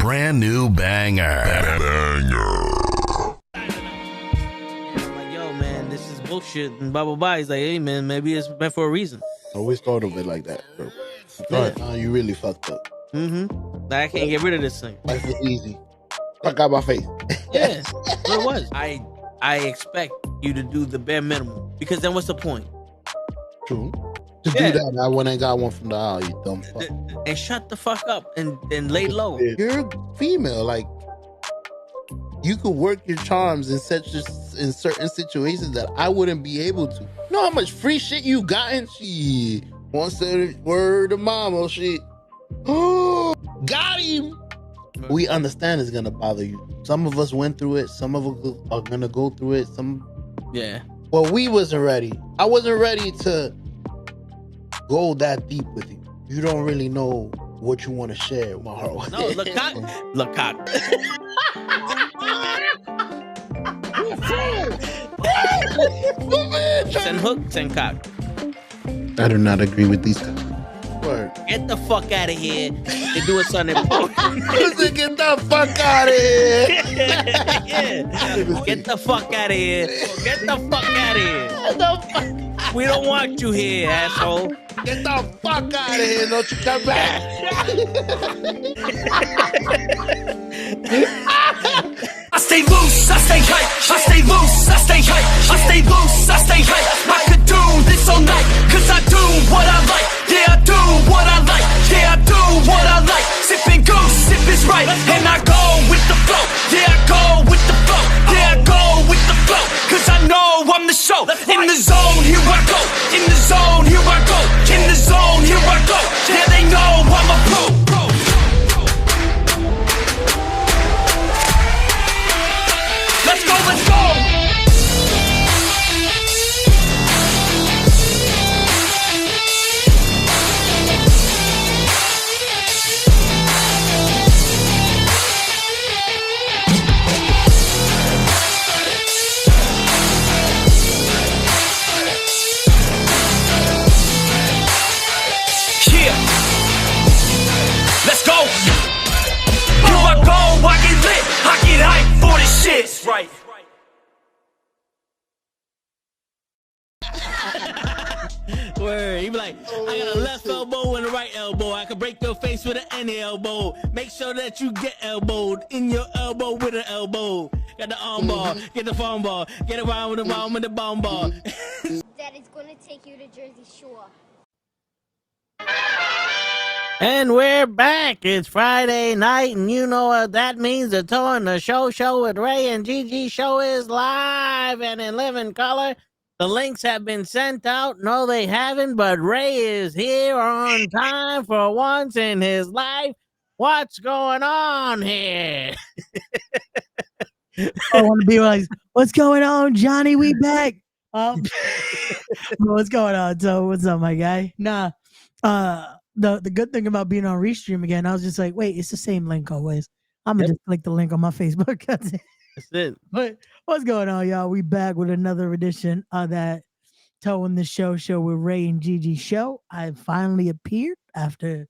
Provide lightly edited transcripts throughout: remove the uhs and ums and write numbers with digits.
brand new banger. I'm like, yo, man, this is bullshit and blah blah blah. He's like, hey, man, maybe it's meant for a reason. Always thought of it like that, bro. You really fucked up. I can't get rid of this thing. Life was easy. Fuck out my face. Yeah, what it was. I expect you to do the bare minimum, because then what's the point? True. To do that, I went and got one from the aisle, you dumb fuck. And shut the fuck up and lay low. You're female, like you could work your charms in certain situations that I wouldn't be able to. You know how much free shit you gotten? Shit. One said word of mama, shit. Oh, got him. We understand it's gonna bother you. Some of us went through it. Some of us are gonna go through it. Well, we wasn't ready. I wasn't ready to go that deep with you. You don't really know what you want to share with my heart. No, look cock. Send hook, send cock. I do not agree with these guys. Word. Get the fuck out of here and do something important. Get the fuck out of here. Yeah. Get the fuck out of here. Get the fuck out of here. We don't want you here, asshole. Get the fuck out of here. Don't you come back. I stay loose, I stay hype. I stay loose, I stay hype. I stay loose, I stay hype. I could do this all night, cause I do what I like. Yeah, I do what I like. Yeah, I do what I like. Sipping goose, sip is right. And I go with the flow. Yeah, I go with the flow. Yeah, I go with the flow. Cause I know I'm the show. In the zone, here I go. In the zone, here I go. In the zone, here I go. Yeah, they know I'm a pro. Let's go, let's go! Yeah! Let's go! Here I go, I get lit, I get hyped for this shit! That's right. Word. He be like, I got a left elbow and a right elbow. I can break your face with any elbow. Make sure that you get elbowed in your elbow with an elbow. Got the arm ball, get the phone ball, get around with the bomb with the bomb ball. Daddy's gonna take you to Jersey Shore. And we're back. It's Friday night, and you know what that means. The Toe and the Show with Ray and GIGI show is live and in living color. The links have been sent out. No, they haven't, but Ray is here on time for once in his life. What's going on here? I want to be like, what's going on, Johnny? We back. What's going on? So, what's up, my guy? Nah, the good thing about being on Restream again, I was just like, wait, it's the same link always. I'm gonna just click the link on my Facebook. That's it. But what's going on, y'all? We back with another edition of that Toe in the Show with Ray and GIGI show. I finally appeared after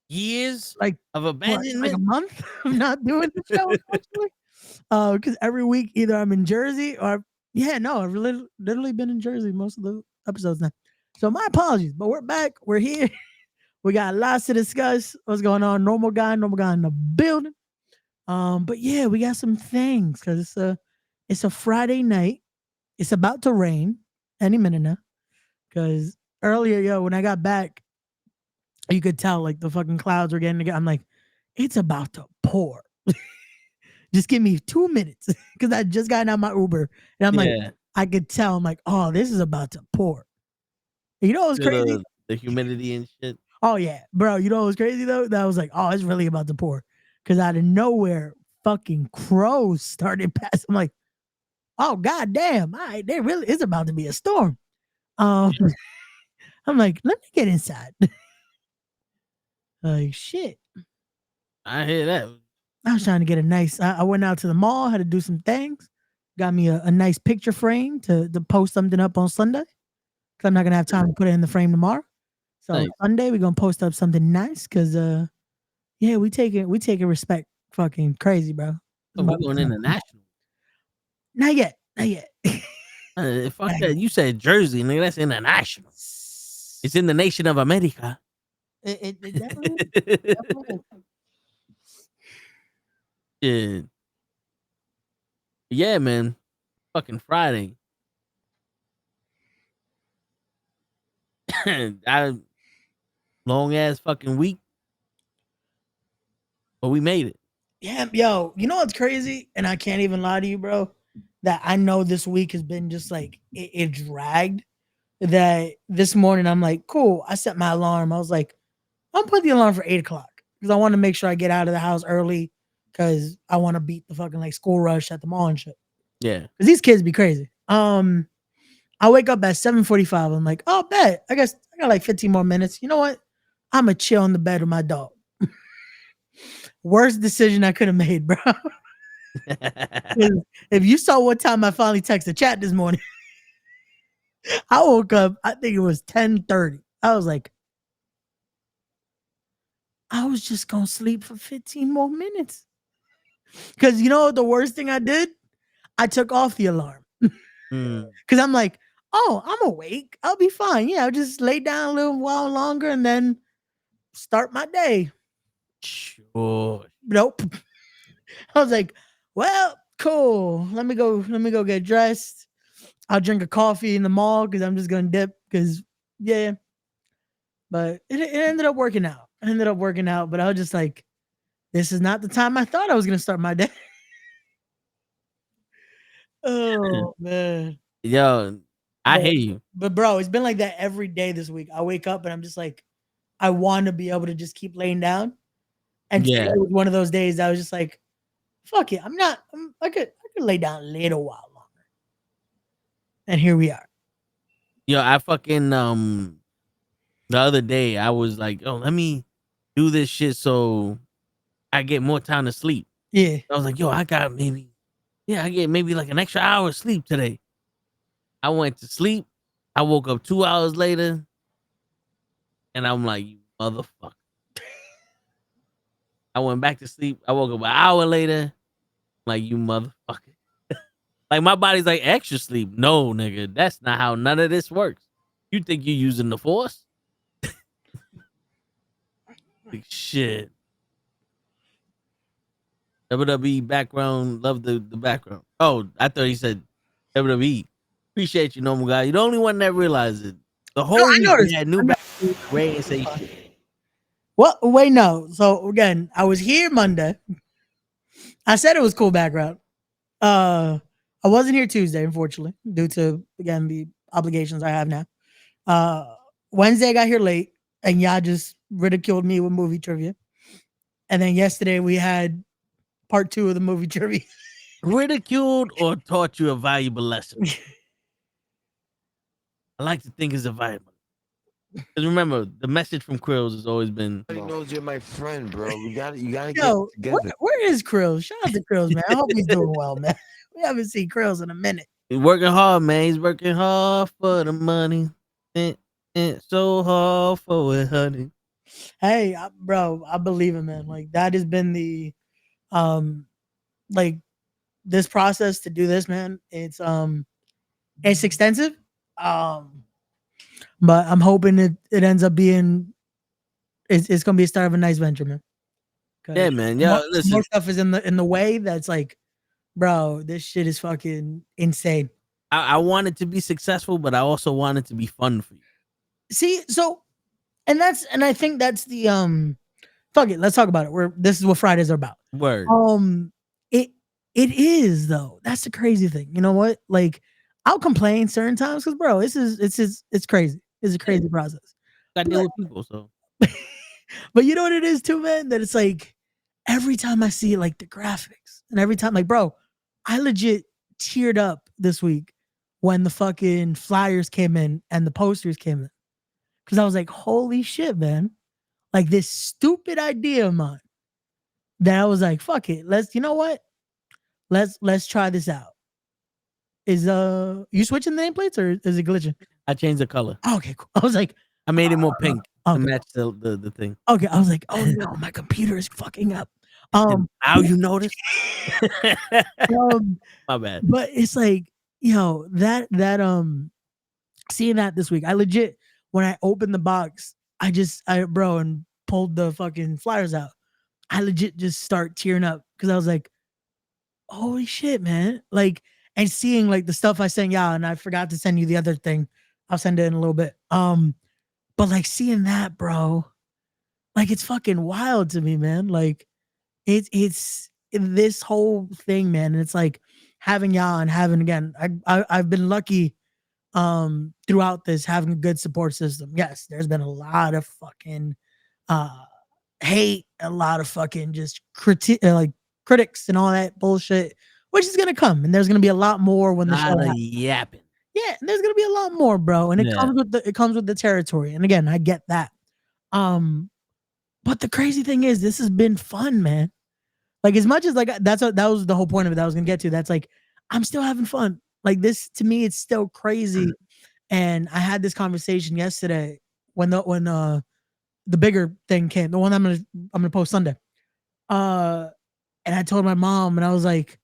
years of what, abandonment, like a month of not doing the show. Because every week either I'm in Jersey or I've literally been in Jersey most of the episodes now. So my apologies, but we're back. We're here. We got lots to discuss. What's going on? Normal guy in the building. But yeah, we got some things because it's a Friday night. It's about to rain any minute now. Because earlier, when I got back, you could tell like the fucking clouds were getting together. I'm like, it's about to pour. Just give me 2 minutes because I just got out my Uber and I'm like, I could tell. I'm like, oh, this is about to pour. You know what's crazy? The humidity and shit. Oh yeah, bro. You know what's crazy though? That was like, oh, it's really about to pour. Because out of nowhere, fucking crows started passing. I'm like, oh god damn, all right, there really is about to be a storm. I'm like, let me get inside. Like shit. I hear that. I was trying to get a nice. I went out to the mall, had to do some things. Got me a nice picture frame to post something up on Sunday. Cause I'm not gonna have time to put it in the frame tomorrow. So Sunday we're gonna post up something nice because Yeah, we taking respect fucking crazy, bro. Oh, we're going international. Not yet. Not yet. Fuck that. You said Jersey, nigga. That's international. It's in the nation of America. It definitely is. Yeah. Yeah, man. Fucking Friday. Long ass fucking week. But we made it. Yeah, yo, you know what's crazy? And I can't even lie to you, bro. That I know this week has been just like it dragged. That this morning I'm like, cool. I set my alarm. I was like, I'm putting the alarm for 8:00 because I want to make sure I get out of the house early because I want to beat the fucking like school rush at the mall and shit. Yeah. Because these kids be crazy. I wake up at 7:45. I'm like, oh, bet. I guess I got like 15 more minutes. You know what? I'm going to chill in the bed with my dog. Worst decision I could have made, bro. If you saw what time I finally texted chat this morning, I woke up, I think it was 10:30. I was like, I was just going to sleep for 15 more minutes. Because you know what the worst thing I did? I took off the alarm. Because I'm like, oh, I'm awake. I'll be fine. Yeah, I'll just lay down a little while longer and then start my day. Sure. Nope. I was like, well, cool. Let me go get dressed. I'll drink a coffee in the mall because I'm just gonna dip. Because yeah. But it ended up working out. But I was just like, this is not the time I thought I was gonna start my day. Oh man. Yo, I hate you. But bro, it's been like that every day this week. I wake up and I'm just like, I want to be able to just keep laying down. And today was one of those days I was just like, fuck it. I could lay down a little while longer. And here we are. Yo, I fucking the other day I was like, oh, let me do this shit so I get more time to sleep. Yeah. I was like, yo, I get maybe like an extra hour of sleep today. I went to sleep. I woke up 2 hours later. And I'm like, you motherfucker. I went back to sleep. I woke up an hour later. Like, you motherfucker. Like, my body's like, extra sleep. No, nigga. That's not how none of this works. You think you're using the force? Like, shit. WWE background. Love the background. Oh, I thought he said WWE. Appreciate you, normal guy. You're the only one that realized it. The whole week we had new Ray and say shit. Well, wait, no. So again, I was here Monday. I said it was cool background. I wasn't here Tuesday, unfortunately, due to again the obligations I have now. Wednesday I got here late, and y'all just ridiculed me with movie trivia. And then yesterday we had part 2 of the movie trivia. Ridiculed or taught you a valuable lesson? I like to think it's a valuable. Because remember, the message from Krills has always been. Everybody knows you're my friend, bro. You gotta Yo, get together. Where is Krills? Shout out to Krills, man. I hope he's doing well, man. We haven't seen Krills in a minute. He's working hard, man. He's working hard for the money. So hard for it, honey. Hey, bro, I believe it, man. Like that has been the, like this process to do this, man. It's extensive, but I'm hoping it ends up being, it's gonna be a start of a nice venture, man. Yeah, man. Yo, listen. More stuff is in the way that's like, bro, this shit is fucking insane. I want it to be successful, but I also want it to be fun for you. See, so, and I think that's the fuck it. Let's talk about it. This is what Fridays are about. Word. It is though. That's the crazy thing. You know what? Like, I'll complain certain times because, bro, it's crazy. It's a crazy process. I deal with people, so. But you know what it is too, man? That it's like every time I see like the graphics and every time, like, bro, I legit teared up this week when the fucking flyers came in and the posters came in. Cause I was like, holy shit, man. Like this stupid idea of mine that I was like, fuck it. You know what? Let's try this out. Is you switching the nameplates or is it glitching? I changed the color. Oh, okay, cool. I was like, I made it more pink to Okay. match the thing. Okay, I was like, oh no, my computer is fucking up. And now you notice? um, My bad. but it's like, that seeing that this week, I legit, when I opened the box, bro, and pulled the fucking flyers out, I legit just start tearing up because I was like, holy shit, man. Like, and seeing like the stuff I sent y'all, and I forgot to send you the other thing. I'll send it in a little bit. But like seeing that, bro, like it's fucking wild to me, man. Like it's this whole thing, man. And it's like having y'all and having, again, I've been lucky throughout this, having a good support system. Yes, there's been a lot of fucking hate, a lot of fucking just critics and all that bullshit, which is gonna come, and there's gonna be a lot more when the show happens. Yapping. Yeah, and there's gonna be a lot more, bro. And it comes with the territory. And again, I get that. But the crazy thing is, this has been fun, man. Like, as much as like that was the whole point of it that I was gonna get to. That's like, I'm still having fun. Like, this to me, it's still crazy. And I had this conversation yesterday when the bigger thing came, the one I'm gonna post Sunday. And I told my mom, and I was like,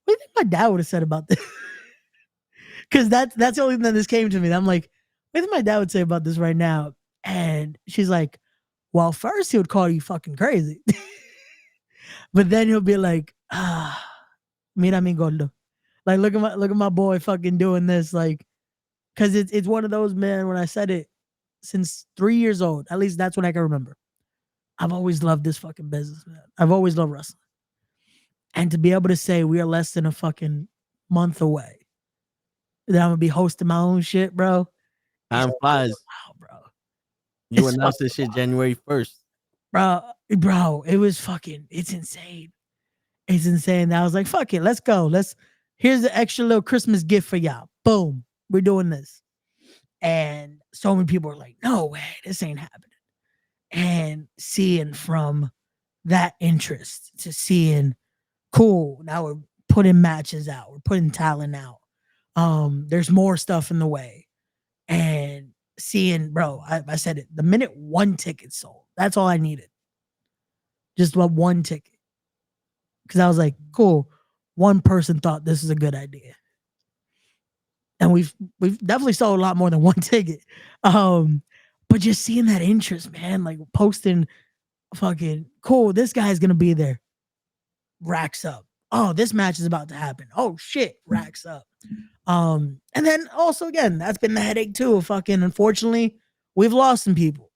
what do you think my dad would have said about this? Because that's the only thing that this came to me. I'm like, what do you think my dad would say about this right now? And she's like, well, first he would call you fucking crazy. But then he'll be like, mira mi gordo. Like, look at my boy fucking doing this. Like, because it's one of those, man, when I said it, since 3 years old, at least that's what I can remember. I've always loved this fucking business, man. I've always loved wrestling. And to be able to say we are less than a fucking month away, that I'm gonna be hosting my own shit, bro. Time flies. Wow, bro. You announced this shit January 1st. Bro, it was fucking, it's insane. It's insane. I was like, fuck it, let's go. Here's the extra little Christmas gift for y'all. Boom. We're doing this. And so many people are like, no way, this ain't happening. And seeing from that interest to seeing, cool, now we're putting matches out, we're putting talent out. There's more stuff in the way. And seeing, bro, I said it, the minute one ticket sold, that's all I needed. Just one ticket. Because I was like, cool, one person thought this is a good idea. And we've definitely sold a lot more than one ticket. But just seeing that interest, man, like posting fucking, cool, this guy's gonna be there. Racks up. Oh, this match is about to happen. Oh shit, racks up. And then also, again, that's been the headache too. Fucking, unfortunately, we've lost some people.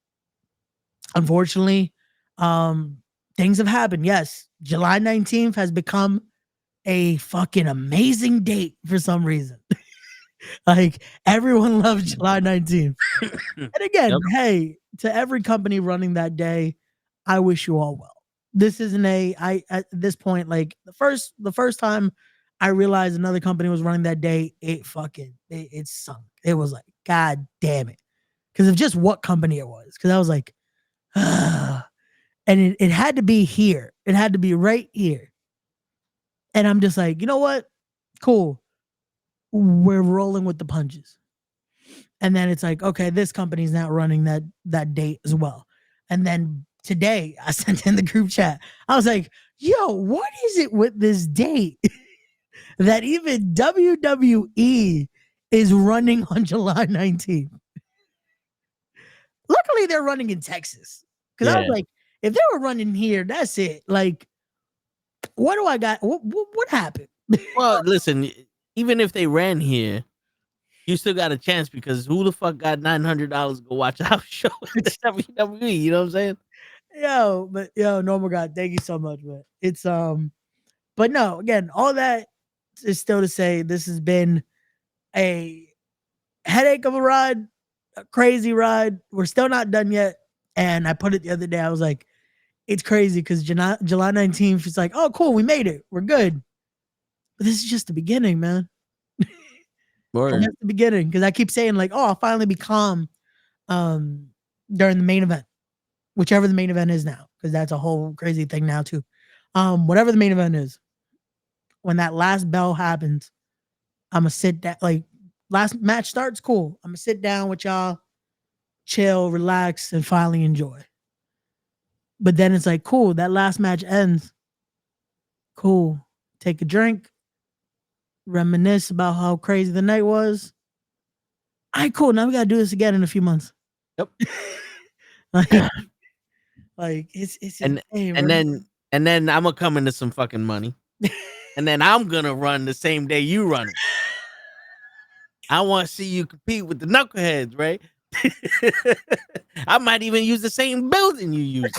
Unfortunately, things have happened. Yes, July 19th has become a fucking amazing date for some reason. Like, everyone loves July 19th. And again, hey, to every company running that day, I wish you all well. This isn't at this point, like the first time I realized another company was running that day, it sunk. It was like, God damn it. Because of just what company it was. Because I was like, and it had to be here. It had to be right here. And I'm just like, you know what? Cool. We're rolling with the punches. And then it's like, okay, this company's not running that date as well. And then today I sent in the group chat. I was like, yo, what is it with this date that even WWE is running on July 19th? Luckily, they're running in Texas. Because I was like, if they were running here, that's it. Like, what do I got? What happened? Well, listen, even if they ran here, you still got a chance, because who the fuck got $900 to go watch our show at the WWE? You know what I'm saying? Normal God, thank you so much, man. It's but no, again, all that is still to say this has been a headache of a ride, a crazy ride. We're still not done yet. And I put it the other day, I was like, it's crazy because July 19th, it's like, oh, cool, we made it. We're good. But this is just the beginning, man. That's the beginning. Because I keep saying, like, oh, I'll finally be calm during the main event. Whichever the main event is now. Because that's a whole crazy thing now, too. Whatever the main event is, when that last bell happens, I'm going to sit down. Like, last match starts, cool. I'm going to sit down with y'all. chill, relax, and finally enjoy. But then it's like, cool, that last match ends. Cool. Take a drink, reminisce about how crazy the night was. All right, cool. Now we gotta do this again in a few months. Yep. like it's And insane, and bro. then I'm gonna come into some fucking money. And then I'm gonna run the same day you run it. I want to see you compete with the knuckleheads, right? I might even use the same building you use.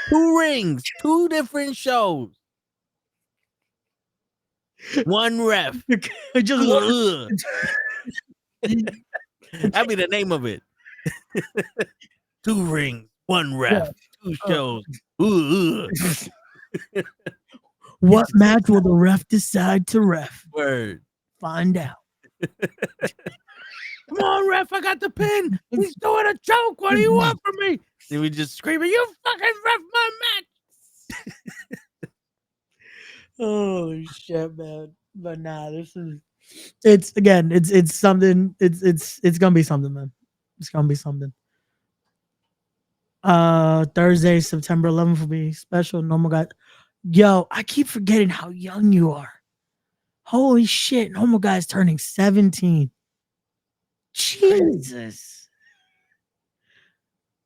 2 rings, 2 different shows. 1 ref. Just Ugh. That'd be the name of it. 2 rings, 1 ref, 2 shows. Ugh. What match will the ref decide to ref? Word. Find out. Come on, ref, I got the pin. He's doing a choke. What do you want from me? And we just screaming, you fucking ref my match. Holy shit, man. But nah, it's something. It's gonna be something, man. It's gonna be something. Thursday, September 11th will be special. Normal guy. Yo, I keep forgetting how young you are. Holy shit, Normal Guy's turning 17. Jesus.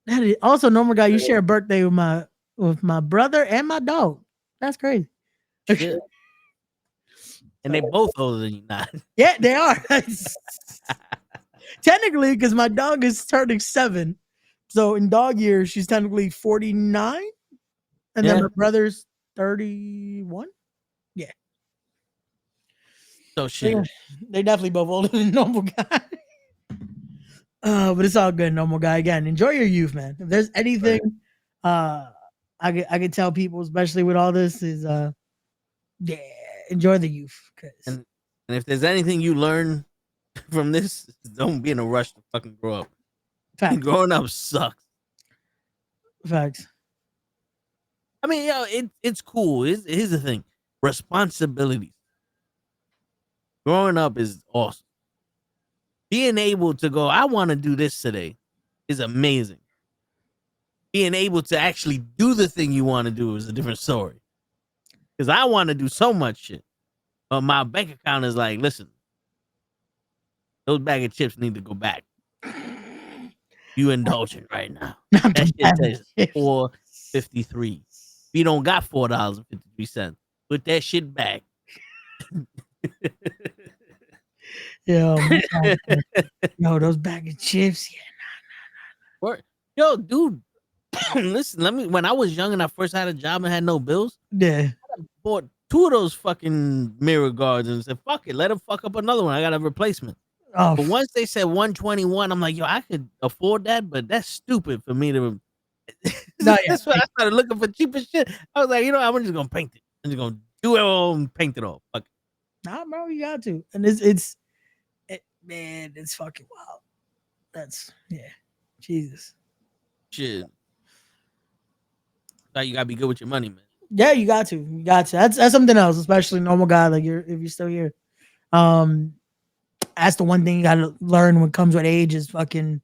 That is also Normal Guy. You share a birthday with my brother and my dog. That's crazy. Yeah. And they both older than you, not. Yeah, they are. Technically, because my dog is turning 7. So in dog years, she's technically 49. And then my brother's 31. Yeah. So shit. They definitely both older than Normal Guy. But it's all good, Normal Guy. Again, enjoy your youth, man. If there's anything I could tell people, especially with all this, is yeah, enjoy the youth. And if there's anything you learn from this, don't be in a rush to fucking grow up. Facts. Growing up sucks. Facts. I mean, yo, it's cool. Here's the thing. Responsibilities. Growing up is awesome. Being able to go, I want to do this today is amazing. Being able to actually do the thing you want to do is a different story. Because I want to do so much shit. But my bank account is like, listen, those bag of chips need to go back. You indulging right now. That shit says $4.53. If you don't got $4.53, put that shit back. Yo, those bag of chips. Yeah, Yo, dude, listen, when I was young and I first had a job and had no bills, yeah. I bought 2 of those fucking mirror guards and said, fuck it, let them fuck up another one. I got a replacement. Oh, But once they said 121, I'm like, yo, I could afford that, but that's stupid for me to. That's why I started looking for cheaper shit. I was like, you know, I'm just gonna paint it. I'm just gonna do it all and paint it all. Fuck it. Nah, bro, you got to. And man, it's fucking wild. That's Jesus. Shit. You gotta be good with your money, man. Yeah, you got to. You got to. That's something else, especially Normal Guy. Like if you're still here. That's the one thing you gotta learn when it comes with age is fucking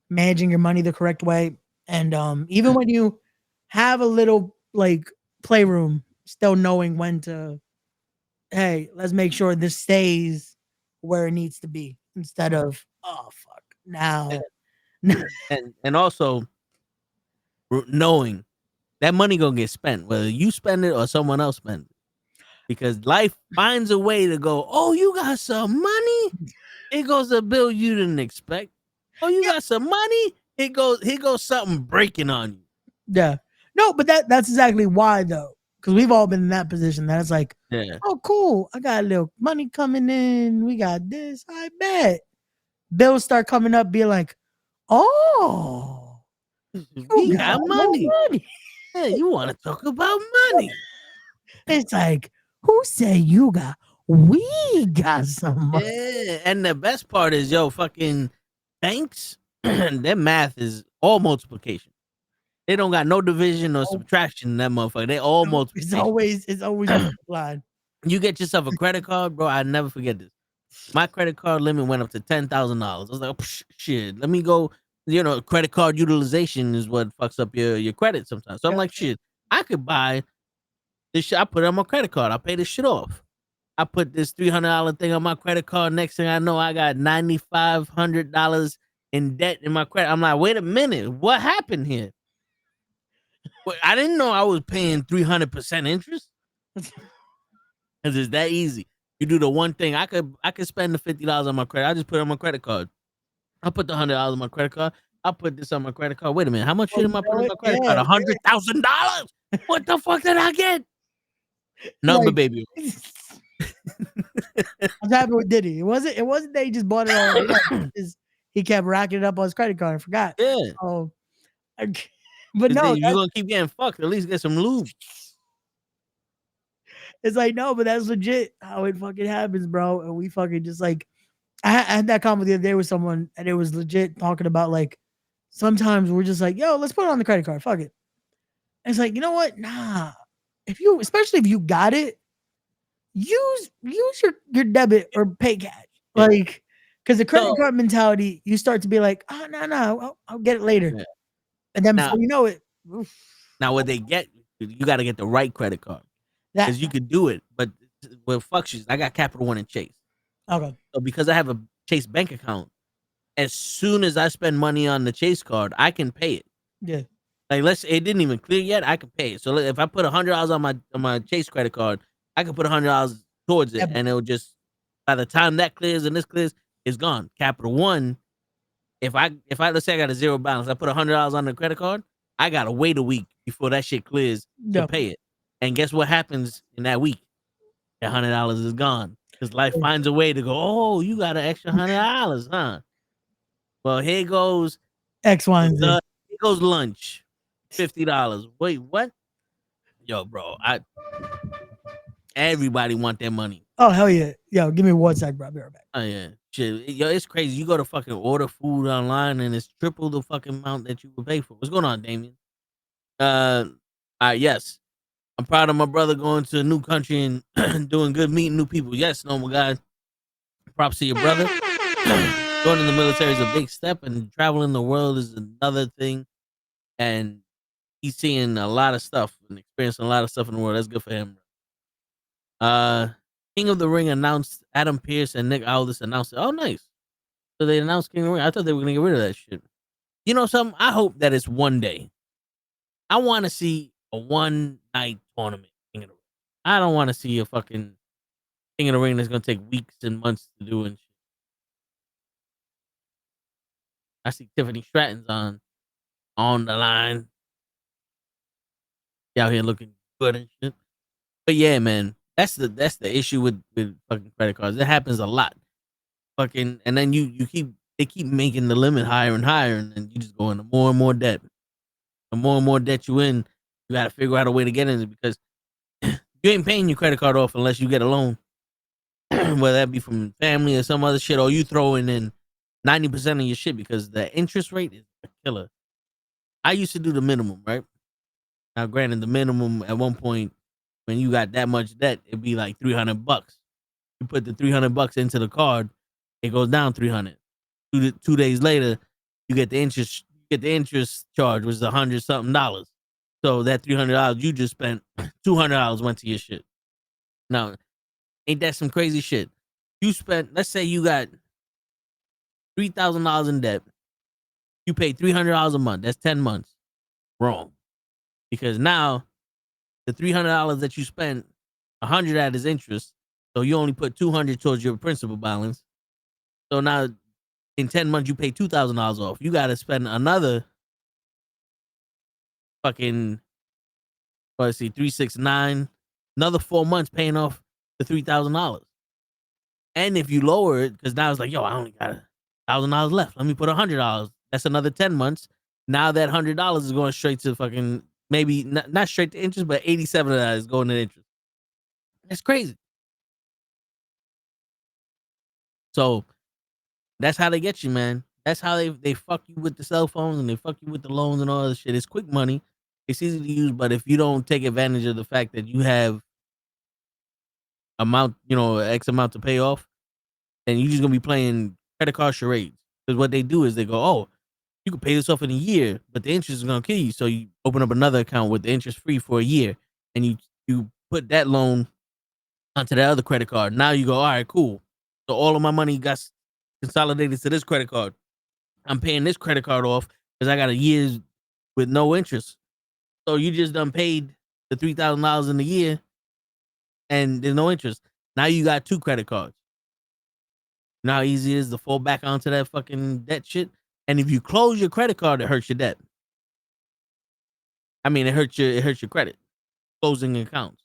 managing your money the correct way. And even when you have a little like playroom, still knowing when to, hey, let's make sure this stays where it needs to be instead of, oh fuck, now. And also knowing that money gonna get spent, whether you spend it or someone else spend it. Because life finds a way to go, oh, you got some money? It goes a bill you didn't expect. Oh, you got some money? Here goes something breaking on you. Yeah. No, but that's exactly why though. Because we've all been in that position. That it's like, oh, cool. I got a little money coming in. We got this. I bet. Bills start coming up, be like, oh, we got money. Yeah, you want to talk about money. It's like, who said you got? We got some money. Yeah, and the best part is, yo, fucking banks, their math is all multiplication. They don't got no division or subtraction in that motherfucker. They all multiplication. It's always multiplied. You get yourself a credit card, bro. I never forget this. My credit card limit went up to $10,000. I was like, oh, shit, let me go credit card utilization is what fucks up your credit sometimes. So I'm like, shit, I could buy this shit. I put it on my credit card. I pay this shit off. I put this $300 thing on my credit card. Next thing I know, I got $9,500 in debt in my credit. I'm like, wait a minute, what happened here? I didn't know I was paying 300% interest. Because it's that easy. You do the one thing. I could spend the $50 on my credit. I just put it on my credit card. I put the $100 on my credit card. I put this on my credit card. Wait a minute, how much shit am I putting on my credit card? $100,000. What the fuck did I get? Nothing but baby. What's happened with Diddy? It wasn't that he just bought it all. He kept racking it up on his credit card and forgot. Yeah. Oh, but no, you're gonna keep getting fucked. At least get some lube. It's like, no, but that's legit how it fucking happens, bro. And we fucking just like, I had that comment the other day with someone, and it was legit talking about like, sometimes we're just like, yo, let's put it on the credit card. Fuck it. And it's like, you know what? Nah. Especially if you got it, use your debit or pay cash. Yeah. Like, because the credit card mentality, you start to be like, oh, no, I'll get it later. Yeah. And then before you know it. Oof. Now, what they get, you got to get the right credit card. Because you could do it, but what fucks you, I got Capital One and Chase. Okay. So because I have a Chase bank account, as soon as I spend money on the Chase card, I can pay it. Yeah. Like it didn't even clear yet, I can pay it. So if I put $100 on my Chase credit card, I can put $100 towards it, and it'll just, by the time that clears and this clears, it's gone. Capital One, if I let's say I got a zero balance, I put $100 on the credit card, I gotta wait a week before that shit clears to pay it. And guess what happens in that week? That $100 is gone. Because life finds a way to go, oh, you got an extra $100, huh? Well, here goes X, Y, and Z. Here goes lunch. $50. Wait, what? Yo, bro, everybody want their money. Oh, hell yeah. Yo, give me 1 sec, bro. I'll be right back. Oh, yeah. Shit. Yo, it's crazy. You go to fucking order food online and it's triple the fucking amount that you would pay for. What's going on, Damien? All right, yes. I'm proud of my brother going to a new country and doing good, meeting new people. Yes, no, my God. Props to your brother. Going in the military is a big step, and traveling the world is another thing. And he's seeing a lot of stuff and experiencing a lot of stuff in the world. That's good for him. King of the Ring announced Adam Pearce and Nick Aldis announced it. Oh, nice. So they announced King of the Ring. I thought they were going to get rid of that shit. You know something? I hope that it's one day. I want to see a one-night tournament King of the Ring. I don't want to see a fucking King of the Ring that's going to take weeks and months to do and shit. I see Tiffany Stratton's on the line. She out here looking good and shit. But yeah, man, that's the issue with fucking credit cards. It happens a lot. Fucking, and then they keep making the limit higher and higher, and then you just go into more and more debt. The more and more debt you in, you got to figure out a way to get in it, because you ain't paying your credit card off unless you get a loan, whether that be from family or some other shit, or you throwing in 90% of your shit, because the interest rate is a killer. I used to do the minimum, right? Now, granted, the minimum at one point when you got that much debt, it'd be like $300. You put the $300 into the card, it goes down $300. 2 days later, you get the interest. The interest charge was $100 something. So that $300 you just spent, $200 went to your shit. Now, ain't that some crazy shit? You spent, let's say you got $3,000 in debt. You pay $300 a month. That's 10 months. Wrong. Because now the $300 that you spent, $100 that is interest. So you only put $200 towards your principal balance. So now in 10 months, you pay $2,000 off. You got to spend another fucking, let's see, 369, another 4 months paying off the $3,000. And if you lower it, because now it's like, yo, I only got $1,000 left. Let me put $100. That's another 10 months. Now that $100 is going straight to fucking, maybe not straight to interest, but 87 of that is going to interest. That's crazy. So that's how they get you, man. That's how they fuck you with the cell phones, and they fuck you with the loans and all this shit. It's quick money. It's easy to use, but if you don't take advantage of the fact that you have X amount to pay off, then you're just gonna be playing credit card charades. Because what they do is they go, oh, you can pay this off in a year, but the interest is gonna kill you. So you open up another account with the interest free for a year, and you put that loan onto that other credit card. Now you go, all right, cool. So all of my money got consolidated to this credit card. I'm paying this credit card off because I got a year's with no interest. So you just done paid the $3,000 in the year, and there's no interest. Now you got 2 credit cards. You know how easy it is to fall back onto that fucking debt shit. And if you close your credit card, it hurts your debt. I mean, it hurts your credit, closing accounts,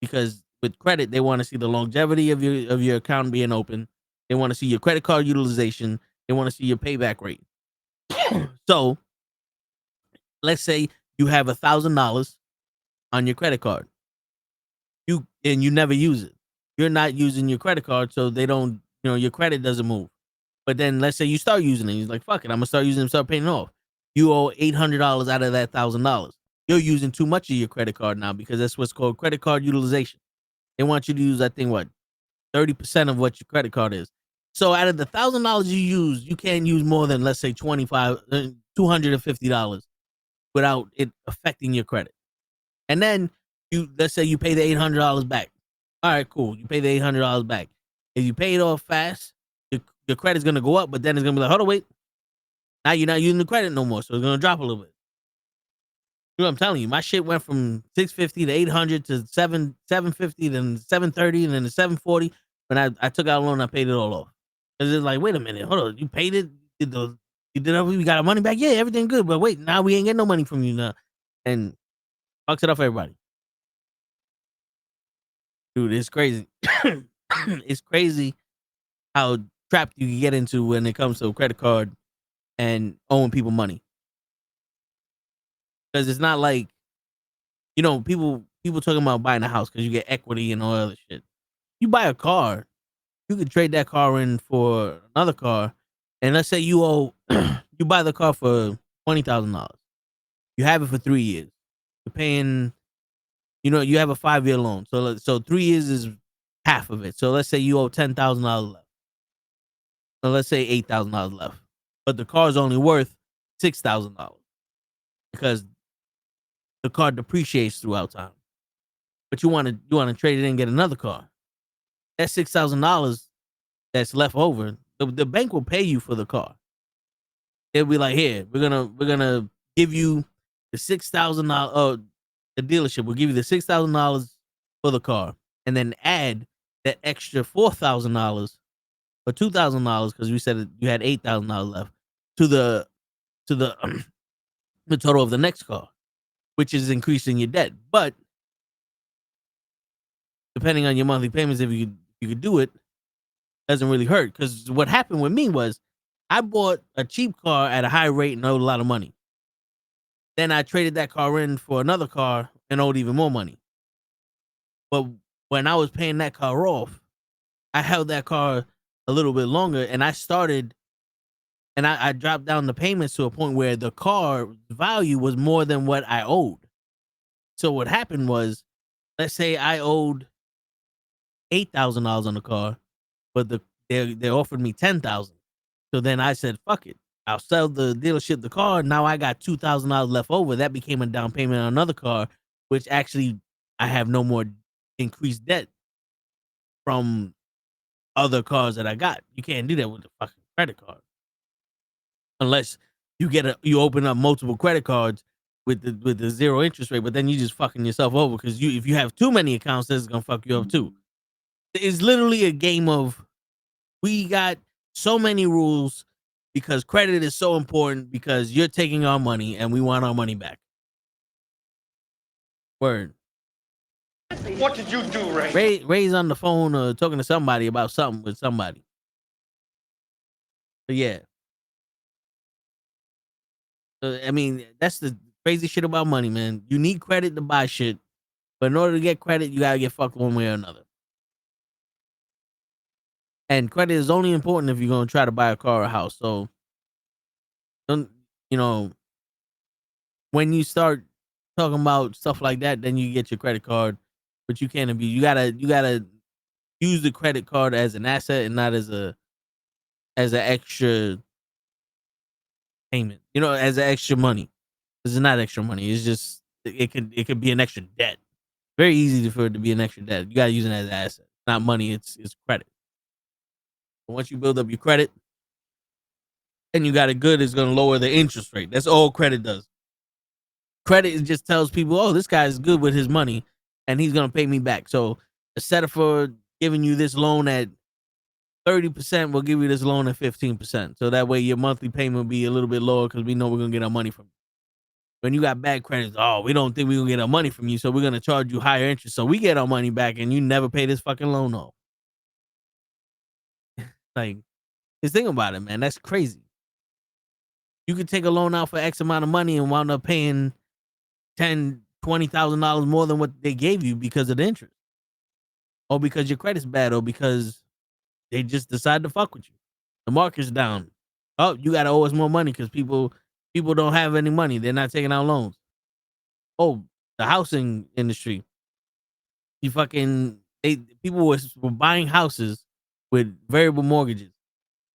because with credit they want to see the longevity of your account being open. They want to see your credit card utilization. They want to see your payback rate. So let's say you have $1,000 on your credit card. You never use it. You're not using your credit card, so they don't, your credit doesn't move. But then let's say you start using it. You're like, fuck it, I'm gonna start using it and start paying it off. You owe $800 out of that $1,000. You're using too much of your credit card now, because that's what's called credit card utilization. They want you to use, I think, 30% of what your credit card is. So out of the $1,000 you use, you can't use more than, let's say, $250 without it affecting your credit. And then let's say you pay the $800 back. All right, cool. You pay the $800 back. If you pay it off fast, your credit's gonna go up, but then it's gonna be like, hold on, wait. Now you're not using the credit no more, so it's gonna drop a little bit. You know what I'm telling you? My shit went from 650 to 800 to 750, then 730, and then to 740. When I took out a loan, I paid it all off. Cause it's like, wait a minute, hold on, you paid it? You did everything? We got our money back? Yeah, everything good. But wait, now we ain't getting no money from you now, and fucks it up for everybody. Dude, it's crazy. It's crazy how trapped you can get into when it comes to a credit card and owing people money. Because it's not like, people talking about buying a house because you get equity and all that other shit. You buy a car, you can trade that car in for another car. And let's say you buy the car for $20,000. You have it for 3 years. You're paying, you have a 5-year loan. So 3 years is half of it. So let's say you owe $10,000 left. So let's say $8,000 left. But the car is only worth $6,000 because the car depreciates throughout time. But you want to trade it in and get another car. That $6,000 that's left over, the bank will pay you for the car. They'll be like, here, we're gonna give you the $6,000. The dealership will give you the $6,000 for the car, and then add that extra $4,000 or $2,000, because we said you had $8,000 left, to the the total of the next car, which is increasing your debt. But depending on your monthly payments, if you could do it, doesn't really hurt. Because what happened with me was I bought a cheap car at a high rate and owed a lot of money. Then I traded that car in for another car and owed even more money. But when I was paying that car off, I held that car a little bit longer, and I dropped down the payments to a point where the car value was more than what I owed. So what happened was, let's say I owed $8,000 on the car, but they offered me $10,000. So then I said, fuck it. I'll sell the dealership the car. Now I got $2,000 left over. That became a down payment on another car, which actually I have no more increased debt from other cars that I got. You can't do that with the fucking credit card. Unless you open up multiple credit cards with the zero interest rate, but then you just fucking yourself over, because if you have too many accounts, that's gonna fuck you up too. It's literally a game of, we got so many rules because credit is so important, because you're taking our money and we want our money back. Word. What did you do, Ray? Ray's on the phone talking to somebody about something with somebody. But yeah. I mean, that's the crazy shit about money, man. You need credit to buy shit, but in order to get credit, you gotta get fucked one way or another. And credit is only important if you're gonna try to buy a car or a house. So, don't, when you start talking about stuff like that, then you get your credit card, but you can't abuse. You gotta use the credit card as an asset and not as an extra payment, as extra money. This is not extra money. It's just it could be an extra debt. Very easy for it to be an extra debt. You gotta use it as an asset, not money. It's credit. But once you build up your credit and you got it good, it's gonna lower the interest rate. That's all credit does. Credit just tells people, oh, this guy's good with his money and he's gonna pay me back. So instead of for giving you this loan at 30%, we'll give you this loan at 15%. So that way your monthly payment will be a little bit lower because we know we're gonna get our money from you. When you got bad credit, oh, we don't think we're gonna get our money from you, so we're gonna charge you higher interest. So we get our money back and you never pay this fucking loan off. Like, just think about it, man. That's crazy. You could take a loan out for X amount of money and wind up paying $20,000 more than what they gave you because of the interest. Or because your credit's bad, or because they just decide to fuck with you. The market's down. Oh, you gotta owe us more money because people don't have any money. They're not taking out loans. Oh, the housing industry. People were buying houses with variable mortgages.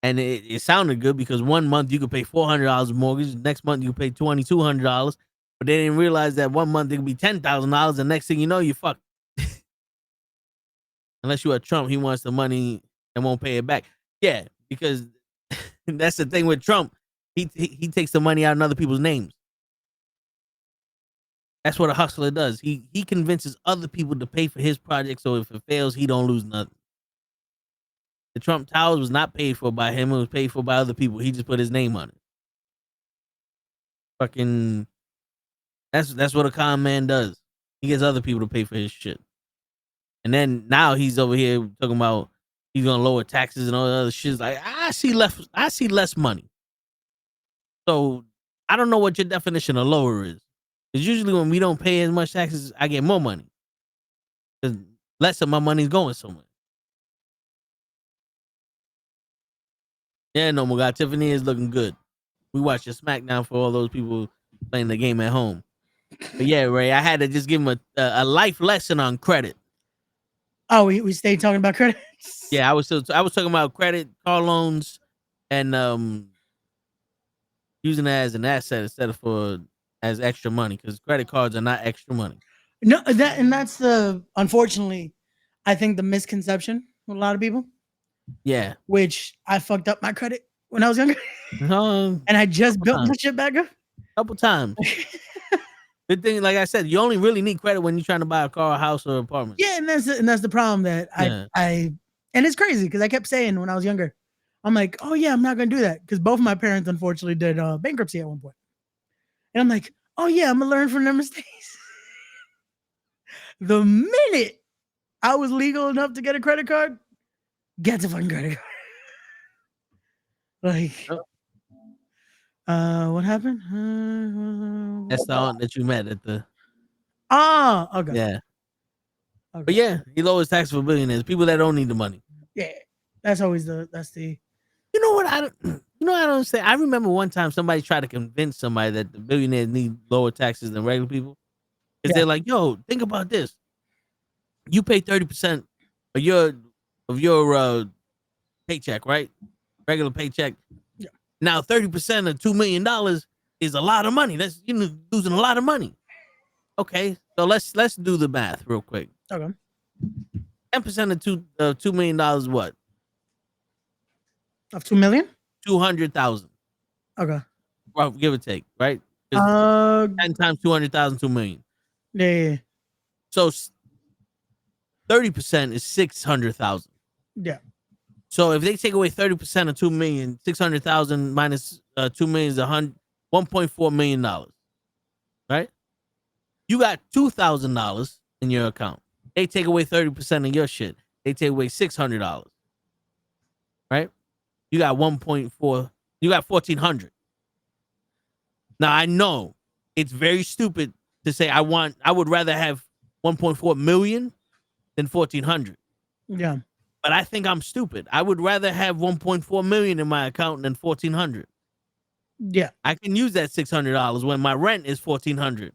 And it sounded good because one month you could pay $400 mortgage. Next month you could pay $2,200. But they didn't realize that one month it could be $10,000. The next thing you know, you fucked. Unless you are Trump, he wants the money and won't pay it back. Yeah, because that's the thing with Trump. He takes the money out in other people's names. That's what a hustler does. He convinces other people to pay for his project, so if it fails, he don't lose nothing. The Trump Towers was not paid for by him. It was paid for by other people. He just put his name on it. Fucking, that's what a con man does. He gets other people to pay for his shit. And then now he's over here talking about he's gonna lower taxes and all that other shit. Like, I see less money. So I don't know what your definition of lower is. Because usually when we don't pay as much taxes, I get more money. Because less of my money's going somewhere. Yeah, no more guy. Tiffany is looking good. We watched the SmackDown for all those people playing the game at home. But yeah, Ray, I had to just give him a life lesson on credit. Oh, we stayed talking about credit. Yeah, I was talking about credit, car loans, and using it as an asset instead of as extra money, because credit cards are not extra money. No, that's unfortunately, I think the misconception with a lot of people. Yeah, which I fucked up my credit when I was younger, and I just built my shit back up a couple times. Good thing, like I said, you only really need credit when you're trying to buy a car, a house, or an apartment. Yeah, and that's the problem that I and it's crazy because I kept saying when I was younger, I'm like, oh yeah, I'm not gonna do that because both of my parents unfortunately did bankruptcy at one point, and I'm like, oh yeah, I'm gonna learn from their mistakes. The minute I was legal enough to get a credit card, get a fucking credit card. Like, what happened? That's the aunt that you met at the. Oh, okay. Yeah. Okay. But yeah, he lowers taxes for billionaires, people that don't need the money. Yeah, that's always that's the. You know what I don't say. I remember one time somebody tried to convince somebody that the billionaires need lower taxes than regular people, because they're like, "Yo, think about this. You pay 30% of your paycheck, right? Regular paycheck. Yeah. Now 30% of $2 million is a lot of money. That's losing a lot of money. Okay, so let's do the math real quick. Okay. 10% of $2 million is what? Of 2 million? 200,000. Okay. Well, give or take, right? 10 times 200,000, 2 million. Yeah. So 30% is 600,000. Yeah. So if they take away 30% of 2 million, 600,000 minus 2 million is $1.4 million. Right? You got $2,000 in your account. They take away 30% of your shit. They take away $600. Right? You got 1.4. You got 1,400. Now I know it's very stupid to say I would rather have 1.4 million than 1,400. Yeah. But I think I'm stupid. I would rather have 1.4 million in my account than 1,400. Yeah. I can use that $600 when my rent is 1,400.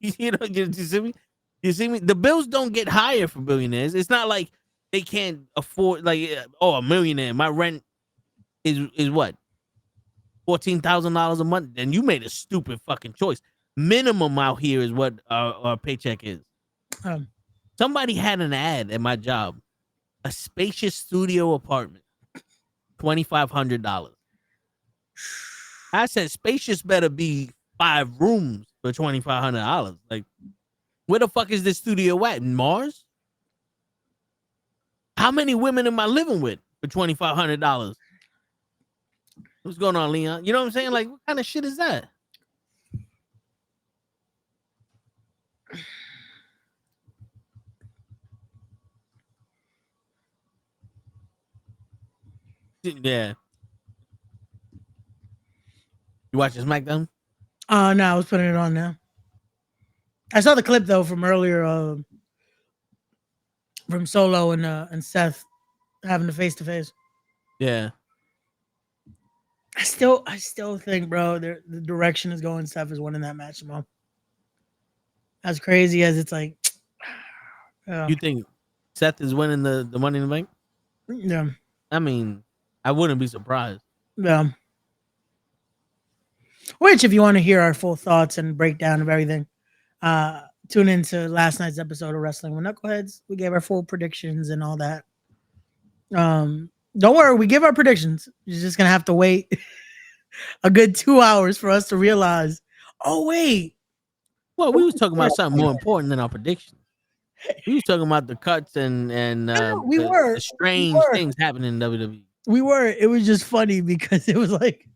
You see me? You see me? The bills don't get higher for billionaires. It's not like they can't afford, like, a millionaire. My rent is what? $14,000 a month, then you made a stupid fucking choice. Minimum out here is what our paycheck is. Somebody had an ad at my job, a spacious studio apartment, $2,500. I said spacious better be 5 rooms for $2,500. Like, where the fuck is this studio at? In Mars? How many women am I living with for $2,500? What's going on, Leon? You know what I'm saying? Like, what kind of shit is that? Yeah. You watching SmackDown? No, I was putting it on now. I saw the clip though from earlier, from Solo and Seth having the face to face. Yeah. I still think, bro, the direction is going. Seth is winning that match tomorrow. As crazy as it's like, you think Seth is winning the Money in the Bank? Yeah. I mean, I wouldn't be surprised. Yeah. Which, if you want to hear our full thoughts and breakdown of everything, tune into last night's episode of Wrestling with Knuckleheads. We gave our full predictions and all that. Don't worry, we give our predictions. You're just gonna have to wait a good 2 hours for us to realize. Oh wait. Well, we was talking about something more important than our predictions. We was talking about the cuts and the strange things happening in WWE. We were. It was just funny because it was like,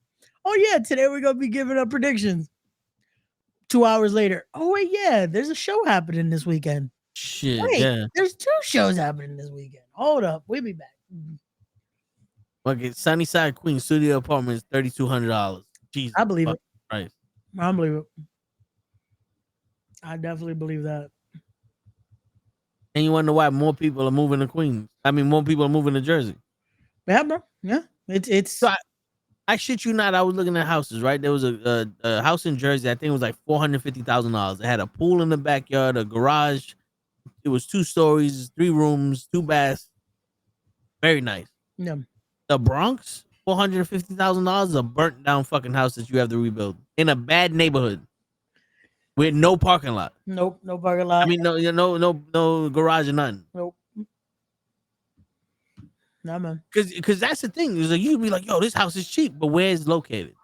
oh yeah, today we're gonna be giving up predictions. 2 hours later, oh wait, yeah, there's a show happening this weekend. Shit, wait, yeah. There's 2 shows happening this weekend. Hold up, we'll be back. Okay, Sunnyside Queen studio apartment is $3,200. Jesus, I believe it. Right. I believe it. I definitely believe that. And you wonder why more people are moving to Queens. I mean, more people are moving to Jersey. Yeah, bro. Yeah, it's. So I shit you not. I was looking at houses. Right, there was a house in Jersey. I think it was like $450,000. It had a pool in the backyard, a garage. It was 2 stories, 3 rooms, 2 baths. Very nice. Yeah. The Bronx, $450,000 is a burnt down fucking house that you have to rebuild in a bad neighborhood with no parking lot. Nope, no parking lot. I mean, no garage or nothing. Nope. Nah, man. Because that's the thing. Is like you'd be like, yo, this house is cheap, but where is it located?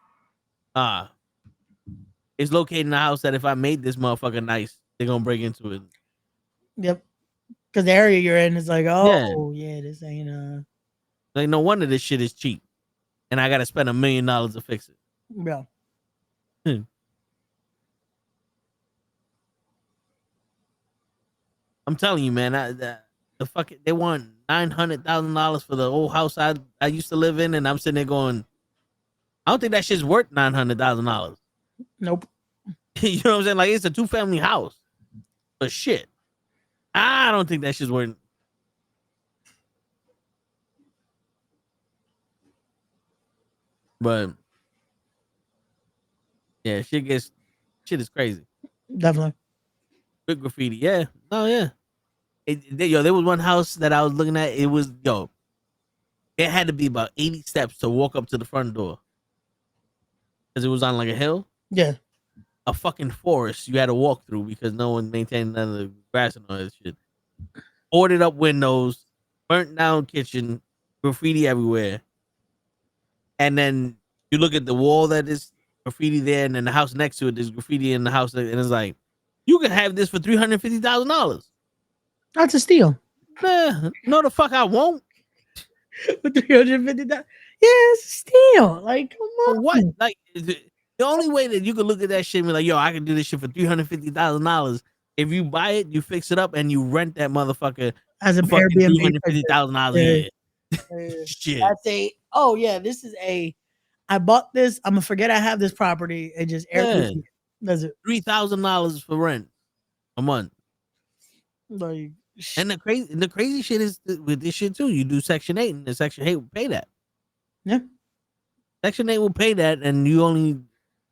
It's located in a house that if I made this motherfucker nice, they're gonna break into it. Yep. Because the area you're in is like, oh yeah, this ain't like no wonder this shit is cheap, and I gotta spend $1 million to fix it. Yeah. I'm telling you, man. They want $900,000 for the old house I used to live in, and I'm sitting there going, I don't think that shit's worth $900,000. Nope. You know what I'm saying? Like it's a 2-family house, but shit, I don't think that shit's worth. But yeah, shit is crazy. Definitely. Big graffiti. Yeah. Oh yeah. There was one house that I was looking at. It was it had to be about 80 steps to walk up to the front door because it was on like a hill. Yeah. A fucking forest you had to walk through because no one maintained none of the grass and all that shit. Boarded up windows, burnt down kitchen, graffiti everywhere. And then you look at the wall that is graffiti there, and then the house next to it, there's graffiti in the house, and it's like, you can have this for $350,000. That's a steal. No, the fuck I won't. With $350,000, yeah, it's a steal. Like, come on. For what? Like, the only way that you can look at that shit and be like, yo, I can do this shit for $350,000. If you buy it, you fix it up, and you rent that motherfucker as an Airbnb. $350,000 a year. Shit. That's this is I bought this. I'm gonna forget I have this property and just Airbnb. Does it $3,000 for rent a month? Like, and the crazy shit is with this shit too. You do Section 8, and the Section 8 will pay that. Yeah, Section 8 will pay that, and you only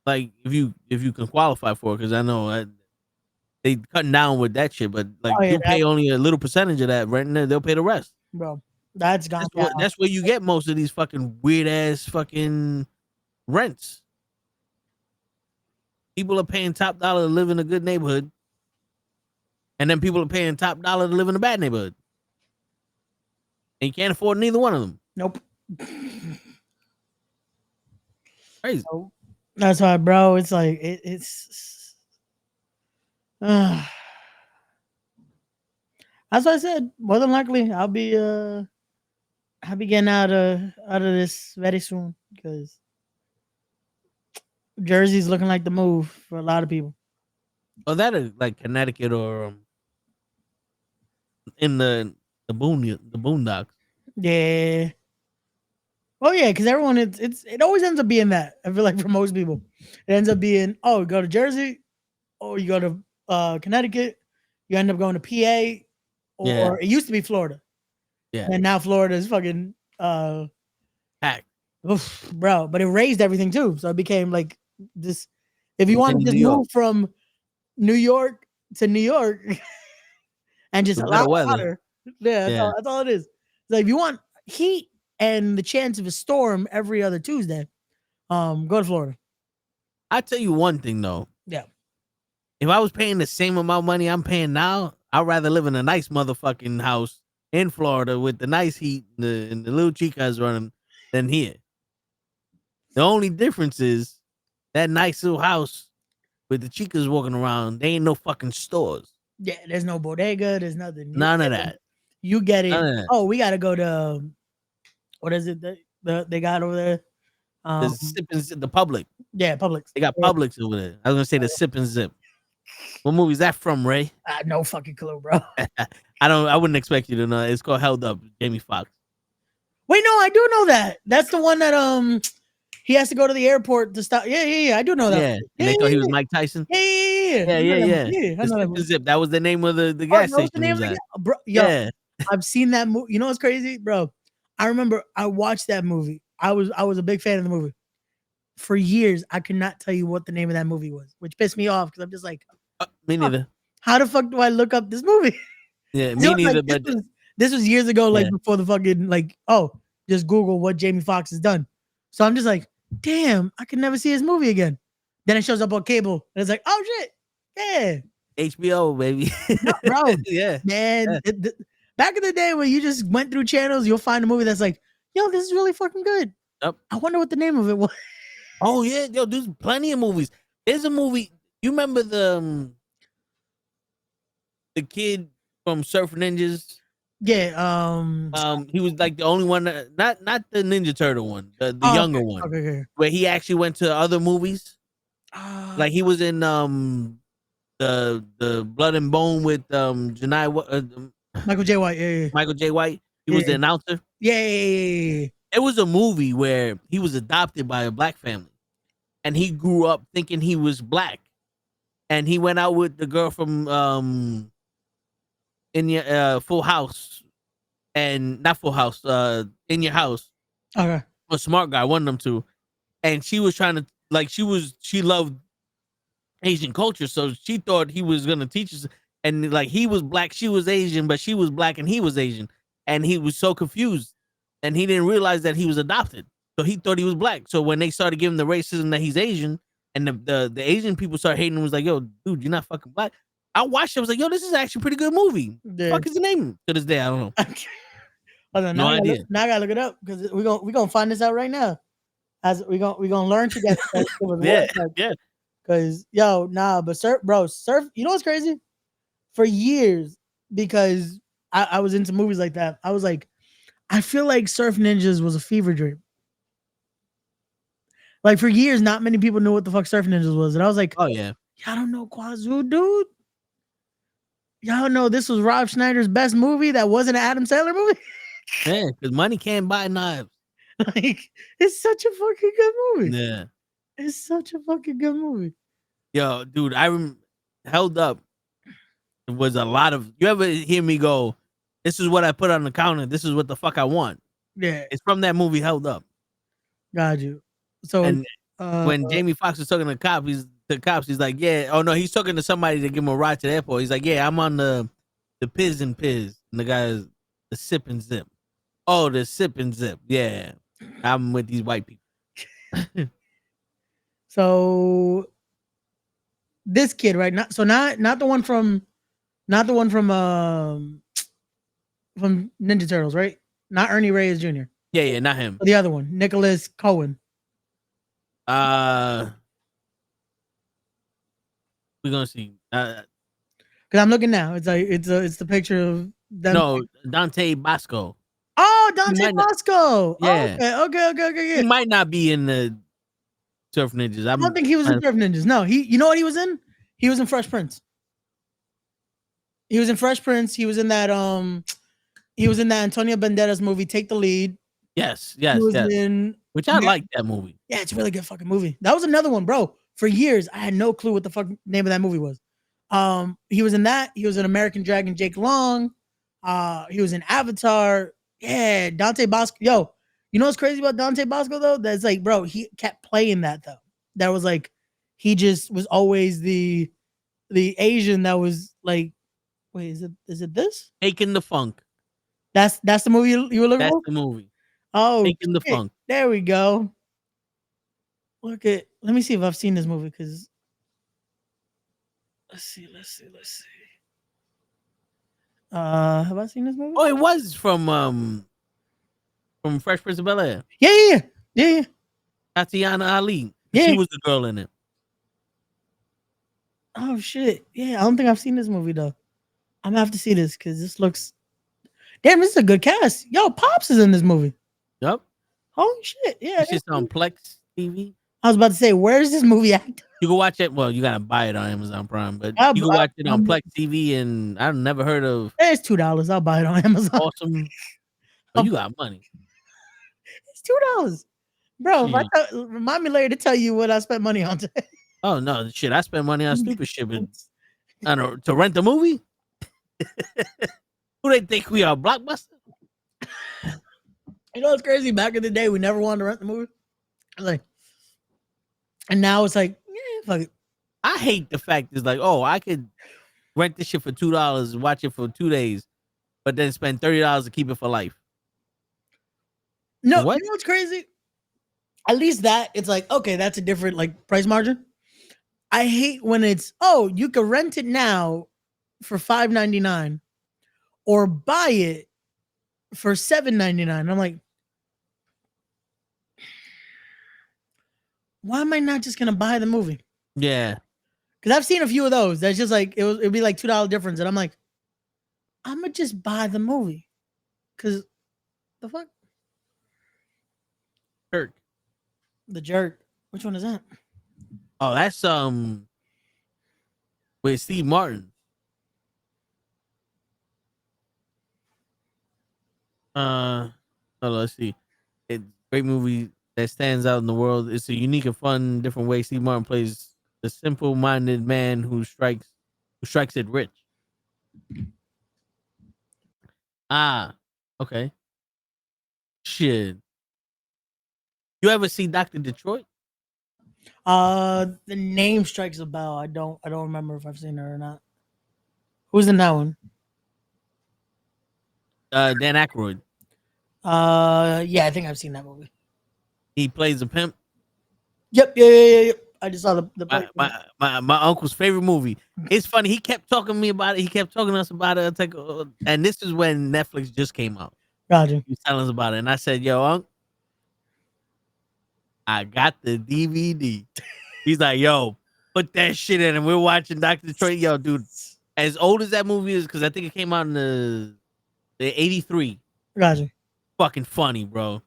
like if you can qualify for it. Because I know they cutting down with that shit, but like you pay only a little percentage of that rent, and they'll pay the rest, bro. That's gone. That's where you get most of these fucking weird ass fucking rents. People are paying top dollar to live in a good neighborhood, and then people are paying top dollar to live in a bad neighborhood, and you can't afford neither one of them. Nope. Crazy. Nope. That's why, bro. It's like it's. That's what I said. More than likely, I'll be getting out of this very soon because Jersey's looking like the move for a lot of people. Oh, that is like Connecticut or in the boondocks. Yeah. Oh yeah, because everyone it always ends up being that. I feel like for most people, it ends up being you go to Jersey, or you go to Connecticut, you end up going to PA, or it used to be Florida. Yeah. And now Florida is fucking packed. Bro, but it raised everything too. So it became like this. If you want to just move from New York to New York and just a lot hotter, that's all it is. So if you want heat and the chance of a storm every other Tuesday, go to Florida. I tell you one thing though. Yeah. If I was paying the same amount of money I'm paying now, I'd rather live in a nice motherfucking house in Florida with the nice heat and the little chicas running than here. The only difference is that nice little house with the chicas walking around, they ain't no fucking stores. Yeah, there's no bodega, there's nothing. None of that. You get it. Oh, we gotta go to what is it that they got over there? The Publix. Yeah, Publix. They got Publix over there. I was gonna say the Sip and Zip. What movie is that from, Ray? No fucking clue, bro. I wouldn't expect you to know. It's called Held Up, Jamie Foxx. Wait, no, I do know that. That's the one that he has to go to the airport to stop. Yeah. I do know that. Yeah. And they thought he was Mike Tyson. Yeah. The Sip and Zip. That was the name of the gas station. The name of bro, yeah. I've seen that movie. You know what's crazy, bro? I remember I watched that movie. I was a big fan of the movie. For years, I could not tell you what the name of that movie was, which pissed me off because I'm just like, me neither. How the fuck do I look up this movie? Yeah, me neither. Like, this was years ago, like before the fucking just Google what Jamie Foxx has done. So I'm just like, damn, I can never see his movie again. Then it shows up on cable, and it's like, oh shit, yeah, HBO baby, no, bro, yeah, man. Back in the day when you just went through channels, you'll find a movie that's like, yo, this is really fucking good. Yep. I wonder what the name of it was. Oh yeah, yo, there's plenty of movies. There's a movie. You remember the kid from Surf Ninjas? Yeah. He was like the only one, not the Ninja Turtle one, the younger one, where he actually went to other movies. Like he was in the Blood and Bone with Janai Michael J. White. Yeah. Michael J. White. He was the announcer. Yeah. It was a movie where he was adopted by a black family, and he grew up thinking he was black, and he went out with the girl from in your Full House, and not Full House, In Your House. Okay. A Smart Guy, one of them two, and she was trying to she loved Asian culture, so she thought he was gonna teach us. And like he was black, she was Asian, but she was black and he was Asian, and he was so confused, and he didn't realize that he was adopted. So he thought he was black. So when they started giving the racism that he's Asian, and the Asian people started hating him, was like, "Yo, dude, you're not fucking black." I watched it. I was like, "Yo, this is actually a pretty good movie." Yeah. Fuck is the name to this day? I don't know. No idea. Now I gotta look it up because we gonna find this out right now. As we gonna learn together. Yeah. Because but surf. You know what's crazy? For years, because I was into movies like that, I was like, I feel like Surf Ninjas was a fever dream. Like for years, not many people knew what the fuck Surf Ninjas was, and I was like, oh yeah, y'all don't know Quazoo, dude. Y'all know this was Rob Schneider's best movie that wasn't an Adam Sandler movie. Yeah, because money can't buy knives. Like it's such a fucking good movie. Yeah, it's such a fucking good movie. Yo, dude, Held Up. It was a lot of. You ever hear me go, "This is what I put on the counter. This is what the fuck I want." Yeah, it's from that movie Held Up. Got you. So and when Jamie Foxx was talking to the cops, he's like, "Yeah, oh no," he's talking to somebody to give him a ride to the airport. He's like, "Yeah, I'm on the Piz and Piz," and the guy's the Sip and Zip. Oh, the Sip and Zip. Yeah, I'm with these white people. So this kid, right? Not the one from from Ninja Turtles, right? Not Ernie Reyes Jr. Yeah, not him. The other one, Nicholas Cohen. We're gonna see. Because I'm looking now. It's like it's the picture of them. No, Dante Bosco. Oh, Dante Bosco. Yeah. Okay. He might not be in the Surf Ninjas. I don't think he was in Surf Ninjas. No, you know what he was in? He was in Fresh Prince. He was in Fresh Prince. He was in that Antonio Banderas movie, Take the Lead. Yes. Which I like that movie. Yeah, it's a really good fucking movie. That was another one, bro. For years, I had no clue what the fuck name of that movie was. He was in that. He was in American Dragon, Jake Long. He was in Avatar. Yeah, Dante Bosco. Yo, you know what's crazy about Dante Bosco though? That's like, bro, he kept playing that though. That was like, he just was always the Asian that was like, wait, is it this? Taking the Funk. That's the movie you were looking for? That's the movie. Oh, Taking the Funk. There we go. Let me see if I've seen this movie because let's see. Have I seen this movie? Oh, it was from Fresh Prince of Bel-Air. Yeah. Tatiana Ali. Yeah. She was the girl in it. Oh shit. Yeah, I don't think I've seen this movie though. I'm gonna have to see this because this looks damn, this is a good cast. Yo, Pops is in this movie. Yep. Holy shit. Yeah. It's just on Plex TV. I was about to say, where's this movie at? You can watch it. Well, you gotta buy it on Amazon Prime, but you can watch it on Plex TV. And I've never heard of. It's $2. I'll buy it on Amazon. Awesome. Oh, you got money. It's $2, bro. Remind me later to tell you what I spent money on today. Oh no, shit! I spend money on stupid shit. But I don't know, to rent a movie. Who they think we are, Blockbuster? You know what's crazy? Back in the day, we never wanted to rent the movie. Like, and now it's like, yeah, fuck it. I hate the fact it's like, oh, I could rent this shit for $2 and watch it for 2 days, but then spend $30 to keep it for life. No, what? You know what's crazy? At least that it's like, okay, that's a different like price margin. I hate when it's, oh, you can rent it now for $5.99 or buy it for $7.99. I'm like, why am I not just gonna buy the movie? Yeah, because I've seen a few of those. That's just like it'd be like $2 difference, and I'm like, I'm gonna just buy the movie because the fuck. Jerk. The Jerk. Which one is that? Oh, that's with Steve Martin. Let's see. It's a great movie that stands out in the world. It's a unique and fun, different way Steve Martin plays the simple-minded man who strikes it rich. Okay. Shit. You ever see Dr. Detroit? The name strikes a bell. I don't remember if I've seen her or not. Who's in that one? Dan Aykroyd. Yeah, I think I've seen that movie. He plays a pimp. Yep. I just saw the my uncle's favorite movie. It's funny. He kept talking to me about it. He kept talking to us about it. And this is when Netflix just came out. Roger. He was telling us about it, and I said, "Yo, Unc, I got the DVD." He's like, "Yo, put that shit in," and we're watching Dr. Detroit. Yo, dude, as old as that movie is, because I think it came out in the 83. Roger. Fucking funny, bro.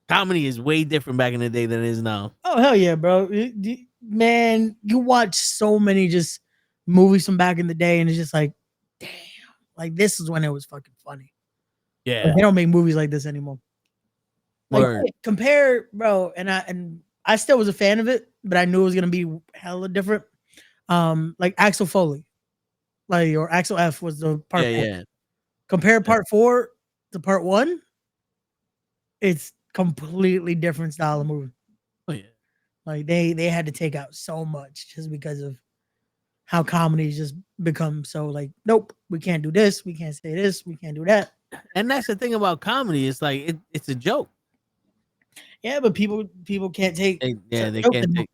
Comedy is way different back in the day than it is now. Oh hell yeah, bro! Man, you watch so many just movies from back in the day, and it's just like, damn, like this is when it was fucking funny. Yeah, like, they don't make movies like this anymore. Like compare, bro, and I still was a fan of it, but I knew it was gonna be hella different. Like Axel Foley, or Axel F was the part. Yeah. Compare part 4 to part 1. It's completely different style of movie. Oh yeah, like they had to take out so much just because of how comedies just become so like, nope, we can't do this, we can't say this, we can't do that. And that's the thing about comedy. It's like it's a joke. Yeah, but people can't take. They can't take.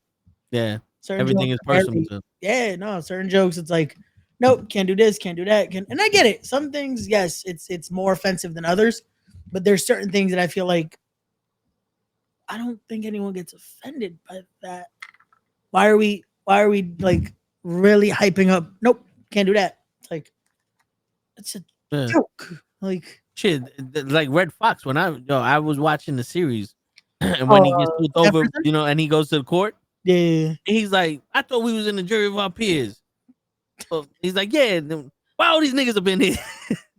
Yeah. Certain Everything jokes is are personal barely- to Yeah, no, certain jokes it's like, nope, can't do this, can't do that. And I get it. Some things, yes, it's more offensive than others, but there's certain things that I feel like I don't think anyone gets offended by that. Why are we like really hyping up? Nope, can't do that. It's like it's a yeah. joke. Like Shit, like Red Fox. When I was watching the series, and when he gets pulled over, Jefferson? and he goes to the court, Yeah. he's like, I thought we was in the jury of our peers. So he's like, yeah, then why all these niggas up in here?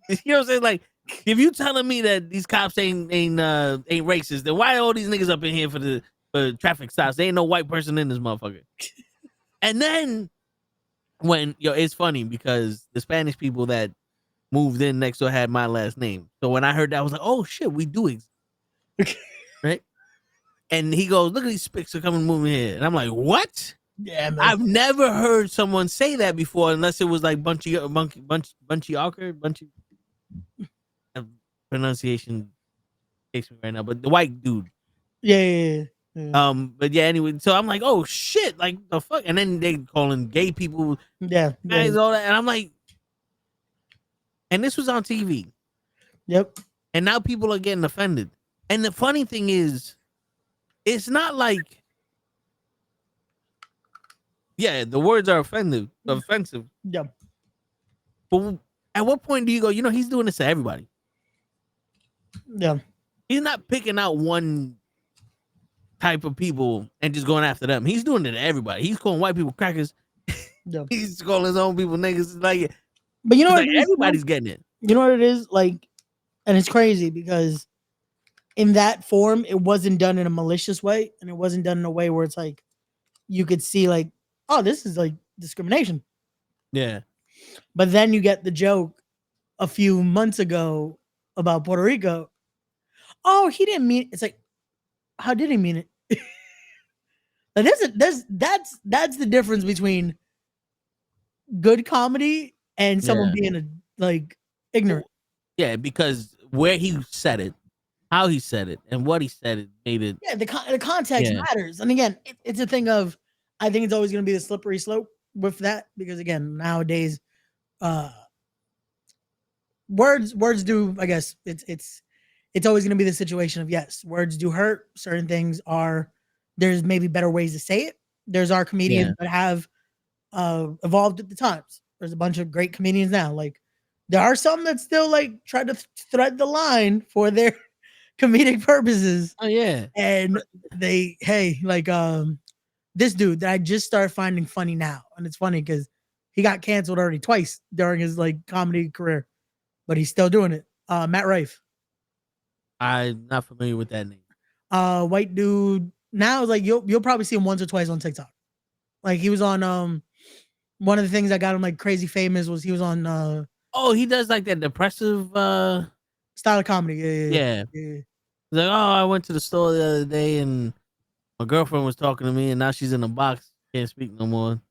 You know what I'm saying? Like, if you telling me that these cops ain't racist, then why all these niggas up in here for traffic stops? There ain't no white person in this motherfucker. And then when it's funny because the Spanish people that moved in next door had my last name. So when I heard that, I was like, oh shit, we do exist. Right? And he goes, look at these spics are coming moving here. And I'm like, what? Yeah, man. I've never heard someone say that before, unless it was like Bunchy pronunciation takes me right now, but the white dude. Yeah. But yeah, anyway, so I'm like, oh shit, like the fuck, and then they calling gay people guys, all that, and I'm like, and this was on TV. Yep. And now people are getting offended. And the funny thing is, it's not like, yeah, the words are offensive. Yeah. But at what point do you go, he's doing this to everybody? Yeah. He's not picking out one type of people and just going after them. He's doing it to everybody. He's calling white people crackers. Yeah. He's calling his own people niggas. Like, but you know what like everybody's getting it. You know what it is? Like, and it's crazy because in that form, it wasn't done in a malicious way, and it wasn't done in a way where it's like you could see like, oh, this is like discrimination. Yeah. But then you get the joke a few months ago about Puerto Rico. Oh, he didn't mean it. It's like, how did he mean it? Like that's the difference between good comedy and someone being like ignorant. Yeah, because where he said it, how he said it, and what he said it made it. Yeah, the context matters. And again, it's a thing of, I think it's always going to be the slippery slope with that because again, nowadays, words do. I guess it's always going to be the situation of yes, words do hurt. Certain things are. There's maybe better ways to say it. There's our comedians that have evolved at the times. There's a bunch of great comedians now. Like there are some that still like try to thread the line for their comedic purposes. Oh yeah. And they this dude that I just started finding funny now. And it's funny because he got canceled already twice during his like comedy career, but he's still doing it. Matt Rife. I'm not familiar with that name. White dude. Now like you'll probably see him once or twice on TikTok. Like he was on one of the things that got him like crazy famous was he was on oh, he does like that depressive style of comedy. Yeah. Like, oh, I went to the store the other day and my girlfriend was talking to me and now she's in a box, can't speak no more.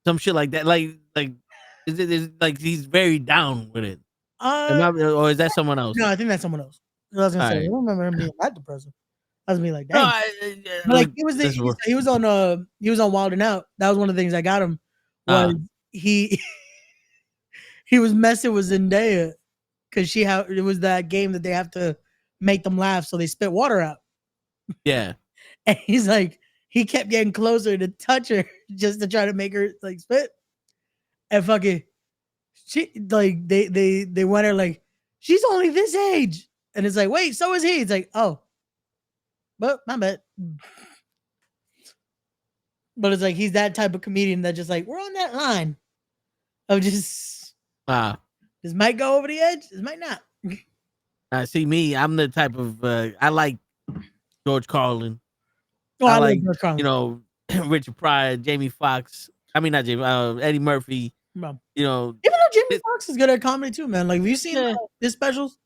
Some shit like that. Like is it like he's very down with it? Or is that someone else? No, I think that's someone else. I was gonna say, I don't remember him being that depressive. I was gonna be like, dang. No, but like he was on Wild 'N Out. That was one of the things that got him. Was he was messing with Zendaya because it was that game that they have to make them laugh, so they spit water out. Yeah. And he's like, he kept getting closer to touch her just to try to make her like spit. And fucking she like they went her like, she's only this age. And it's like, wait, so is he? It's like, oh. Well, my bad. But it's like he's that type of comedian that just like, we're on that line of just this might go over the edge, this might not. See me, I'm the type of I like George Carlin. Oh, I like George Carlin. Richard Pryor, Jamie Foxx. I mean not Jamie, Eddie Murphy. Even though Jamie Foxx is good at comedy too, man. Like have you seen his specials?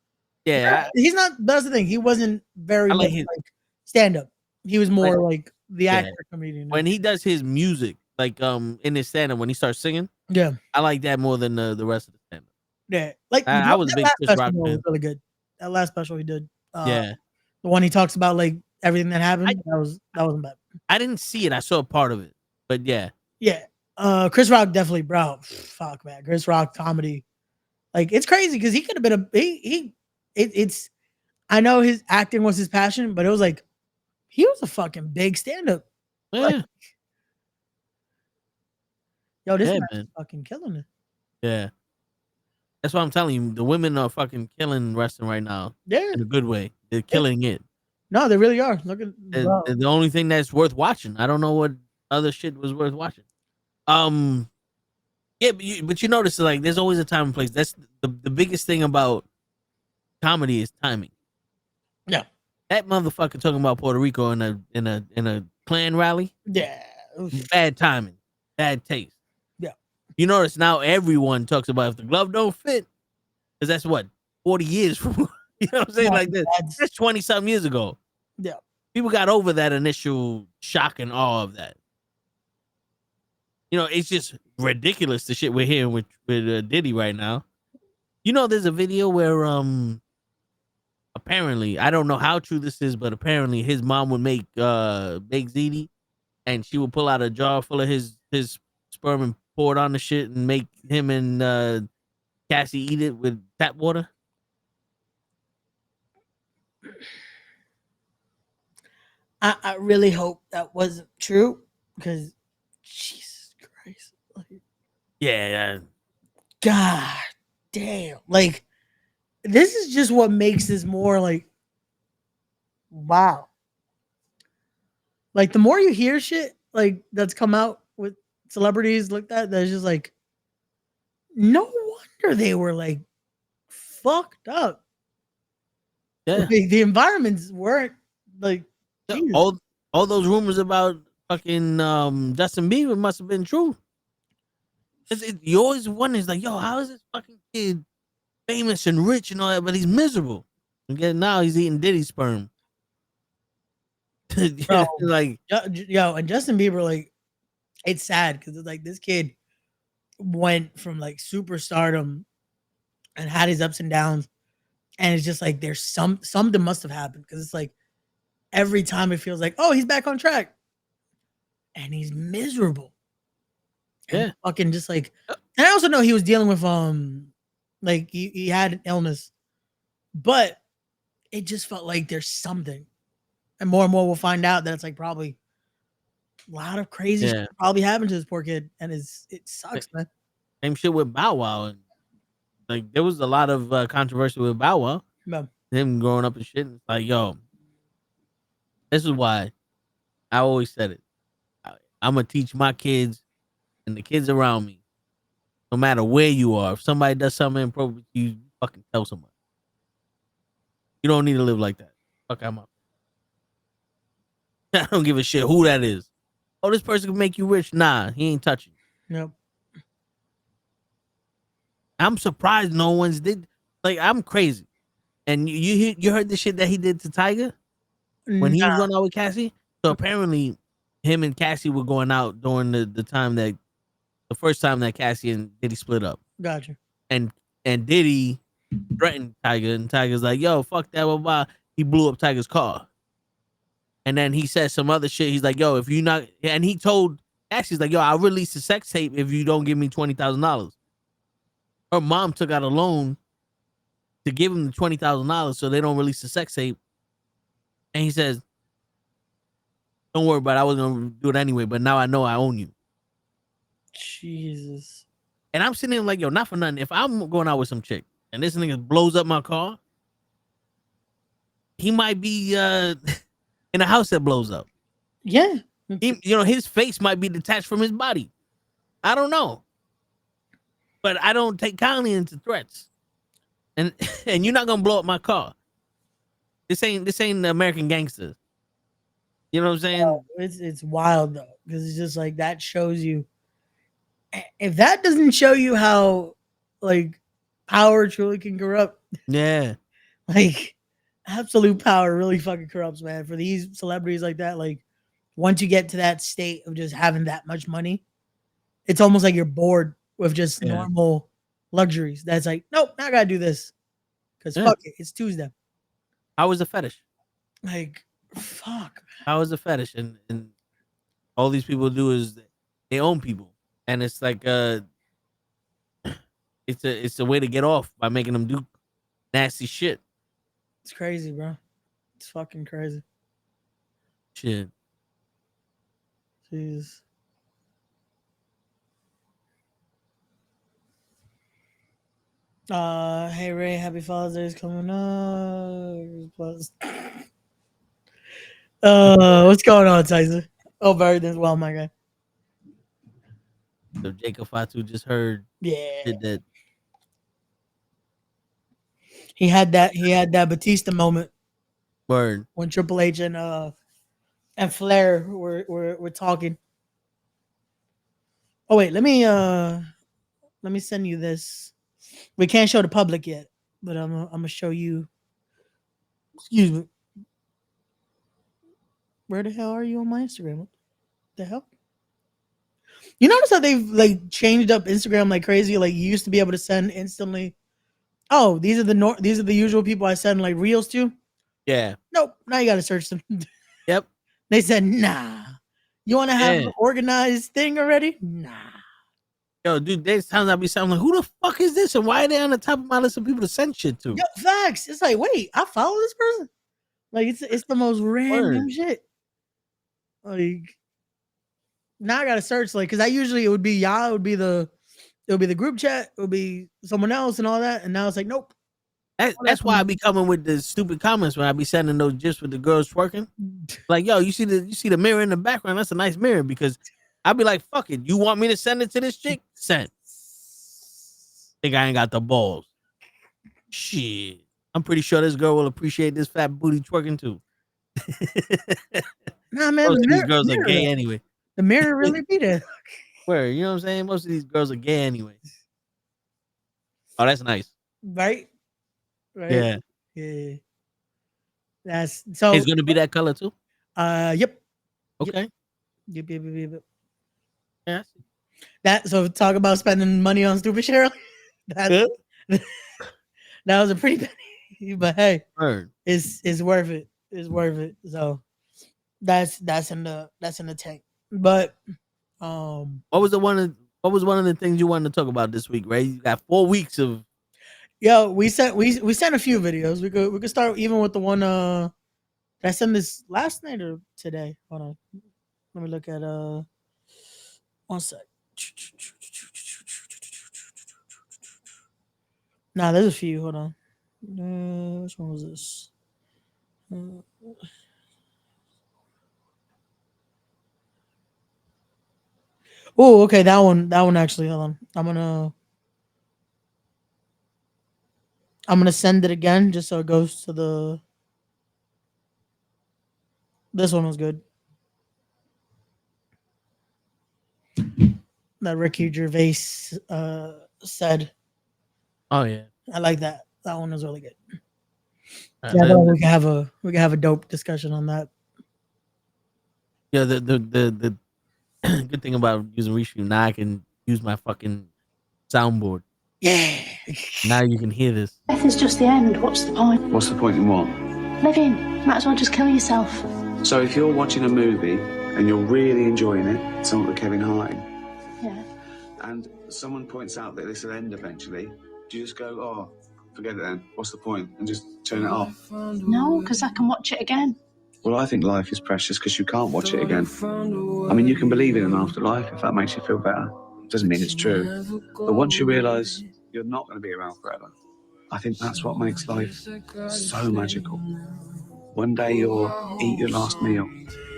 Yeah. He's not, that's the thing. He wasn't very much like stand up. He was more like the actor comedian. When he does his music, like in his stand up, when he starts singing, I like that more than the rest of the stand up. Yeah, like I was a big Chris Rock fan. Was really good. That last special he did, the one he talks about like everything that happened. That wasn't bad. I didn't see it. I saw a part of it. But yeah. Chris Rock definitely, bro. Fuck, man. Chris Rock comedy. Like, it's crazy because he could have been it's I know his acting was his passion, but it was like he was a fucking big stand-up. Yeah. Like, yo, this Yeah, man man. is fucking killing it. Yeah. That's what I'm telling you. The women are fucking killing wrestling right now. Yeah. In a good way. They're killing it. No, they really are. Look at And the only thing that's worth watching. I don't know what other shit was worth watching. Yeah, but you notice like there's always a time and place. That's the biggest thing about comedy is timing. Yeah. That motherfucker talking about Puerto Rico in a Klan rally. Yeah. Bad timing. Bad taste. Yeah. You notice now everyone talks about if the glove don't fit, because that's what 40 years from you know what I'm saying? Like that's 20 something years ago. Yeah. People got over that initial shock and awe of that. You know, it's just ridiculous the shit we're hearing with Diddy right now. You know, there's a video where apparently, I don't know how true this is, but apparently his mom would make baked ziti, and she would pull out a jar full of his sperm and pour it on the shit and make him and Cassie eat it with tap water. I really hope that wasn't true because Jesus Christ. Like, yeah. God damn. Like, this is just what makes this more like, wow. Like, the more you hear shit like that's come out with celebrities like that, that's just like, no wonder they were like fucked up. Yeah. Like, the environments weren't like, all those rumors about fucking Justin Bieber must have been true. You always wonder, like, yo, how is this fucking kid famous and rich and all that, but he's miserable? And now he's eating Diddy's sperm. Bro, like, yo, and Justin Bieber, like, it's sad because it's like this kid went from like superstardom and had his ups and downs, and it's just like there's something must have happened because it's like every time it feels like, oh, he's back on track, and he's miserable. And fucking just like, and I also know he was dealing with like he had an illness, but it just felt like there's something, and more we'll find out that it's like probably a lot of crazy shit probably happened to this poor kid, and it sucks, man. Same shit with Bow Wow, and like there was a lot of controversy with Bow Wow, him growing up and shit. It's like, yo, this is why I always said it. I'm gonna teach my kids and the kids around me, no matter where you are. If somebody does something inappropriate, you fucking tell somebody. You don't need to live like that. Fuck, I'm up. I don't give a shit who that is. Oh, this person can make you rich. Nah, he ain't touching you. Nope. I'm surprised no one's did. Like, I'm crazy. And you heard the shit that he did to Tiger when he was going out with Cassie? So apparently him and Cassie were going out during the time that the first time that Cassie and Diddy split up. Gotcha. And Diddy threatened Tiger, and Tiger's like, yo, fuck that, blah, blah. He blew up Tiger's car. And then he said some other shit. He's like, yo, if you not, and he told Cassie's like, yo, I'll release a sex tape if you don't give me $20,000. Her mom took out a loan to give him the $20,000 so they don't release the sex tape. And he says, don't worry about it. I was going to do it anyway, but now I know I own you. Jesus. And I'm sitting there like, yo, not for nothing. If I'm going out with some chick and this nigga blows up my car, he might be in a house that blows up. Yeah. His face might be detached from his body. I don't know. But I don't take kindly into threats. And you're not gonna blow up my car. This ain't American Gangsters. You know what I'm saying? Oh, it's wild though, because it's just like that shows you. If that doesn't show you how like power truly can corrupt, yeah, like absolute power really fucking corrupts, man. For these celebrities like that, like once you get to that state of just having that much money, it's almost like you're bored with just normal luxuries. That's like, nope, now I gotta do this because fuck it, it's Tuesday. How is a fetish? Like, fuck, man. How is a fetish? And all these people do is they own people, and it's like it's a way to get off by making them do nasty shit. It's crazy, bro. It's fucking crazy. Shit. Jeez. Hey Ray, happy Father's Day is coming up. Plus, what's going on, Tyson? Oh, very well, my guy. So Jacob Fatu just heard shit that he had that Batista moment word. when Triple H and Flair were talking. Oh wait, let me send you this. We can't show the public yet, but I'm gonna show you. Excuse me. Where the hell are you on my Instagram? What the hell? You notice how they've like changed up Instagram like crazy? Like you used to be able to send instantly. Oh, these are the usual people I send like reels to. Yeah. Nope. Now you gotta search them. Yep. They said, nah. You wanna have Yeah. an organized thing already? Nah. Yo, dude, there's times I be sounding like, who the fuck is this? And why are they on the top of my list of people to send shit to? Yo, facts. It's like, wait, I follow this person? Like it's the most random shit. Like now I gotta search like because I usually it would be y'all, it would be the group chat, it would be someone else and all that. And now it's like, nope. That's why I be coming with the stupid comments when I be sending those just with the girls twerking. Like, yo, you see the mirror in the background? That's a nice mirror because I be like, fuck it. You want me to send it to this chick? Send. Think I ain't got the balls. Shit. I'm pretty sure this girl will appreciate this fat booty twerking too. Nah, man, Most of these girls are gay anyway. The mirror really be there. Where, you know what I'm saying? Most of these girls are gay anyway. Oh, that's nice. Right? Yeah. Yeah. That's so It's gonna be that color too? Yep. Okay. Yep. Yeah. That so talk about spending money on stupid shit. That was a pretty penny, but hey, it's worth it. It's worth it. So that's in the tank. But what was one of the things you wanted to talk about this week, Ray? You got 4 weeks of we sent a few videos. We could start even with the one did I send this last night or today? Hold on. Let me look at one sec. Nah, there's a few. Hold on. Which one was this? Oh, okay. That one actually. Hold on. I'm gonna send it again just so it goes to the. This one was good. That Ricky Gervais said. Oh yeah. I like that. That one was really good. Yeah, we can have a dope discussion on that. Yeah, the good thing about using Reshoot, now I can use my fucking soundboard. Yeah. Now you can hear this. Death is just the end. What's the point? What's the point in what? Living. Might as well just kill yourself. So if you're watching a movie and you're really enjoying it, something with Kevin Hart, yeah, and someone points out that this will end eventually, do you just go, oh, forget it then, what's the point, and just turn it off? No, because I can watch it again. Well, I think life is precious because you can't watch it again. I mean, you can believe in an afterlife if that makes you feel better. Doesn't mean it's true. But once you realise you're not going to be around forever, I think that's what makes life so magical. One day you'll eat your last meal,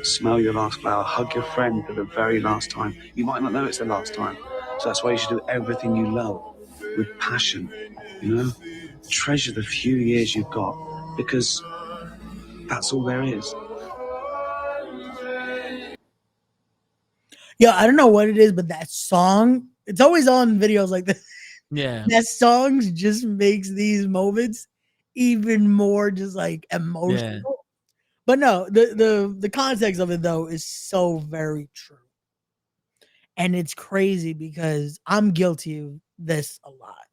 smell your last flower, hug your friend for the very last time. You might not know it's the last time. So that's why you should do everything you love with passion, you know? Treasure the few years you've got because that's all there is. Yeah, I don't know what it is, but that song, it's always on videos like this. Yeah. That song just makes these moments even more just like emotional. Yeah. But no, the context of it though is so very true. And it's crazy because I'm guilty of this a lot.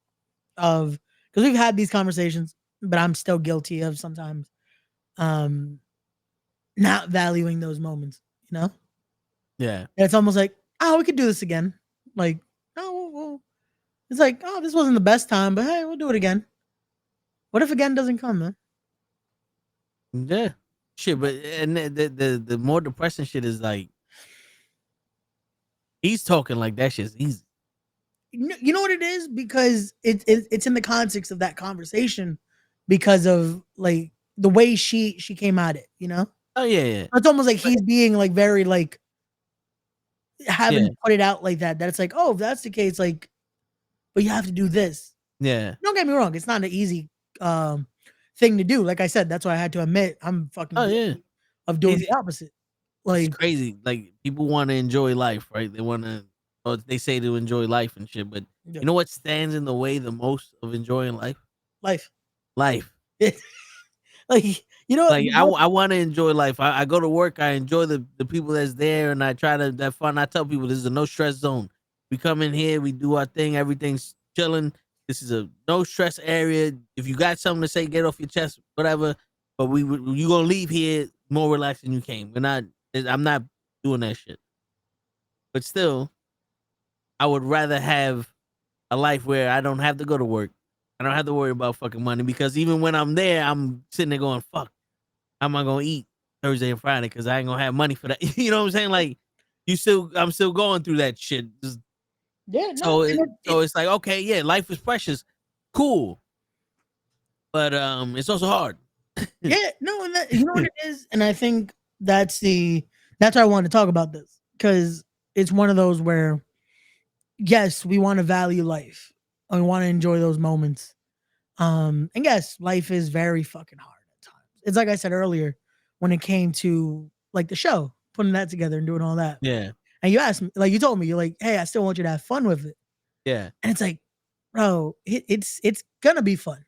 Because we've had these conversations, but I'm still guilty of sometimes not valuing those moments, you know? Yeah. And it's almost like oh, we could do this again. Like, oh, well, it's like, oh, this wasn't the best time, but hey, we'll do it again. What if again doesn't come, man? Yeah, shit. But and the more depressing shit is like he's talking like that shit's easy. You know what it is? Because it's in the context of that conversation because of like the way she came at it, you know? Oh yeah. It's almost like he's being like very like having Yeah. put it out like that it's like, oh, if that's the case, like, but you have to do this. Yeah. Don't get me wrong, it's not an easy thing to do. Like I said, that's why I had to admit I'm fucking guilty of doing the opposite. Like it's crazy. Like people want to enjoy life, right? They want to, or they say to enjoy life and shit. But Yeah. you know what stands in the way the most of enjoying life? Life. Like you know, like I want to enjoy life. I go to work. I enjoy the people that's there, and I try to have fun. I tell people this is a no stress zone. We come in here, we do our thing. Everything's chilling. This is a no stress area. If you got something to say, get off your chest, whatever. But you gonna leave here more relaxed than you came. I'm not doing that shit. But still, I would rather have a life where I don't have to go to work. I don't have to worry about fucking money because even when I'm there, I'm sitting there going, fuck, how am I going to eat Thursday and Friday? Because I ain't going to have money for that. You know what I'm saying? Like, I'm still going through that shit. Yeah. No, so it's like, okay, yeah, life is precious. Cool. But it's also hard. Yeah, no, and that, you know what it is? And I think that's why I want to talk about this. Because it's one of those where, yes, we want to value life. And we want to enjoy those moments. And yes, life is very fucking hard at times. It's like I said earlier, when it came to like the show, putting that together and doing all that. Yeah. And you asked me, like you told me, you're like, hey, I still want you to have fun with it. Yeah. And it's like, bro, it's gonna be fun.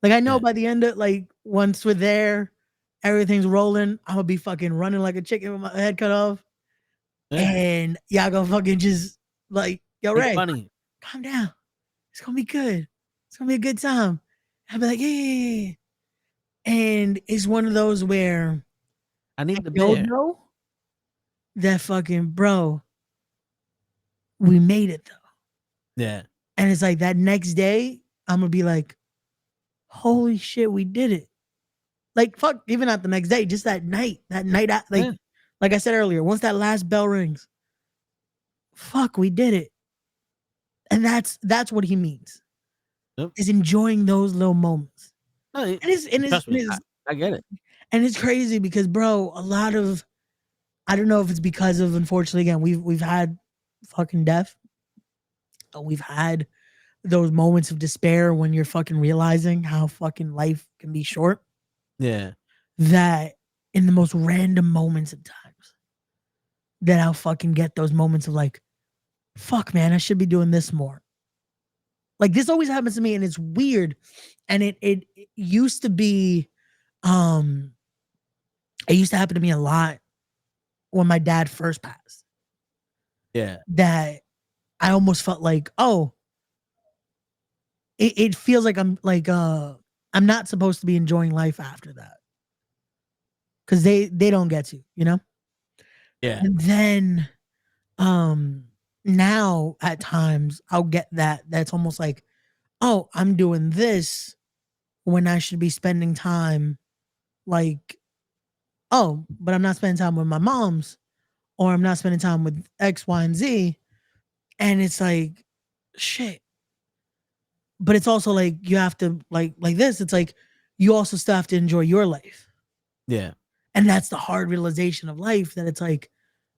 Like I know by the end of like once we're there, everything's rolling. I'm gonna be fucking running like a chicken with my head cut off. Yeah. And y'all gonna fucking just like, yo, Ray, funny. Calm down. It's gonna be good. It's gonna be a good time. I'll be like, yeah. And it's one of those where I need the bear. Know that fucking bro, we made it though. Yeah. And it's like that next day, I'm gonna be like, holy shit, we did it. Like fuck, even not the next day, just that night, like I said earlier, once that last bell rings, fuck, we did it. And that's what he means. Yep. Is enjoying those little moments. No, I get it. And it's crazy because, bro, a lot of, I don't know if it's because of, unfortunately, again, we've had fucking death. We've had those moments of despair when you're fucking realizing how fucking life can be short. Yeah. That in the most random moments at times, that I'll fucking get those moments of like, fuck, man, I should be doing this more. Like this always happens to me, and it's weird. And it used to be, it used to happen to me a lot when my dad first passed. Yeah. That I almost felt like, oh, it feels like I'm not supposed to be enjoying life after that. Cause they don't get to, you know? Yeah. And then now at times I'll get that's almost like, oh, I'm doing this when I should be spending time like, oh, but I'm not spending time with my moms, or I'm not spending time with X, Y, and Z. And it's like, shit. But it's also like you have to like this. It's like you also still have to enjoy your life. Yeah. And that's the hard realization of life, that it's like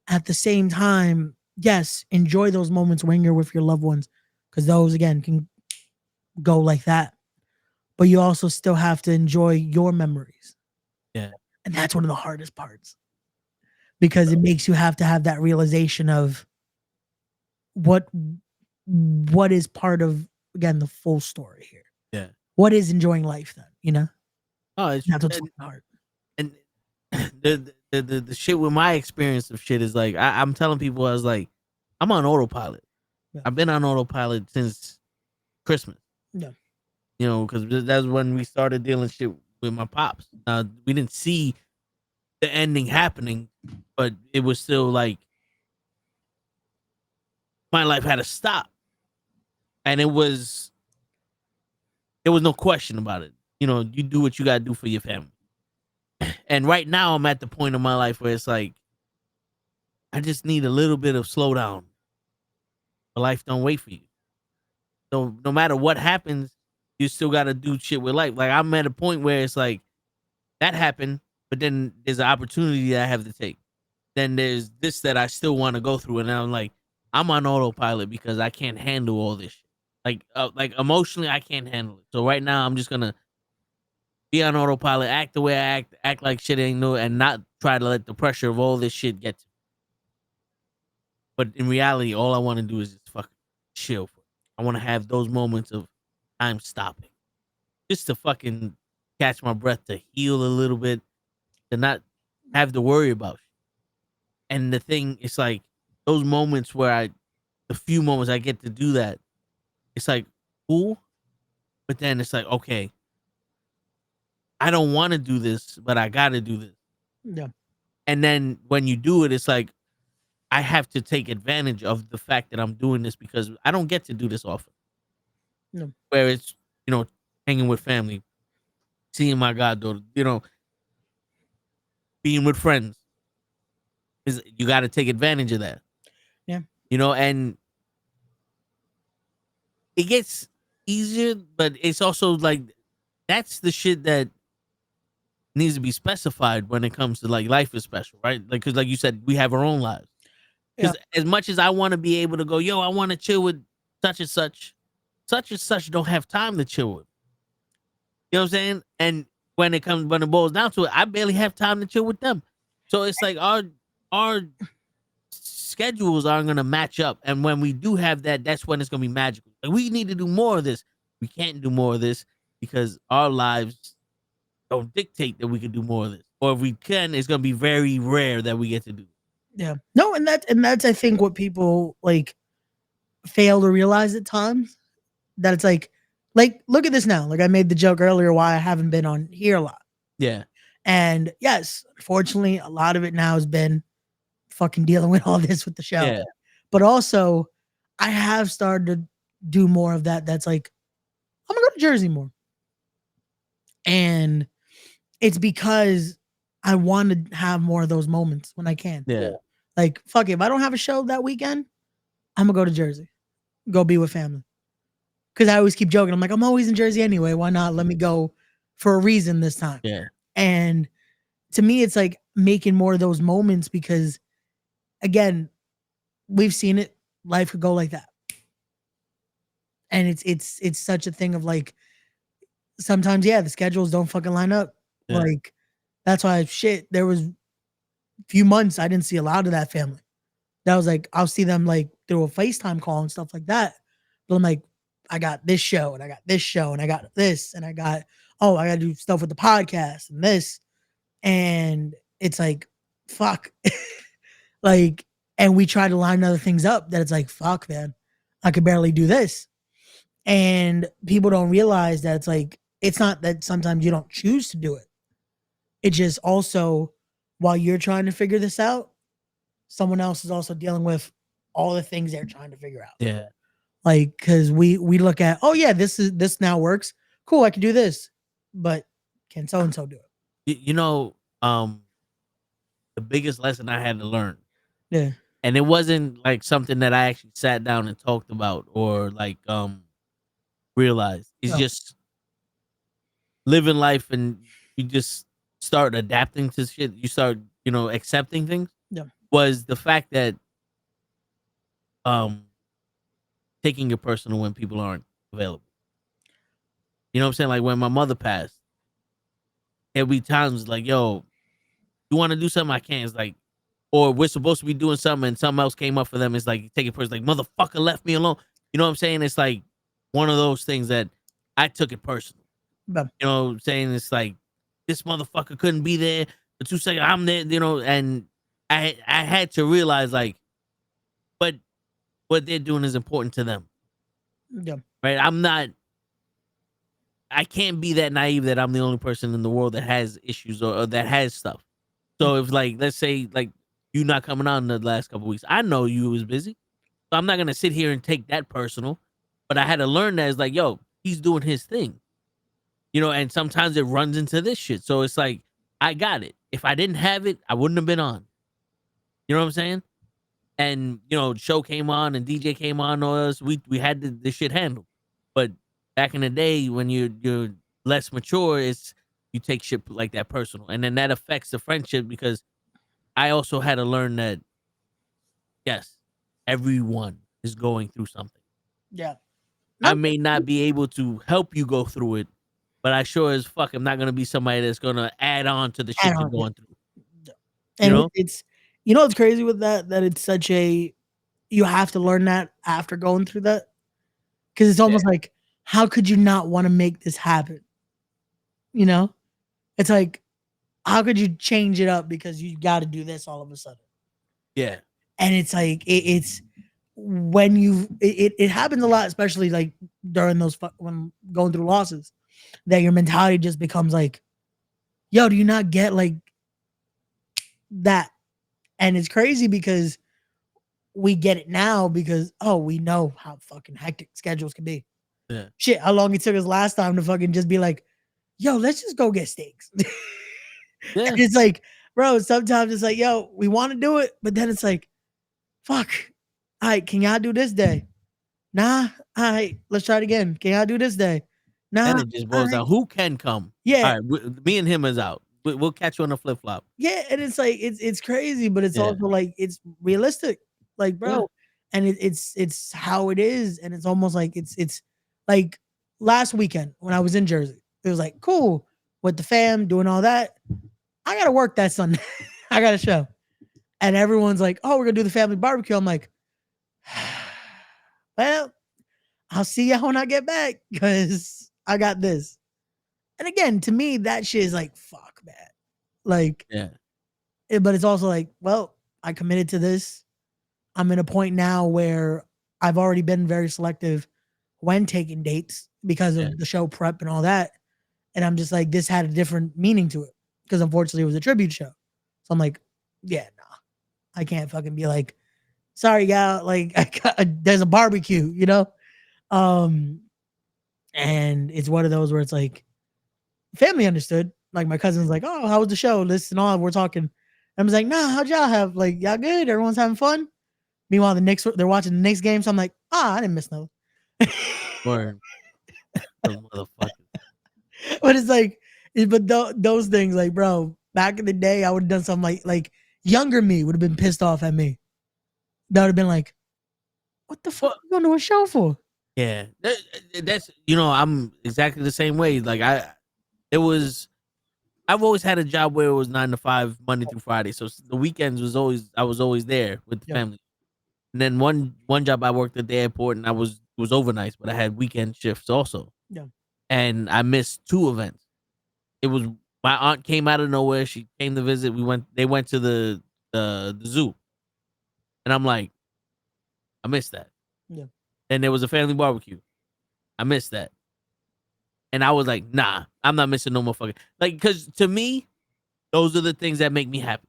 at the same time, yes, enjoy those moments when you're with your loved ones, because those again can go like that. But you also still have to enjoy your memories. Yeah. And that's one of the hardest parts, because it makes you have to have that realization of what is part of, again, the full story here. Yeah. What is enjoying life then, you know? Oh, it's that's what's hard. And the shit with my experience of shit is like, I'm telling people, I was like, I'm on autopilot. Yeah. I've been on autopilot since Christmas. Yeah. You know, because that's when we started dealing shit with my pops. We didn't see the ending happening, but it was still like, my life had to stop. And there was no question about it. You know, you do what you gotta do for your family. And right now I'm at the point of my life where it's like, I just need a little bit of slowdown. Life don't wait for you. So no matter what happens, you still gotta do shit with life. Like I'm at a point where it's like that happened, but then there's an opportunity that I have to take. Then there's this that I still want to go through, and I'm like, I'm on autopilot because I can't handle all this shit. Like emotionally, I can't handle it. So right now, I'm just gonna be on autopilot, act the way I act like shit ain't new, and not try to let the pressure of all this shit get to me. But in reality, all I want to do is just fucking chill. I want to have those moments of time stopping, just to fucking catch my breath, to heal a little bit, to not have to worry about shit. And the thing, it's like those moments where the few moments I get to do that, it's like cool, but then it's like, okay, I don't want to do this, but I got to do this. Yeah. And then when you do it, it's like, I have to take advantage of the fact that I'm doing this because I don't get to do this often. No. Where it's, you know, hanging with family, seeing my goddaughter, you know, being with friends. You got to take advantage of that. Yeah. You know, and it gets easier, but it's also like, that's the shit that needs to be specified when it comes to like life is special, right? Like, cause like you said, we have our own lives. Because as much as I want to be able to go, yo, I want to chill with such and such don't have time to chill with. You know what I'm saying? And when it boils down to it, I barely have time to chill with them. So it's like our schedules aren't gonna match up. And when we do have that, that's when it's gonna be magical. Like, we need to do more of this. We can't do more of this because our lives don't dictate that we can do more of this. Or if we can, it's gonna be very rare that we get to do it. Yeah. No, and that's I think what people like fail to realize at times. That it's like look at this now. Like I made the joke earlier why I haven't been on here a lot. Yeah. And yes, unfortunately, a lot of it now has been fucking dealing with all this with the show. Yeah. But also, I have started to do more of that. That's like, I'm gonna go to Jersey more. And it's because I want to have more of those moments when I can. Yeah. Like, fuck it. If I don't have a show that weekend, I'm gonna go to Jersey. Go be with family. Because I always keep joking. I'm like, I'm always in Jersey anyway. Why not? Let me go for a reason this time. Yeah. And to me, it's like making more of those moments because, again, we've seen it. Life could go like that. And it's such a thing of like, sometimes, yeah, the schedules don't fucking line up. Yeah. Like, that's why there was a few months I didn't see a lot of that family. That was like, I'll see them like through a FaceTime call and stuff like that. But I'm like, I got this show and I got this show and I got this and I got to do stuff with the podcast and this. And it's like, fuck. Like, and we try to line other things up that it's like, fuck, man, I could barely do this. And people don't realize that it's like, it's not that sometimes you don't choose to do it. It just also, while you're trying to figure this out, someone else is also dealing with all the things they're trying to figure out. Yeah. Like, cause we look at, oh yeah, this now works. Cool. I can do this, but can so-and-so do it? You know, the biggest lesson I had to learn. Yeah. And it wasn't like something that I actually sat down and talked about or like, realized. It's just living life and you just start adapting to shit. You start, you know, accepting things. Yeah. Was the fact that, taking it personal when people aren't available. You know what I'm saying? Like when my mother passed, there'd be times like, yo, you want to do something? I can't. It's like, or we're supposed to be doing something and something else came up for them. It's like, you take it personal. Like, motherfucker left me alone. You know what I'm saying? It's like one of those things that I took it personal. Yeah. You know what I'm saying? It's like, this motherfucker couldn't be there for 2 seconds. I'm there, you know, and I had to realize like, but what they're doing is important to them. Yeah. Right? I can't be that naive that I'm the only person in the world that has issues or that has stuff. So if like, let's say like you not coming on the last couple of weeks, I know you was busy. So So I'm not gonna sit here and take that personal. But I had to learn that it's like, yo, he's doing his thing. And sometimes it runs into this shit. So it's like, I got it. If I didn't have it, I wouldn't have been on. You know what I'm saying? And show came on and DJ came on us. We had the shit handled. But back in the day when you're less mature, you take shit like that personal. And then that affects the friendship because I also had to learn that yes, everyone is going through something. Yeah. I may not be able to help you go through it, but I sure as fuck am not gonna be somebody that's gonna add on to the shit you're going through. And it's what's crazy with that it's such a you have to learn that after going through that. Cause it's almost like, how could you not want to make this happen? It's like, how could you change it up because you got to do this all of a sudden? Yeah. And it's like, it's when it happens a lot, especially like during those, when going through losses, that your mentality just becomes like, yo, do you not get like that? And it's crazy because we get it now because, we know how fucking hectic schedules can be. Yeah. Shit, how long it took us last time to fucking just be like, yo, let's just go get steaks. Yeah. And it's like, bro, sometimes it's like, yo, we want to do it, but then it's like, fuck. All right, can y'all do this day? Nah. All right, let's try it again. Can y'all do this day? Nah. Then it just boils down. Who can come? Yeah. All right, me and him is out. We'll catch you on a flip flop. Yeah, and it's like it's crazy, but it's also like it's realistic, like bro, and it's how it is, and it's almost like it's like last weekend when I was in Jersey, it was like cool with the fam doing all that. I gotta work that Sunday. I got a show, and everyone's like, "Oh, we're gonna do the family barbecue." I'm like, well, I'll see y'all when I get back because I got this. And again, to me, that shit is like, fuck, man. Like, but it's also like, well, I committed to this. I'm in a point now where I've already been very selective when taking dates because of the show prep and all that. And I'm just like, this had a different meaning to it because unfortunately it was a tribute show. So I'm like, yeah, nah, I can't fucking be like, sorry, y'all. Like, there's a barbecue, And it's one of those where it's like, family understood. Like my cousin's like, oh, how was the show? This and all. We're talking. I was like, nah, how'd y'all have? Like, y'all good? Everyone's having fun? Meanwhile, they're watching the Knicks game. So I'm like, I didn't miss no. Word. Motherfucker. But it's like, those things, like, bro, back in the day, I would have done something like younger me would have been pissed off at me. That would have been like, what the fuck are you going to a show for? Yeah. That's, I'm exactly the same way. Like, I've always had a job where it was 9 to 5, Monday through Friday. So the weekends I was always there with the family. And then one job I worked at the airport and it was overnights, but I had weekend shifts also. Yeah. And I missed 2 events. It was my aunt came out of nowhere. She came to visit. They went to the zoo. And I'm like, I missed that. Yeah. And there was a family barbecue. I missed that. And I was like, nah, I'm not missing no motherfucker. Like, because to me, those are the things that make me happy.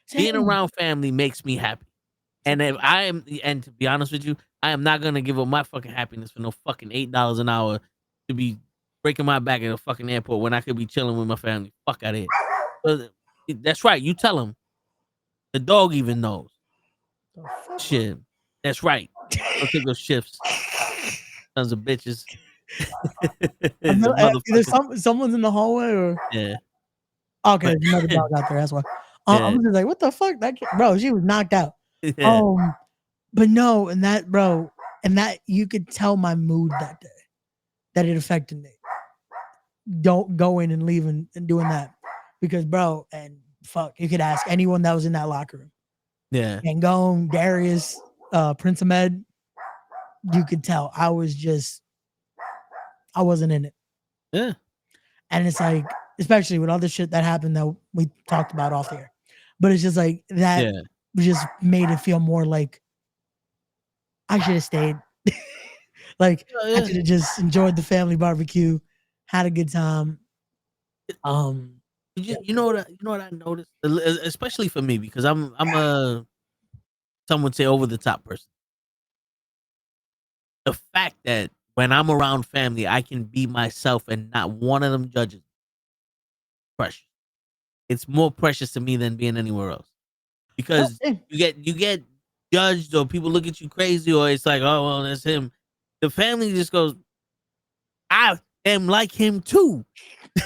Same. Being around family makes me happy. And and to be honest with you, I am not gonna give up my fucking happiness for no fucking $8 an hour to be breaking my back at a fucking airport when I could be chilling with my family. Fuck out of here. So, that's right. You tell him. The dog even knows. Shit. That's right. Don't take those shifts. Sons of bitches. Someone's in the hallway or yeah. Okay, there's another dog out there. That's why. I was just like, what the fuck? Bro, she was knocked out. Yeah. But no, and that you could tell my mood that day that it affected me. Don't go in and leaving and doing that because, bro, and fuck, you could ask anyone that was in that locker room. Yeah. And Gone, Darius, Prince Ahmed, you could tell I wasn't in it. Yeah. And it's like, especially with other shit that happened that we talked about off the air. But it's just like that just made it feel more like I should have stayed. Like I should have just enjoyed the family barbecue, had a good time. You know what I noticed, especially for me because I'm a some would say over the top person. the fact that when I'm around family, I can be myself and not one of them judges. Precious. It's more precious to me than being anywhere else because you get judged or people look at you crazy or it's like, oh well, that's him. The family just goes, I am like him too.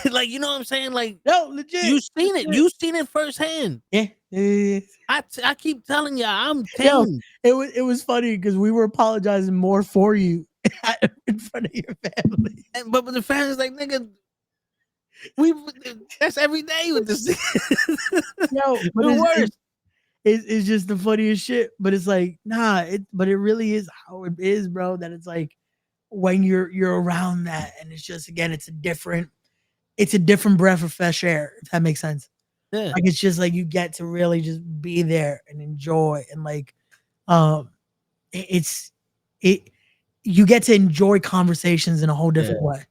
Like, you know what I'm saying? Like, no, legit. You seen it. You seen it firsthand. Yeah. I keep telling you, I'm Yo, tame. it was funny because we were apologizing more for you in front of your family. But the family's like, nigga, that's every day with this. Yo, but the worst. It's just the funniest shit. But it's like, nah, but it really is how it is, bro. That it's like when you're around that, and it's just again, it's a different breath of fresh air, if that makes sense. Yeah. Like it's just like you get to really just be there and enjoy and like you get to enjoy conversations in a whole different way.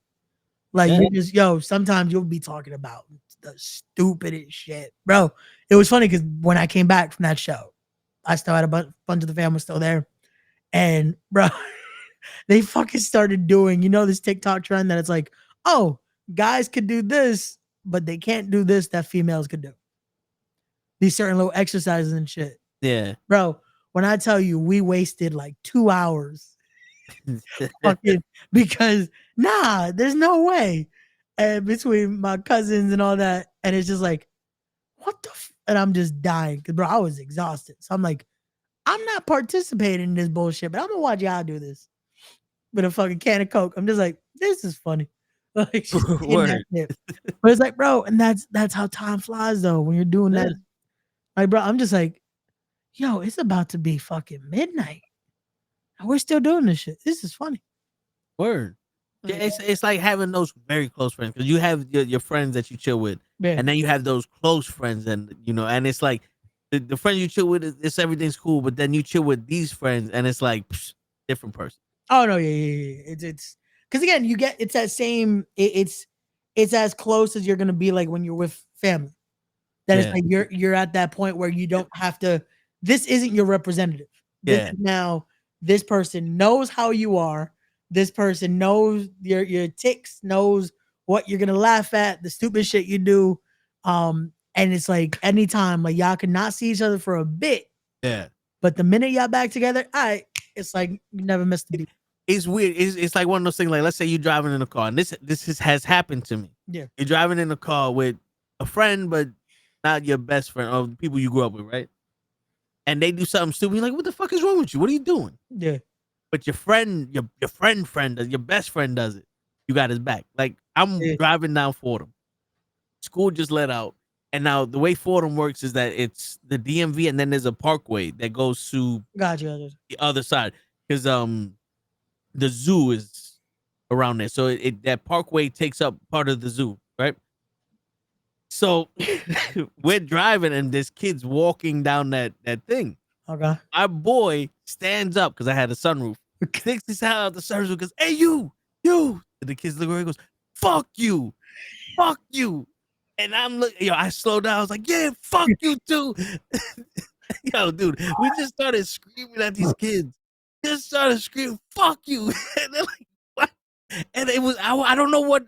Like you just sometimes you'll be talking about the stupidest shit. Bro, it was funny because when I came back from that show, I still had a bunch of the family still there. And bro, they fucking started doing, this TikTok trend that it's like, oh, guys could do this, but they can't do this that females could do. These certain little exercises and shit. Yeah. Bro, when I tell you we wasted like 2 hours fucking because there's no way. And between my cousins and all that, and it's just like, what the and I'm just dying because bro, I was exhausted. So I'm like, I'm not participating in this bullshit, but I'm gonna watch y'all do this with a fucking can of Coke. I'm just like, this is funny. Like, Word. But it's like, bro, and that's how time flies though when you're doing that. Like, bro, I'm just like, yo, it's about to be fucking midnight. And we're still doing this shit. This is funny. Word. Yeah, it's like having those very close friends because you have your friends that you chill with, and then you have those close friends, and and it's like the friends you chill with, it's everything's cool, but then you chill with these friends, and it's like different person. Oh no, yeah. It's because again, you get it's that same. It's as close as you're gonna be like when you're with family. That it's like you're at that point where you don't have to. This isn't your representative. This is now this person knows how you are. This person knows your tics, knows what you're gonna laugh at, the stupid shit you do. And it's like anytime, like y'all cannot see each other for a bit. Yeah. But the minute y'all back together, it's like you never missed a beat. It's weird. It's like one of those things. Like, let's say you're driving in a car, and this has happened to me. Yeah. You're driving in a car with a friend, but not your best friend or the people you grew up with, right? And they do something stupid. You're like, what the fuck is wrong with you? What are you doing? Yeah. But your friend, your your best friend does it. You got his back. Like I'm driving down Fordham. School just let out. And now the way Fordham works is that it's the DMV and then there's a parkway that goes to the other side. Because the zoo is around there. So that parkway takes up part of the zoo, right? So we're driving and this kid's walking down that thing. Okay. Our boy stands up because I had a sunroof. Sticks his head out the sunroof goes, hey, you. And the kid's looking around and goes, fuck you. And I'm looking, I slowed down. I was like, yeah, fuck you too. Yo, dude, we just started screaming at these kids. Just started screaming, fuck you. And they're like, what? And it was, I don't know what.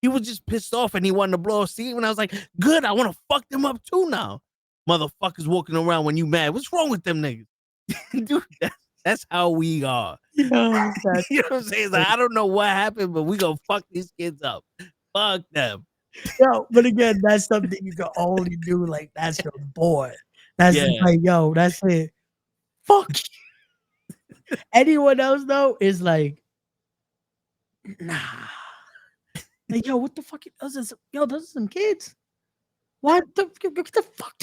He was just pissed off and he wanted to blow a steam. And I was like, good, I want to fuck them up too now. Motherfuckers walking around when you mad. What's wrong with them niggas? Dude, that's how we are. You know what I'm saying? Like, I don't know what happened, but we gonna fuck these kids up. Fuck them. Yo, but again, that's something you can only do. Like, that's your boy. That's like, yo, that's it. Fuck you. Anyone else, though, is like, nah. Like, yo, what the fuck? Those are some kids. What the fuck?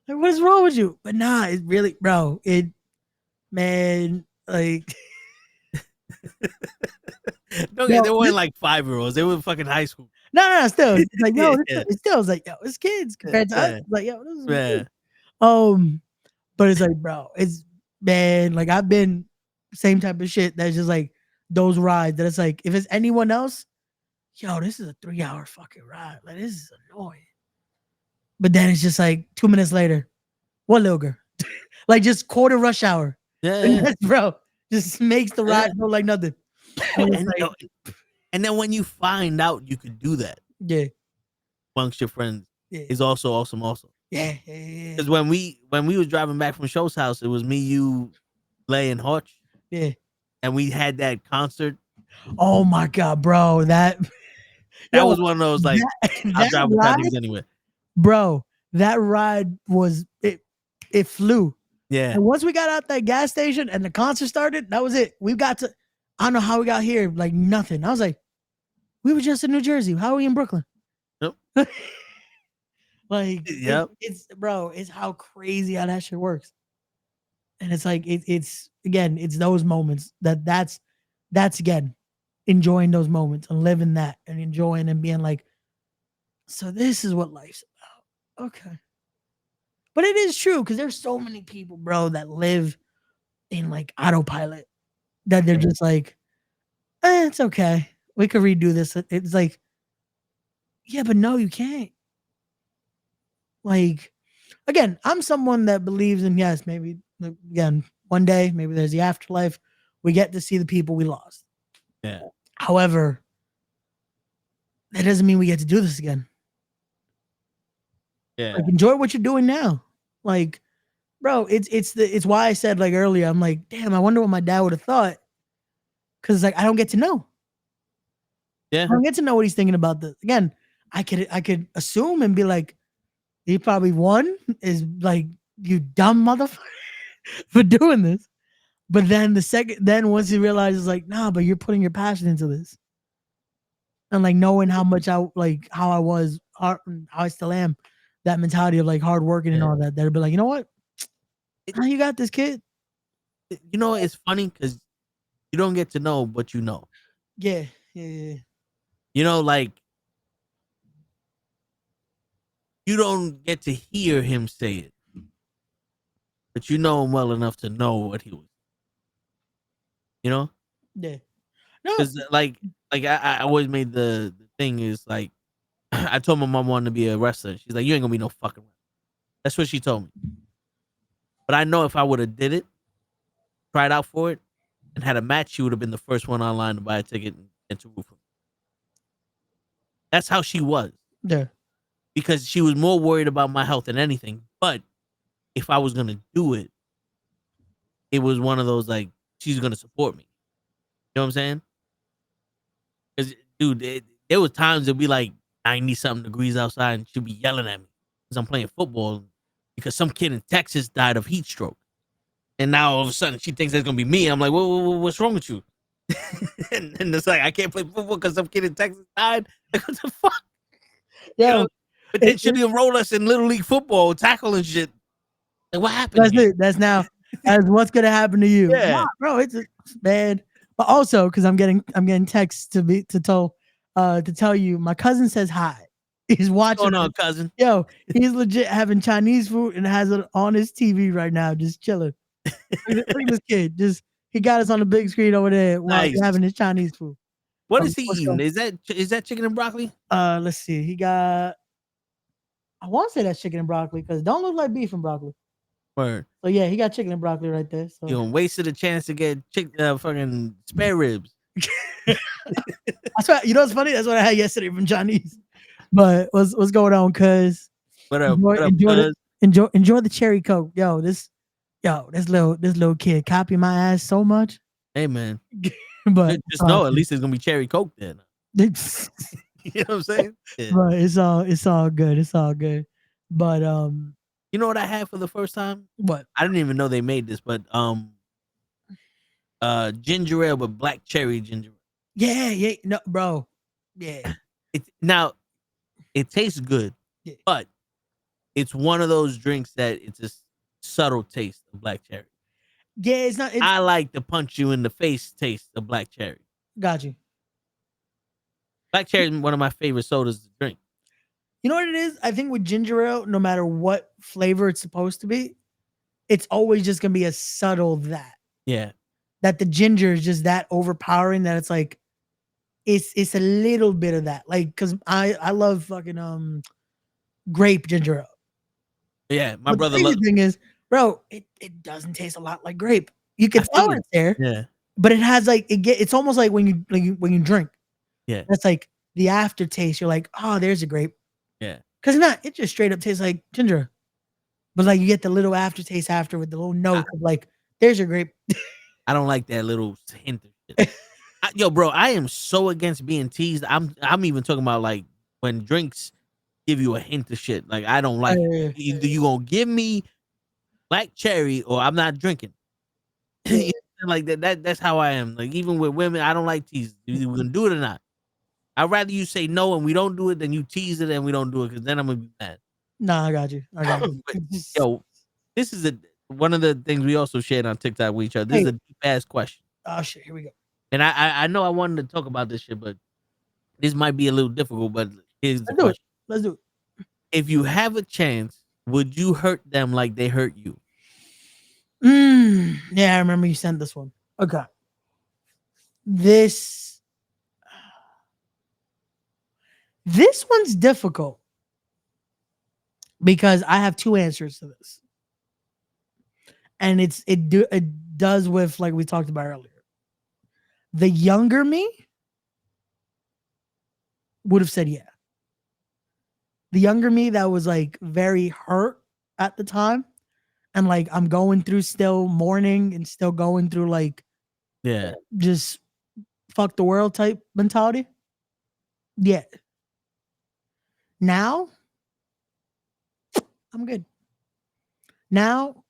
Like, what is wrong with you? But nah, it's really, bro, man, like. They weren't like 5-year-olds. They were fucking high school. No, still. It's like, yo, it's still like, yo, it's kids compared to us. Like, yo, this is kids. But it's like, bro, it's, man, like, I've been same type of shit that's just like those rides that it's like, if it's anyone else, yo, this is a 3-hour fucking ride. Like, this is annoying. But then it's just like 2 minutes later, what little girl? Like, just quarter rush hour. Yeah. Bro, Just makes the ride go like nothing. And then when you find out you could do that, yeah, amongst your friends, yeah, is also awesome. Also, yeah. because when we was driving back from Show's house, it was me, you, Lay, and Hutch. Yeah. And we had that concert. Oh my god, bro! That was one of those like I'll drive with that niggas anywhere. Bro, that ride was it flew. Yeah. And once we got out that gas station and the concert started, that was it. We got to, I don't know how we got here, like nothing. I was like, we were just in New Jersey. How are we in Brooklyn? Yep. Like, yep. It's bro, it's how crazy how that shit works. And it's like, it's again, it's those moments that's again, enjoying those moments and living that and enjoying and being like, so this is what life's about. Okay. But it is true because there's so many people, bro, that live in like autopilot that they're just like, it's okay. We could redo this. It's like, yeah, but no, you can't. Like, again, I'm someone that believes in, yes, maybe, again, one day, maybe there's the afterlife. We get to see the people we lost. Yeah. However, that doesn't mean we get to do this again. Yeah. Like, enjoy what you're doing now. Like, bro, it's why I said like earlier, I'm like, damn, I wonder what my dad would have thought. Cause like I don't get to know. Yeah. I don't get to know what he's thinking about this. Again, I could assume and be like, he probably one is like, you dumb motherfucker for doing this. But then then once he realizes like, nah, but you're putting your passion into this. And like knowing how much how I was, how I still am, that mentality of like hard working and all that, that'd be like, you know what? You got this, kid. You know, it's funny because you don't get to know, but you know. Yeah. You know, like you don't get to hear him say it, but you know him well enough to know what he was. You know? Yeah. No. Because like I always made the thing is like I told my mom I wanted to be a wrestler. She's like, you ain't gonna be no fucking wrestler. That's what she told me. But I know if I would have did it, tried out for it, and had a match, she would have been the first one online to buy a ticket and to root for me. That's how she was. Yeah. Because she was more worried about my health than anything. But if I was gonna do it, it was one of those like she's gonna support me. You know what I'm saying? Because dude, there was times it'd be like 90-something degrees outside, and she'd be yelling at me because I'm playing football because some kid in Texas died of heat stroke. And now all of a sudden she thinks that's gonna be me. I'm like, what's wrong with you? and it's like I can't play football because some kid in Texas died. Like, what the fuck? Yeah. You know? But then she'll enroll us in Little League football, tackle and shit. Like, what happened? That's it. That's what's gonna happen to you. Yeah, nah, bro, it's bad. But also because I'm getting texts to tell you my cousin says hi. He's watching. What's going on, cousin? Yo, he's legit having Chinese food and has it on his TV right now, just chilling. Look at this kid. He got us on the big screen over there while he's having his Chinese food. What is he eating? Is that chicken and broccoli? Let's see. He got. I want to say that's chicken and broccoli because it don't look like beef and broccoli. Word. So yeah, he got chicken and broccoli right there. So you wasted a chance to get fucking spare ribs. That's what, you know what's funny? That's what I had yesterday from Chinese. But what's going on, cuz? What up? Enjoy the cherry coke. This little kid copying my ass so much. Hey man. But just know at least it's gonna be cherry coke then. You know what I'm saying? Yeah. But it's all good. It's all good. But you know what I had for the first time? What? I didn't even know they made this, but ginger ale with black cherry ginger ale. Yeah, no, bro. Yeah. It tastes good, but it's one of those drinks that it's a subtle taste of black cherry. Yeah, it's not. I like the punch you in the face taste of black cherry. Got you. Black cherry is one of my favorite sodas to drink. You know what it is? I think with ginger ale, no matter what flavor it's supposed to be, it's always just gonna be a subtle that. Yeah. That the ginger is just that overpowering that it's like, it's a little bit of that. Like, cause I love fucking grape ginger ale. Yeah, my brother. The thing is, bro, it doesn't taste a lot like grape. You can I tell feel it. it's there, Yeah. but it has like it's almost like when you drink. Yeah. That's like the aftertaste. You're like, oh, there's a grape. Yeah. Because it just straight up tastes like ginger. But like you get the little aftertaste after with the little note of like, there's your grape. I don't like that little hint of shit. Yo, bro, I am so against being teased. I'm even talking about like when drinks give you a hint of shit. Like I don't like it. Either you gonna give me black cherry or I'm not drinking. You know, like that's how I am. Like even with women, I don't like teasing. Either we're gonna do it or not. I'd rather you say no and we don't do it than you tease it and we don't do it because then I'm gonna be mad. Nah, I got you. But, yo, this is one of the things we also shared on TikTok with each other. This is a deep ass question. Oh shit, here we go. And I know I wanted to talk about this shit, but this might be a little difficult. But here's the question: Let's do it. If you have a chance, would you hurt them like they hurt you? Yeah, I remember you sent this one. Okay. This one's difficult because I have two answers to this. And it does with like we talked about earlier. The younger me would have said yeah. The younger me that was like very hurt at the time and like I'm going through still mourning and still going through like just fuck the world type mentality. Yeah. Now I'm good. Now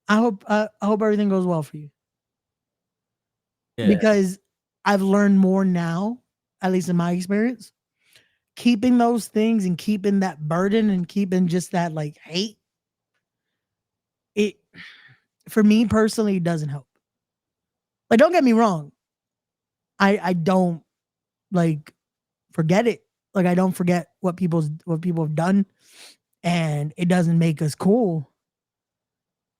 I hope everything goes well for you. Yeah. Because I've learned more now, at least in my experience, keeping those things and keeping that burden and keeping just that like hate. It for me personally doesn't help. Like don't get me wrong. I don't like forget it. Like I don't forget what people have done and it doesn't make us cool.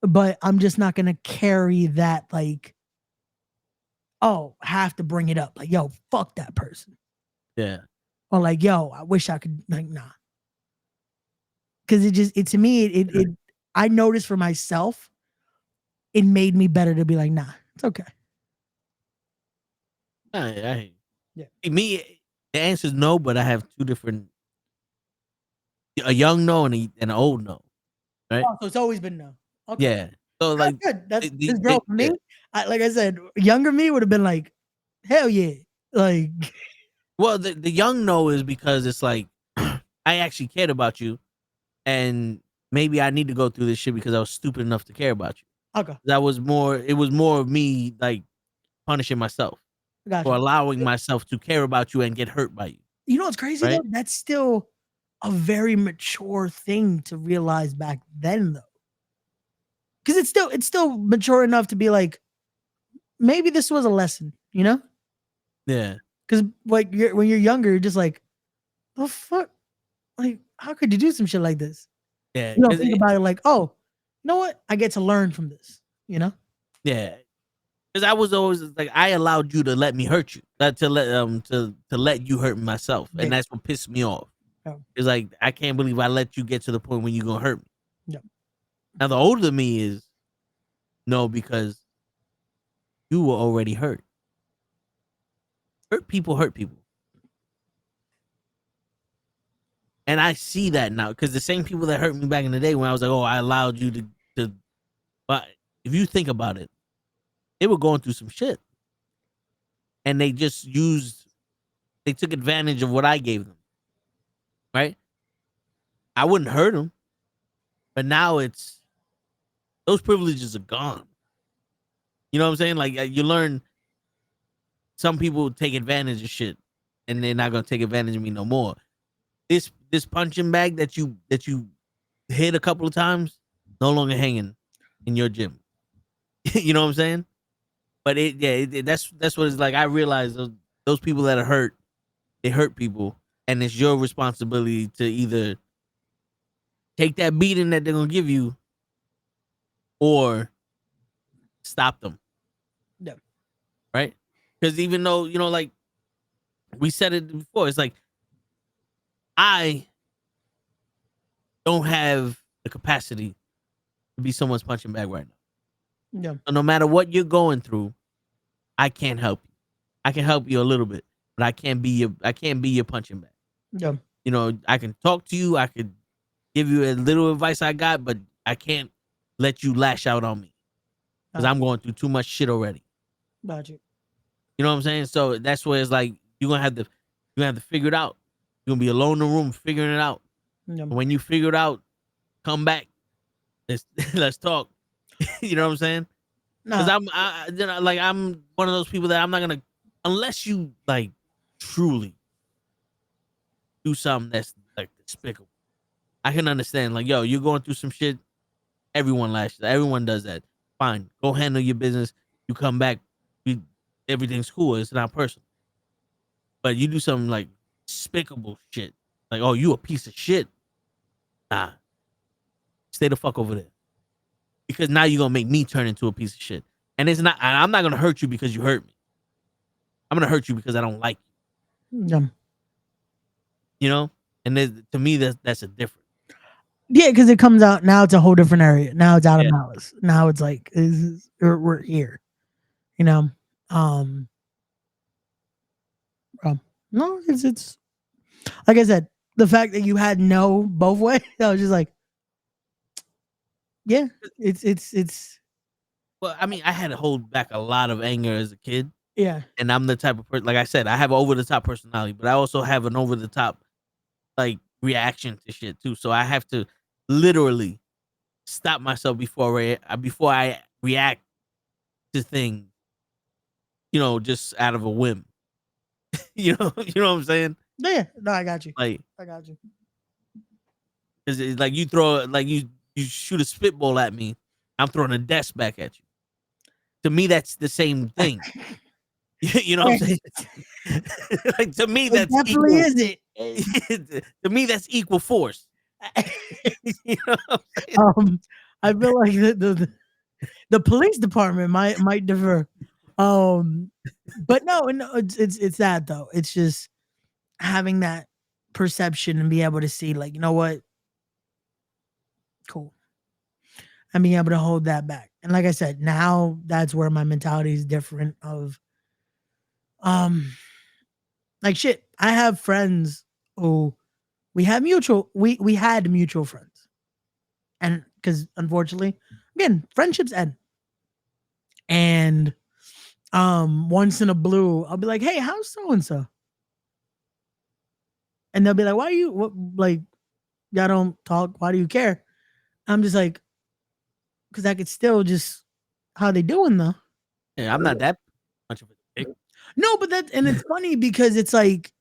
But I'm just not going to carry that like have to bring it up. Like, yo, fuck that person. Yeah. Or like, yo, I wish I could like nah. Cause to me, I noticed for myself, it made me better to be like, nah, it's okay. Yeah. Me, the answer is no, but I have two different, a young no and an old no. Right. Oh, so it's always been no. Okay. Yeah. So like, good. That's bro for me. Like I said, younger me would have been like, hell yeah. Like, well, the young no is because it's like, I actually cared about you. And maybe I need to go through this shit because I was stupid enough to care about you. Okay. It was more of me like punishing myself for allowing myself to care about you and get hurt by you. You know what's crazy though? That's still a very mature thing to realize back then though. Cause it's still mature enough to be like, maybe this was a lesson, you know? Yeah. Cause like when you're younger, you're just like, the fuck? Like, how could you do some shit like this? Yeah. You don't think about it like, oh, you know what? I get to learn from this, you know? Yeah. Because I was always like, I allowed you to let me hurt you. To let you hurt myself. And that's what pissed me off. Yeah. It's like, I can't believe I let you get to the point when you're gonna hurt me. Yeah. Now the older me is no, because you were already hurt. Hurt people hurt people. And I see that now because the same people that hurt me back in the day when I was like, oh, I allowed you to but if you think about it, they were going through some shit. And they just they took advantage of what I gave them. Right? I wouldn't hurt them. But now those privileges are gone. You know what I'm saying? Like you learn some people take advantage of shit and they're not going to take advantage of me no more. This punching bag that you hit a couple of times no longer hanging in your gym. You know what I'm saying? But that's what it's like. I realize those people that are hurt, they hurt people, and it's your responsibility to either take that beating that they're gonna give you, or stop them. Yeah. Right? Because even though like we said it before, it's like I don't have the capacity to be someone's punching bag right now. Yeah. So no matter what you're going through, I can't help you. I can help you a little bit, but I can't be your punching bag. Yeah. You know, I can talk to you. I could give you a little advice I got, but I can't let you lash out on me because I'm going through too much shit already. Got you. You know what I'm saying? So that's where it's like you're gonna have to figure it out. You're gonna be alone in the room figuring it out. Yeah. When you figure it out, come back. Let's talk. You know what I'm saying? Because I'm one of those people that I'm not gonna, unless you like truly do something that's like despicable. I can understand, like, yo, you're going through some shit. Everyone does that. Fine, go handle your business. You come back, everything's cool. It's not personal. But you do something like despicable shit, like, oh, you a piece of shit. Nah, stay the fuck over there. Because now you're gonna make me turn into a piece of shit. And I'm not gonna hurt you because you hurt me. I'm gonna hurt you because I don't like you. Yeah. You know? And to me, that's a difference. Yeah, because it comes out now. It's a whole different area. Now it's out of malice. Now it's like we're here. You know. No, it's like I said. The fact that you had no both ways, I was just like, yeah, it's. Well, I mean, I had to hold back a lot of anger as a kid. Yeah. And I'm the type of person, like I said, I have an over the top personality, but I also have an over the top like reaction to shit too. So I have to literally stop myself before I react to things, you know, just out of a whim. you know what I'm saying? Yeah, no, I got you. Like, I got you. Cause it's like you throw, like you shoot a spitball at me, I'm throwing a desk back at you. To me, that's the same thing. You know what I'm saying? Like, to me, that's definitely equal. Is it? To me, that's equal force. You know what I'm saying? I feel like the police department might differ. But no, it's that though. It's just having that perception and be able to see, like, you know what? Cool. And being able to hold that back. And like I said, now that's where my mentality is different of like shit. I have friends who we had mutual friends. And because unfortunately, again, friendships end. And once in a blue, I'll be like, hey, how's so and so? And they'll be like, why are you like y'all don't talk? Why do you care? I'm just like, because I could still just how they doing though. Yeah, I'm not that much of a dick. No, but and it's funny because it's like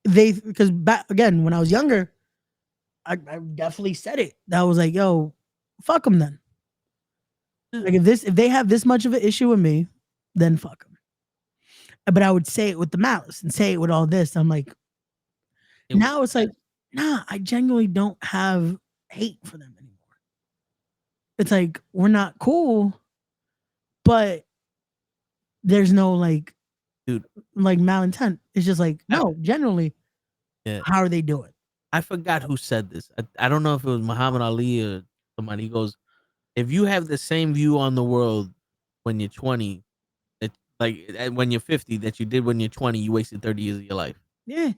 because back again when I was younger, I definitely said it. That was like, yo, fuck them then. Like if they have this much of an issue with me, then fuck them. But I would say it with the malice and say it with all this. I'm like, now it's like, nah, I genuinely don't have hate for them anymore. It's like we're not cool, but there's no like, dude, like malintent. It's just like, no, generally, how are they doing? I forgot who said this. I don't know if it was Muhammad Ali or somebody. He goes, if you have the same view on the world when you're 20, when you're 50 that you did when you're 20, you wasted 30 years of your life. Yeah.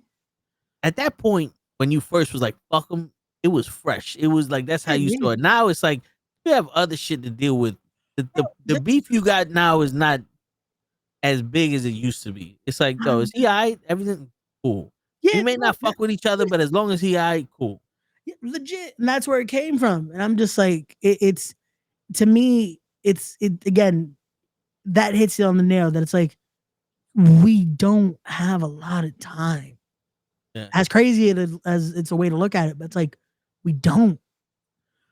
At that point, when you first was like, fuck them, it was fresh. It was like, that's how you saw it. Now it's like, you have other shit to deal with. The beef you got now is not as big as it used to be. It's like, yo, is he all right? Everything cool. Yeah, we may not fuck with each other, but as long as he all right, cool. Yeah, legit. And that's where it came from. And I'm just like, it's to me, it again, that hits it on the nail that it's like, we don't have a lot of time. Yeah. As crazy as it's a way to look at it, but it's like, we don't.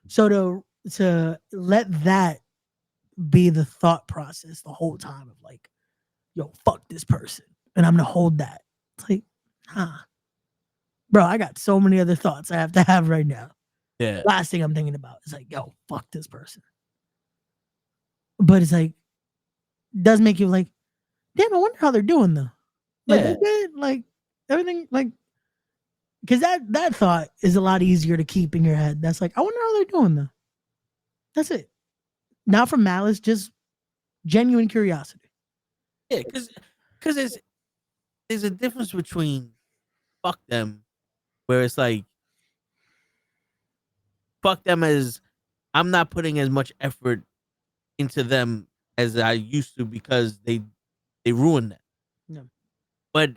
So to let that be the thought process the whole time of like, yo, fuck this person. And I'm going to hold that. It's like, bro, I got so many other thoughts I have to have right now. Yeah. Last thing I'm thinking about is like, yo, fuck this person. But it's like, does make you like, damn, I wonder how they're doing though. Like, they did, like everything, like, because that thought is a lot easier to keep in your head. That's like, I wonder how they're doing though. That's it. Not from malice, just genuine curiosity. Yeah, because there's a difference between fuck them, where it's like fuck them as I'm not putting as much effort into them as I used to because they ruined that. No. But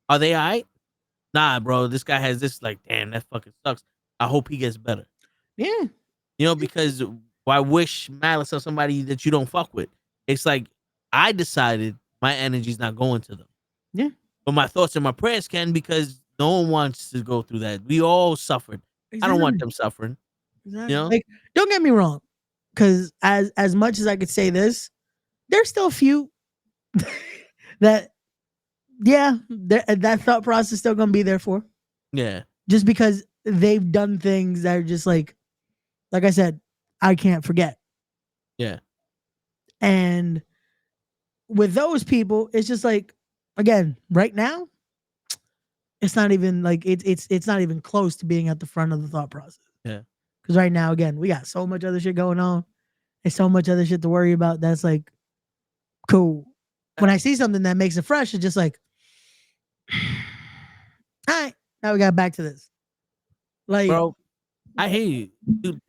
are they alright? Nah, bro. This guy has this. Like, damn, that fucking sucks. I hope he gets better. Yeah. You know, because why wish malice on somebody that you don't fuck with? It's like I decided my energy's not going to them. Yeah. But my thoughts and my prayers can, because no one wants to go through that. We all suffered. I don't want them suffering. Exactly. You know? Like, don't get me wrong, because as much as I could say this, there's still a few that, yeah, that thought process is still gonna be there for. Yeah. Just because they've done things that are just like I said, I can't forget. Yeah. And with those people, it's just like, again, right now, it's not even like it's not even close to being at the front of the thought process. Yeah. Because right now, again, we got so much other shit going on. There's so much other shit to worry about. That's like cool. When I see something that makes it fresh, it's just like, all right, now we got back to this. Like, bro, I hear you. Dude,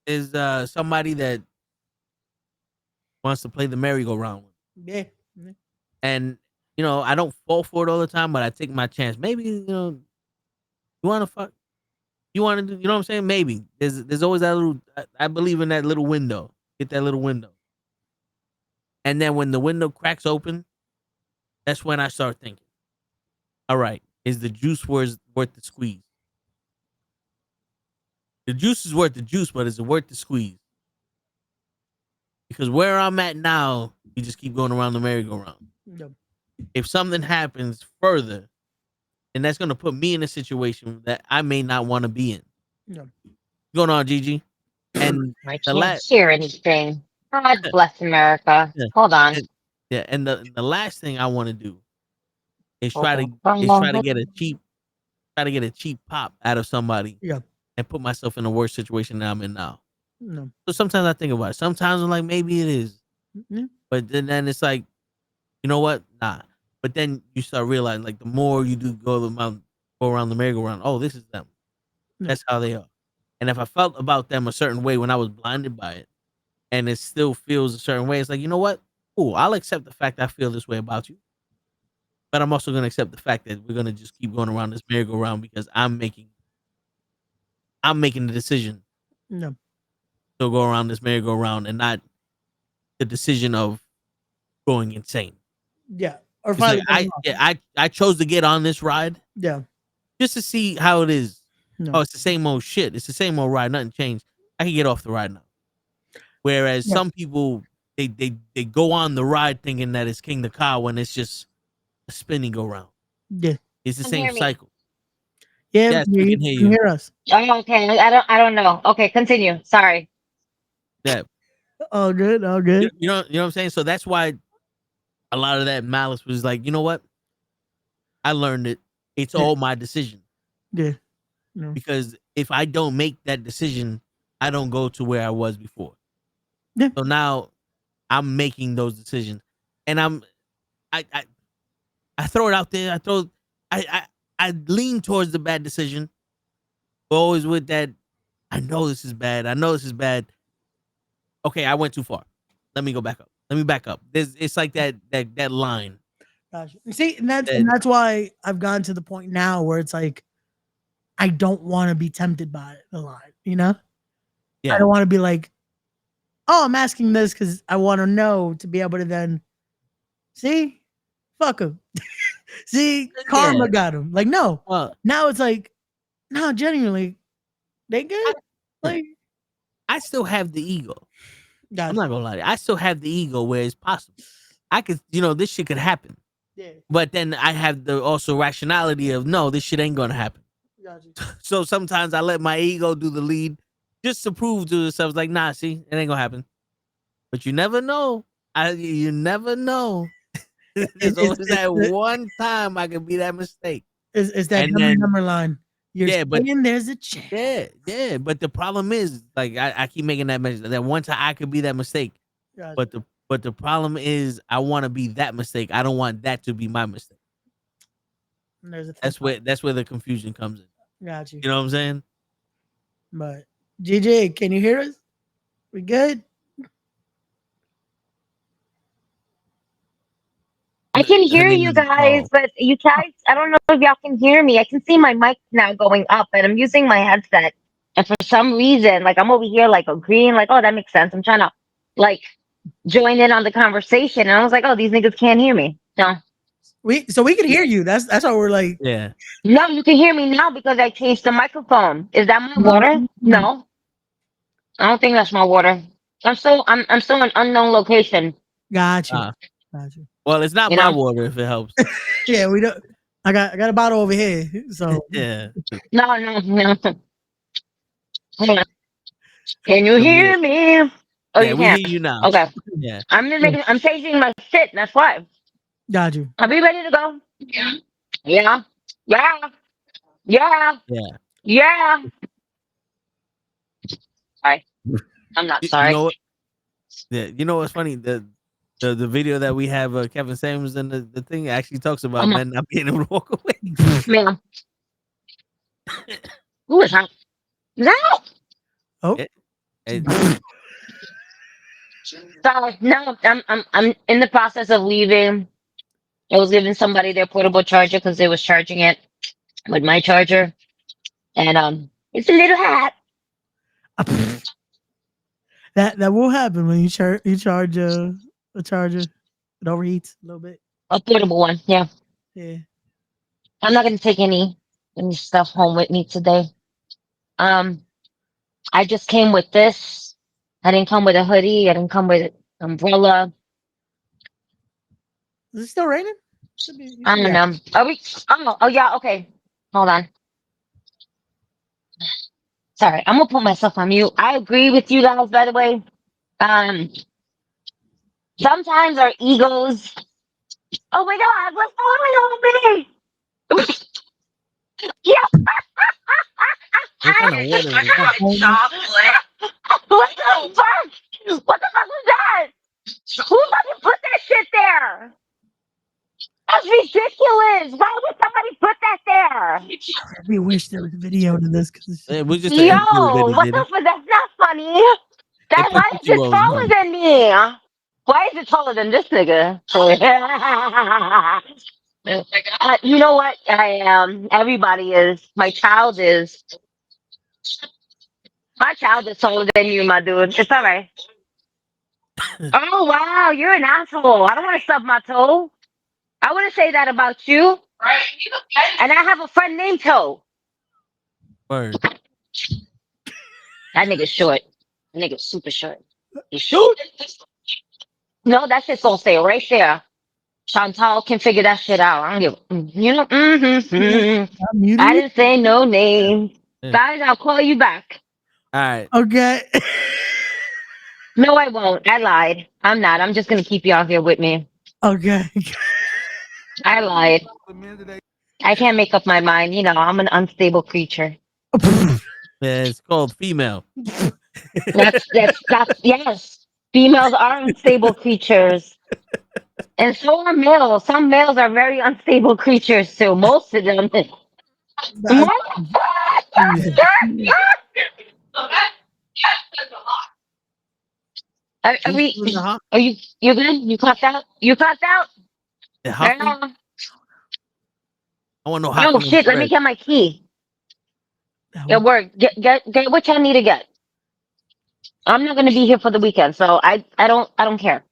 is somebody that wants to play the merry-go-round. Yeah. And you know, I don't fall for it all the time, but I take my chance. Maybe, you know, you want to fuck, you want to do, you know what I'm saying? Maybe there's always that little. I believe in that little window. Get that little window, and then when the window cracks open, that's when I start thinking, all right, is the juice worth the squeeze? The juice is worth the juice, but is it worth the squeeze? Because where I'm at now, you just keep going around the merry-go-round. Yep. If something happens further, and that's going to put me in a situation that I may not want to be in. Yep. What's going on, Gigi? And I can't hear anything. God bless America. Yeah. Hold on. And the last thing I want to do is Okay. try to get a cheap pop out of somebody. Yeah. And put myself in a worse situation than I'm in now. No. So sometimes I think about it. Sometimes I'm like, maybe it is. Yeah. But then it's like, you know what? Nah. But then you start realizing, like, the more you do go around the merry-go-round, oh, this is them. Yeah. That's how they are. And if I felt about them a certain way when I was blinded by it, and it still feels a certain way, it's like, you know what? Cool. I'll accept the fact I feel this way about you. But I'm also going to accept the fact that we're going to just keep going around this merry-go-round because I'm making the decision No. to go around this merry-go-round and not the decision of going insane. Yeah. Or It's like, I chose to get on this ride. Yeah. Just to see how it is. No. Oh, it's the same old shit. It's the same old ride. Nothing changed. I can get off the ride now. Whereas some people, they go on the ride thinking that it's King the Car when it's just a spinning go round. Yeah. It's the Can same hear me? cycle. Yeah. Yes, we can hear you. Hear us. Oh, okay. I don't know. Okay, continue. Sorry. Yeah. All good. All good. You know what I'm saying? So that's why a lot of that malice was like, you know what? I learned it. It's all my decision. Yeah. No. Because if I don't make that decision, I don't go to where I was before. Yeah. So now I'm making those decisions, and I throw it out there. I lean towards the bad decision, but always with that. I know this is bad. I know this is bad. Okay, I went too far. Let me go back up. Let me back up. It's like that line. Gotcha. See, and that's why I've gotten to the point now where it's like, I don't want to be tempted by the line, you know? Yeah. I don't want to be like, oh, I'm asking this because I want to know to be able to then see, fuck him. See, karma got him. Like, no. Well, now it's like, no, genuinely, they good. Like, I still have the ego. gotcha. I'm not gonna lie to you. I still have the ego where it's possible. I could, this shit could happen. Yeah. But then I have the also rationality of, no, this shit ain't gonna happen. Gotcha. So sometimes I let my ego do the lead just to prove to itself, like, nah, see, it ain't gonna happen. But you never know. You never know. There's always that one time I could be that mistake. It's that number line. You're saying there's a chance. Yeah. But the problem is, like, I keep making that mention that one time I could be that mistake. Gotcha. But But the problem is, I want to be that mistake. I don't want that to be my mistake. There's a That's where the confusion comes in. Got you. You know what I'm saying? But GJ, can you hear us? We good? I can hear name you is- guys, but you guys, I don't know if y'all can hear me. I can see my mic now going up, and I'm using my headset. And for some reason, like I'm over here, like agreeing, like, oh, that makes sense. I'm trying to, like, join in on the conversation, and I was like, oh, these niggas can't hear me. No, We can hear you. That's why we're like, Yeah. no, you can hear me now because I changed the microphone. Is that my water? No, I don't think that's my water. I'm still in unknown location. got you. Ah. Got you. Well, it's not You my know? water if it helps. Yeah, we don't. I got a bottle over here. So Yeah. No. Hold on. Can you hear me? Oh, Yeah, you we can't. hear you now. Okay. Yeah. I'm changing my shit. That's why. got you. Are we ready to go? Yeah. Yeah. Yeah. Yeah. Yeah. Sorry. I'm not You sorry. know what? Yeah. You know what's funny? The video that we have Kevin Samuels in the thing actually talks about men not being able to walk away. Man. Who is that? Is that? Oh. Sorry. No, I'm in the process of leaving. I was giving somebody their portable charger because they was charging it with my charger. And it's a little hot. That will happen when you charge a charger. It overheats a little bit. A portable one, yeah. Yeah. I'm not gonna take any stuff home with me today. I just came with this. I didn't come with a hoodie. I didn't come with an umbrella. Is it still raining? I don't know. Are we? Oh yeah. Okay. Hold on. Sorry, I'm gonna put myself on mute. I agree with you guys. By the way, um, sometimes our egos. Oh my God! What's going on with me? Yeah. What kind of water is that? What the fuck? What the fuck was that? Who fucking put that shit there? That's ridiculous. Why would somebody put that there? We wish there was video to this because It was just Yo, an interview that he what did. the fuck? That's not funny. That why is He it was taller wrong. than me? Why is it taller than this nigga? You know what? I am. Everybody is. My child is. My child is taller than you, my dude. It's all right. Oh wow, you're an asshole. I don't want to stub my toe. I wouldn't say that about you. Right. And I have a friend named Toe. Word. That nigga's short. That nigga's super short. He's short. No, that shit's gonna stay right there. Chantal can figure that shit out. I don't give. You know. I didn't say no name. Yeah. Guys, I'll call you back. All right. Okay. No, I won't. I lied. I'm not. I'm just gonna keep you out here with me. Okay. I lied. I can't make up my mind. You know, I'm an unstable creature. Yeah, it's called female. That's yes. Females are unstable creatures. And so are males. Some males are very unstable creatures too. Most of them. Are you good? You clocked out? You clocked out? Yeah, I want to know how. Oh shit, let me get my key. It worked. Get what y'all need to get. I'm not gonna be here for the weekend, so I don't care.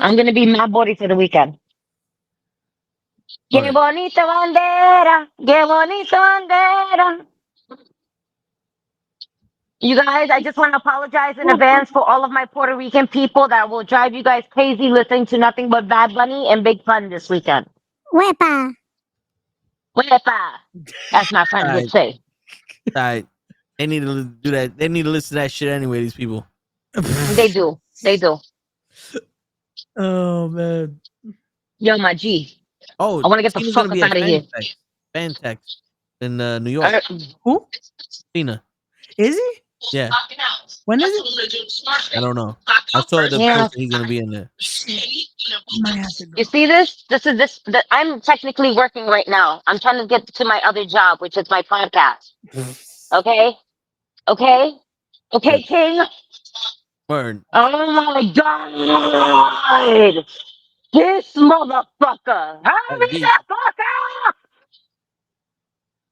I'm gonna be my body for the weekend. Que bonita bandera, que bonita bandera. You guys, I just want to apologize in advance for all of my Puerto Rican people that will drive you guys crazy listening to nothing but Bad Bunny and Big Fun this weekend. Wepa. Wepa, as my friend would say. All right. They need to do that. They need to listen to that shit anyway, these people. They do. They do. Oh, man. Yo, my G. Oh, I want to get the Tina's fuck gonna up be out of here. Fantex in New York. Who? Tina. Is he? Yeah. When is it? I don't know. I saw the Yeah. post that he's gonna be in there. Might have to go. You see this? I'm technically working right now. I'm trying to get to my other job, which is my podcast. Okay? Okay? Okay, King? Word. Oh my god! This motherfucker! Hurry Gigi. the fuck up!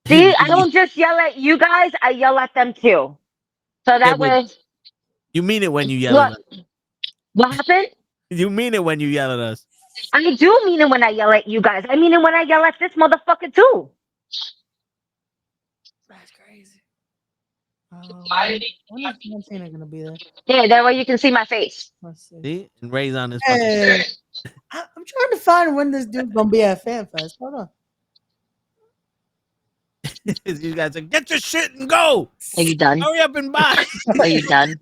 See, I don't just yell at you guys, I yell at them too. So Yeah, that but way, you mean it when you yell at what? us. What happened? You mean it when you yell at us. I do mean it when I yell at you guys. I mean it when I yell at this motherfucker too. That's crazy. When is Montana gonna be there? Yeah, that way you can see my face. Let's see. See? And Ray's on his Hey, I'm trying to find when this dude's gonna be at FanFest. Hold on. You guys like, get your shit and go. Are you done? Hurry up and buy. Are you done?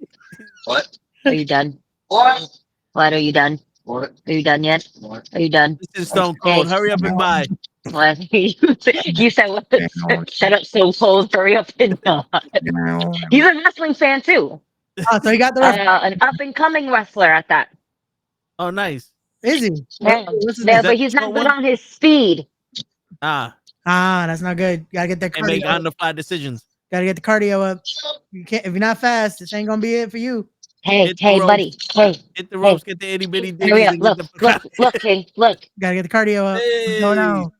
What? Are you done? What? What? Are you done? What? Are you done yet? Are you done? This is Stone Cold. Hurry up and buy. What? You said what? Shut up, so cold. Hurry up and He's a wrestling fan too. Oh, so he got the rest. An up and coming wrestler at that. Oh, nice. Is he? Yeah, What's his yeah, name? but he's not short good one? on his speed. Ah, That's not good. Gotta get that and make cardio. on the fly decisions. Gotta get the cardio up. You can't if you're not fast. This ain't gonna be it for you. Hey, Hit the hey, ropes. buddy. Hey, Hit the ropes. Get the itty bitty hurry ditties up. and Look, get the look, King. Look. Gotta get the cardio up. What's going on?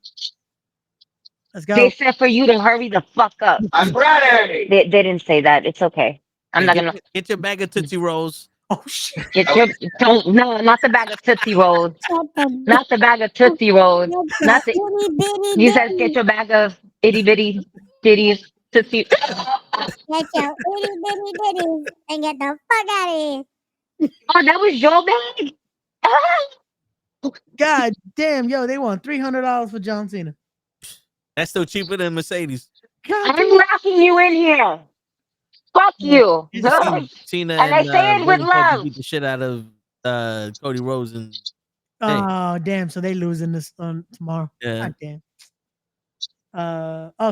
Let's go. They said for you to hurry the fuck up. I'm ready. They didn't say that. It's okay. I'm Hey, not gonna get your bag of Tootsie Rolls. Oh shit. get your not the bag of Tootsie Rolls. Not the bag of Tootsie Rolls. Not the you said get your bag of itty bitty ditties Tootsie. Get your itty bitty bitties and get the fuck out of here. Oh, that was your bag? God damn, yo, they want $300 for John Cena. That's still cheaper than Mercedes. God I'm damn. locking you in here. Fuck you. Cena And I say it with Randy Orton love. beat the shit out of Cody Rhodes and Oh damn, so they losing this on tomorrow. yeah. God damn.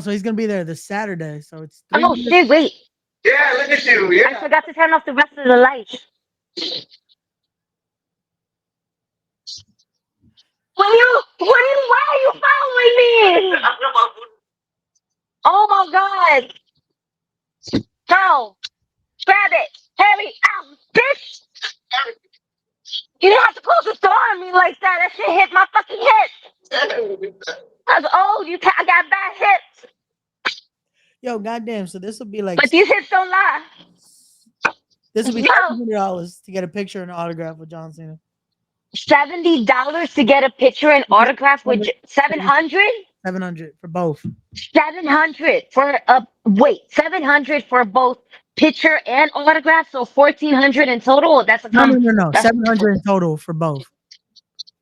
So he's gonna be there this Saturday. So it's Oh shit, wait. Yeah, look at you. I Yeah. forgot to turn off the rest of the lights. Why are you following me? Oh my god. No. Grab it. Hurry up, bitch. You didn't have to close the door on me like that. That shit hit my fucking head. I was old. I got bad hips. Yo, goddamn. So this will be like But these hips don't lie. this will be No. $700 to get a picture and autograph with John Cena. $70 to get a picture and autograph with 700? 700 for both. 700 for a 700 for both picture and autograph, so 1,400 in total. That's a No. 700 in total for both.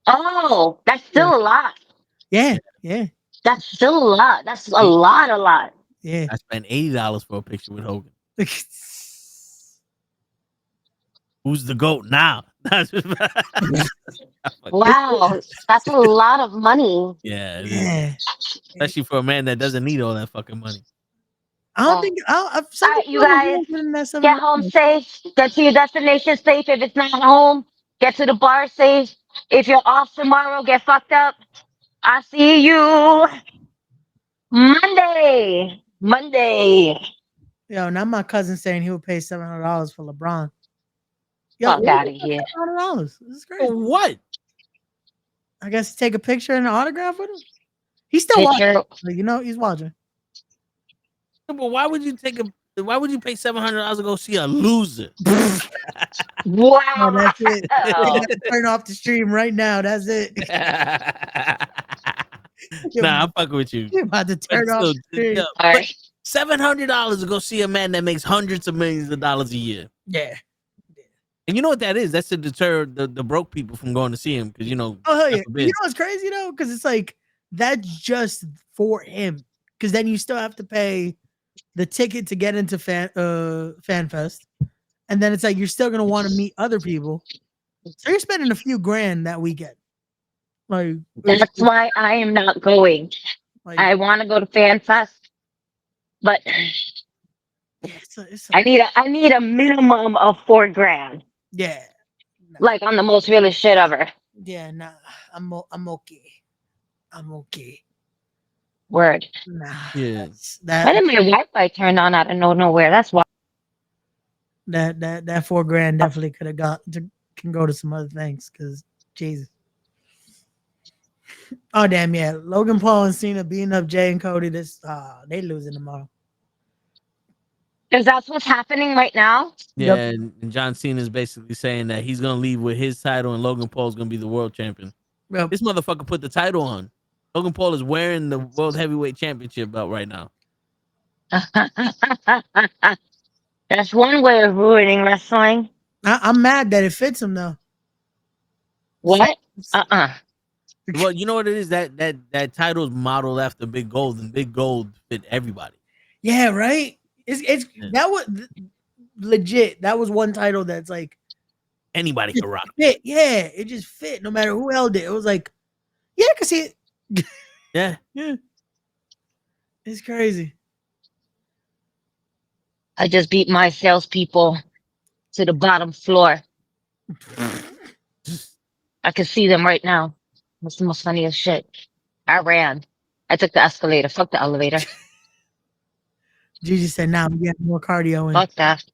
Oh, that's still a lot. Yeah. That's still a lot. That's a lot. Yeah. I spent $80 for a picture with Hogan. Who's the GOAT now? Wow, that's a lot of money. Yeah, it is. Especially for a man that doesn't need all that fucking money. I don't think All right, you guys, get home safe. Get to your destination safe. If it's not home, get to the bar safe. If you're off tomorrow, get fucked up. I see you Monday. Yo, now my cousin saying he would pay $700 for LeBron. Yo, Fuck out of here. $700. This is crazy. For what? I guess take a picture and an autograph with him. He's still watching. You know, he's watching. But why would you pay $700 to go see a loser? Wow. No, that's it. You have to turn off the stream right now. That's it. Nah, I'm fucking with you. You're about to turn off the stream. All right. $700 to go see a man that makes hundreds of millions of dollars a year. Yeah. And you know what that is? That's to deter the broke people from going to see him. Because, you know, Oh, hell yeah. God forbid. You know what's crazy, though? Because it's like, that's just for him. Because then you still have to pay the ticket to get into FanFest. And then it's like, you're still going to want to meet other people. So you're spending a few grand that weekend. Like, That's why I am not going. like I want to go to FanFest, but I need a minimum of $4 grand. Yeah. Like on the most realest shit ever. Yeah, nah. I'm okay. I'm okay. Word. Nah. Yeah. Why did my Wi-Fi turn on out of nowhere? That's why. That $4 grand definitely could have can go to some other things because Jesus. Oh damn, yeah. Logan Paul and Cena beating up Jay and Cody. They losing tomorrow. Is that what's happening right now? Yeah, Yep. and John Cena is basically saying that he's gonna leave with his title and Logan Paul is gonna be the world champion. Yep. This motherfucker put the title on. Logan Paul is wearing the world heavyweight championship belt right now. That's one way of ruining wrestling. I'm mad that it fits him though. What? Well, you know what it is, that title's modeled after Big Gold, and Big Gold fit everybody. Yeah, right. That was legit. That was one title that's like Anybody can rock. fit. Yeah, it just fit no matter who held it. It was like, yeah, I can see it. Yeah. Yeah. It's crazy. I just beat my salespeople to the bottom floor. I can see them right now. That's the most funniest shit. I ran. I took the escalator. Fuck the elevator. Gigi said, "Nah, we got more cardio in." Fuck that.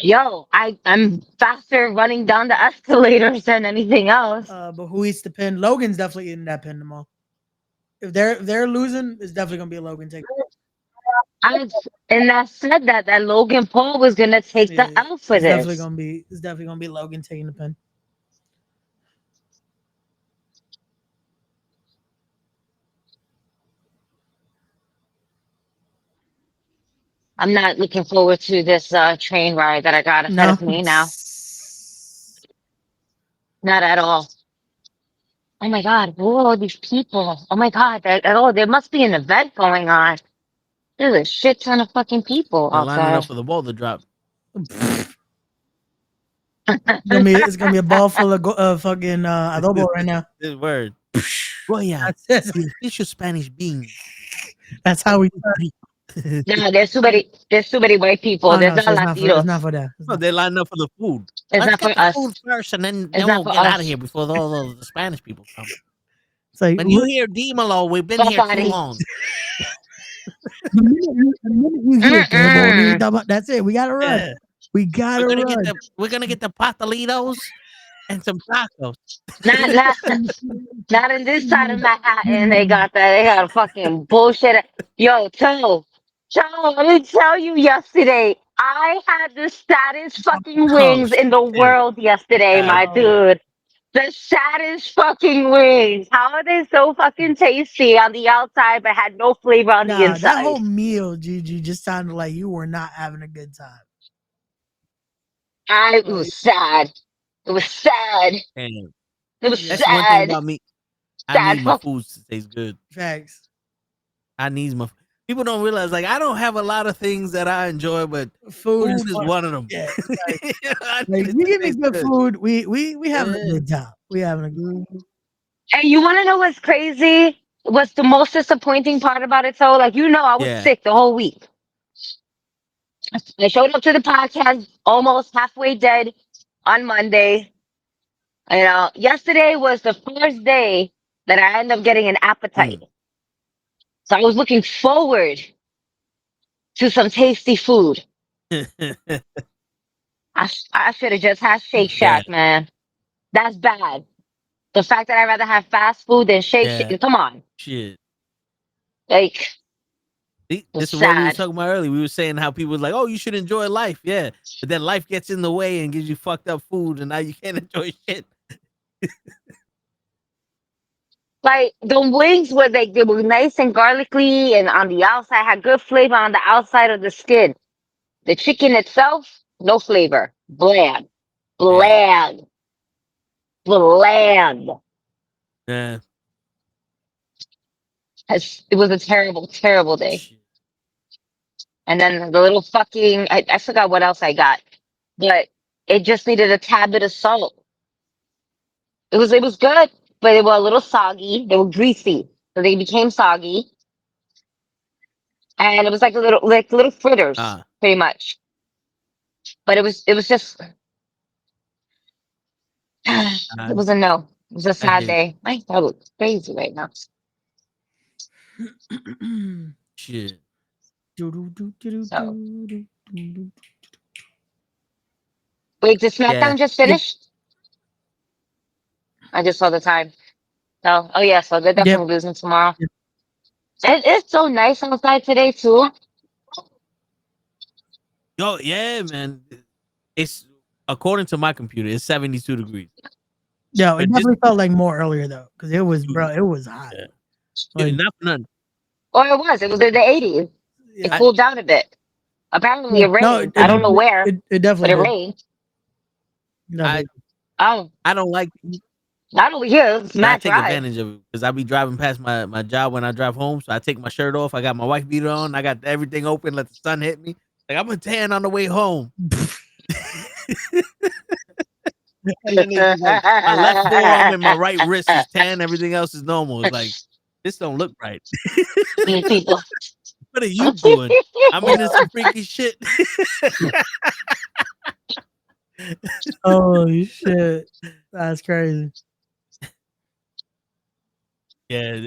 Yo, I'm faster running down the escalators than anything else. But who eats the pin? Logan's definitely eating that pin tomorrow. If they're losing, it's definitely gonna be a Logan take. And I said that Logan Paul was gonna take the L for It's definitely this. gonna be Logan taking the pin. I'm not looking forward to this train ride that I got ahead of me now. Not at all. Oh my god, who are all these people? Oh my god, there must be an event going on. There's a shit ton of fucking people They're lining outside. up for the ball to drop. It's gonna be a ball full of fucking adobo right now. This word. Well, yeah, the official Spanish bean. That's how we. No, there's too many white people. Oh, There's no, not so Latinos. it's not for that. No, they're lining up for the food. It's Let's not get for the us. food first, and then It's we'll not for get out of us. here before all the Spanish people come. It's like When you hear Dímelo, we've been Fuck here too outta here. long. the minute you hear que bonita, that's it. We gotta run. Yeah. We gotta run. We're gonna get the pastelitos and some tacos. Not in this side of Manhattan. They got that. They got a fucking bullshit. Yo, Joe, let me tell you yesterday, I had the saddest fucking wings in the world yesterday, my dude. The saddest fucking wings. How are they so fucking tasty on the outside but had no flavor on the That inside? whole meal, Gigi, just sounded like you were not having a good time. It was sad. It was sad. Damn. It was That's one thing sad. about me. I Sad need my fuck- food to taste good. Facts. I need my. People don't realize, like, I don't have a lot of things that I enjoy, but Food is one of them. Yeah. Like, Like, you give me good food, we having a good time. We having a good. And you want to know what's crazy? What's the most disappointing part about it? So, like, I was Yeah. sick the whole week. I showed up to the podcast almost halfway dead on Monday. Yesterday was the first day that I ended up getting an appetite. So I was looking forward to some tasty food. I should have just had Shake Shack, man. That's bad. The fact that I'd rather have fast food than Shake Shack. Come on. Shit. Like, See, this is sad. what we were talking about earlier. We were saying how people was like, "Oh, you should enjoy life." Yeah, but then life gets in the way and gives you fucked up food, and now you can't enjoy shit. Like, the wings were like, they were nice and garlicky, and on the outside had good flavor on the outside of the skin. The chicken itself, no flavor. Bland. Bland. Bland. Yeah. It was a terrible, terrible day. And then the little fucking, I forgot what else I got, but it just needed a tad bit of salt. It was good, but they were a little soggy. They were greasy, so they became soggy. and it was like little fritters, pretty much. But it was just it was a no. It was a sad day. My throat looks crazy right now. Shit. So wait, did SmackDown just finish? I just saw the time. So oh yeah, so they're definitely losing tomorrow. It's so nice outside today too. Yo, yeah, man. It's according to my computer, it's 72 degrees. Yo, it definitely felt like more earlier though, because it was, bro, it was hot. Yeah. Like, none. Or it was in the 80s. It cooled down a bit. Apparently it rained. No, I don't know where. It definitely but it did. rained. I don't like. Not over here. It's I mad take dry. advantage of it because I be driving past my job when I drive home. So I take my shirt off. I got my wife beater on. I got everything open. Let the sun hit me. Like I'm a tan on the way home. And then it's like, my left forearm and my right wrist is tan. Everything else is normal. It's like this don't look right. What are you doing? I'm into some freaky shit. Holy shit, that's crazy. Yeah,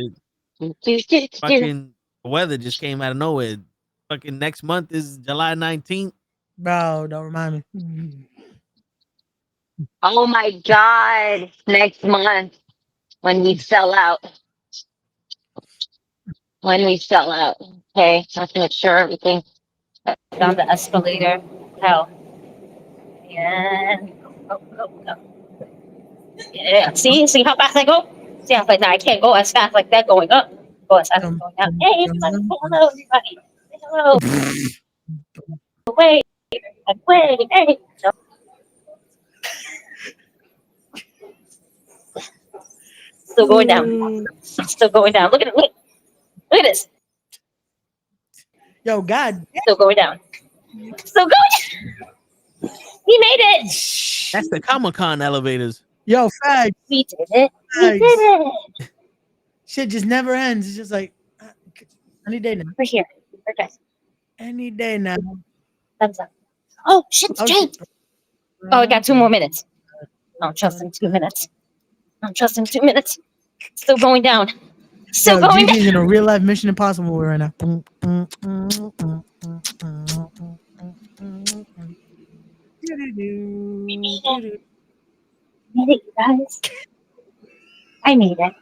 fucking weather just came out of nowhere. Fucking next month is July 19th. Bro, don't remind me. Oh my God. Next month when we sell out. When we sell out. Okay. I have to make sure everything down the escalator. Hell. And go. Yeah. See how fast I go? See how fast I can't go as fast like that going up. Go as fast as going down. Hey, everybody. Hello, everybody. Hello. Wait. Hey. Still going down. Still going down. Look at it. Look at this. Yo, God. Still going down. Still going. We made it. That's the Comic-Con elevators. Yo, facts. We did it. We did it. Shit just never ends. It's just like any day now. We're here. Okay. Any day now. Thumbs up. Oh shit! It's changed. Oh, we got 2 more minutes. I'm trusting 2 minutes. I'm trusting 2 minutes. Still going down. Still going GG's down. in a real life Mission Impossible movie right now. We made it. We made it, you guys. I made it.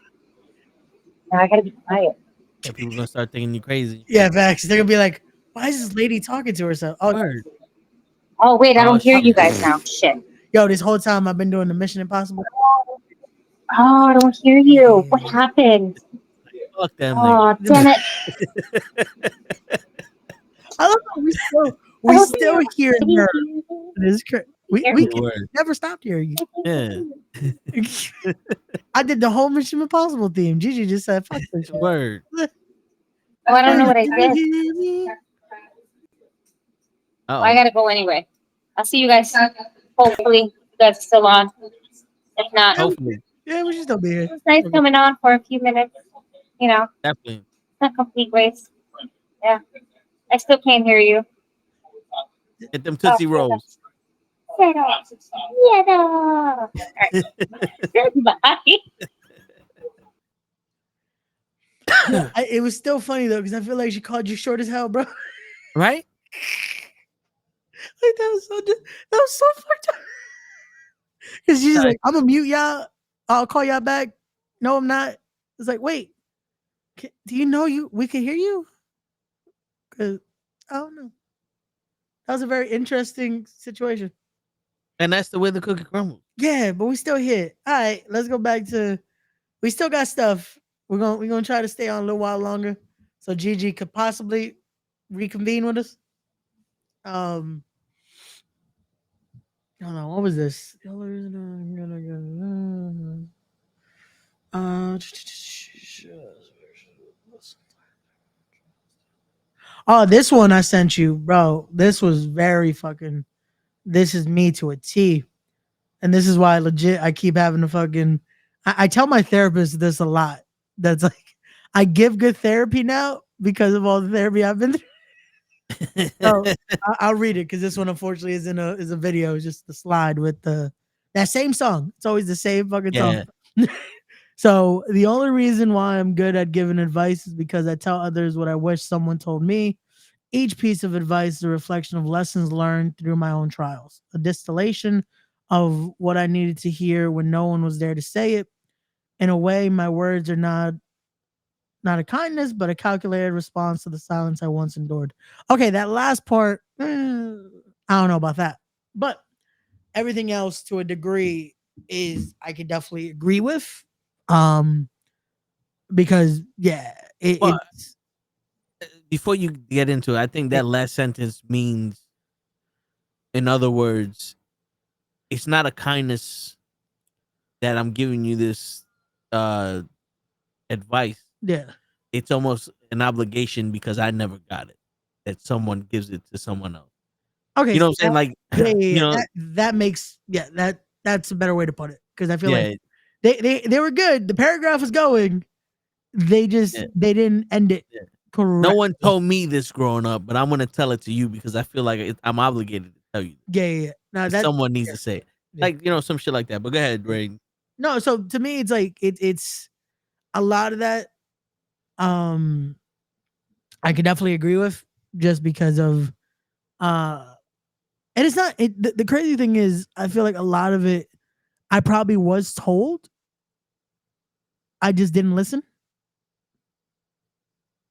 Now I gotta be quiet. Yeah, people gonna start thinking you crazy. Yeah, facts. They're gonna be like, "Why is this lady talking to herself?" Oh, Oh wait, I don't hear you guys now. Shit. Yo, this whole time I've been doing the Mission Impossible. Oh, I don't hear you. What happened? Fuck them. Oh, damn it. I love how we still hear her. It's crazy. We never stopped hearing you. Yeah. I did the whole Mission Impossible theme. Gigi just said, "Fuck this shit." Word. Oh, I don't know what I did. Well, I gotta go anyway. I'll see you guys. Hopefully, you guys are still on. If not, Hopefully. Yeah, we should still be here. it was nice coming on for a few minutes. You know, Definitely. not complete waste. Yeah, I still can't hear you. Get them Tootsie Rolls. Yeah, no. All right. Bye. It was still funny though, because I feel like she called you short as hell, bro. Right? Like that was so fucked up. Because she's like, "I'm gonna mute y'all. I'll call y'all back." No, I'm not. It's like, wait, do you know we can hear you? Because I don't know. That was a very interesting situation. And that's the way the cookie crumbles. Yeah, but we still here. All right, let's go back to. We still got stuff. We're gonna try to stay on a little while longer, so Gigi could possibly reconvene with us. I don't know, what was this? Oh, this one I sent you, bro. This was very fucking. This is me to a T, and this is why legit I keep having to fucking. I tell my therapist this a lot. That's like, I give good therapy now, because of all the therapy I've been through. So I'll read it because this one unfortunately is a video. It's just the slide with that same song. It's always the same fucking Yeah. song. So the only reason why I'm good at giving advice is because I tell others what I wish someone told me. Each piece of advice is a reflection of lessons learned through my own trials, a distillation of what I needed to hear when no one was there to say it. In a way, my words are not a kindness, but a calculated response to the silence I once endured. Okay, that last part, I don't know about that. But everything else to a degree is I could definitely agree with. Because yeah, Well, it's before you get into it, I think that last sentence means, in other words, it's not a kindness that I'm giving you this uh advice. yeah. It's almost an obligation because I never got it. That someone gives it to someone else. Okay, You know so what I'm saying? Like, yeah. you know, That makes that's a better way to put it because I feel yeah, like they were good. The paragraph was going. They just yeah, they didn't end it yeah. No correct. one told me this growing up, but I'm gonna tell it to you because I feel like I'm obligated to tell you. Yeah. No, that Someone needs yeah, to say it, yeah. like some shit like that. But go ahead, Ray. No, so to me, it's like it's a lot of that. Um, I could definitely agree with just because of and it's not the crazy thing is I feel like a lot of it I probably was told. I just didn't listen.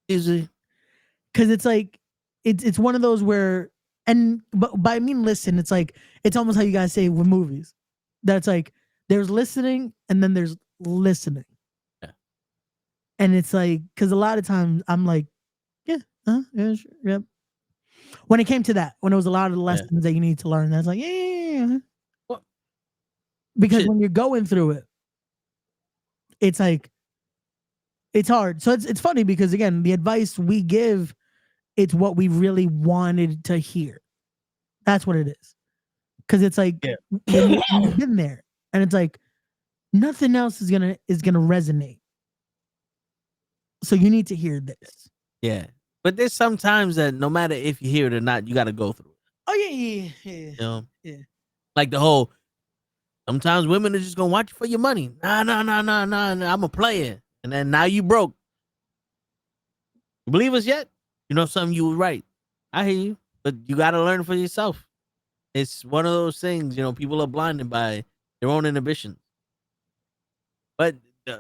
Easy. Because it's like it's one of those where but by I mean listen, it's like it's almost how you guys say with movies. That's like there's listening and then there's listening. Yeah. And it's like because a lot of times I'm like, yeah, yeah, sure, yep. When it came to that, when it was a lot of the Yeah. lessons that you need to learn, that's like, yeah. Well, Because shit. when you're going through it, it's like it's hard. So it's funny because again, the advice we give, it's what we really wanted to hear. That's what it is. Because it's like Yeah. when you've been there, and it's like nothing else is gonna resonate. So you need to hear this. Yeah. But there's sometimes that no matter if you hear it or not, you got to go through it. Oh yeah. You know, Yeah. like the whole. Sometimes women are just gonna watch you for your money. Nah. I'm a player, and then now you broke. You believe us yet? You know something? You were right. I hear you, but you got to learn for yourself. It's one of those things. People are blinded by their own inhibitions. But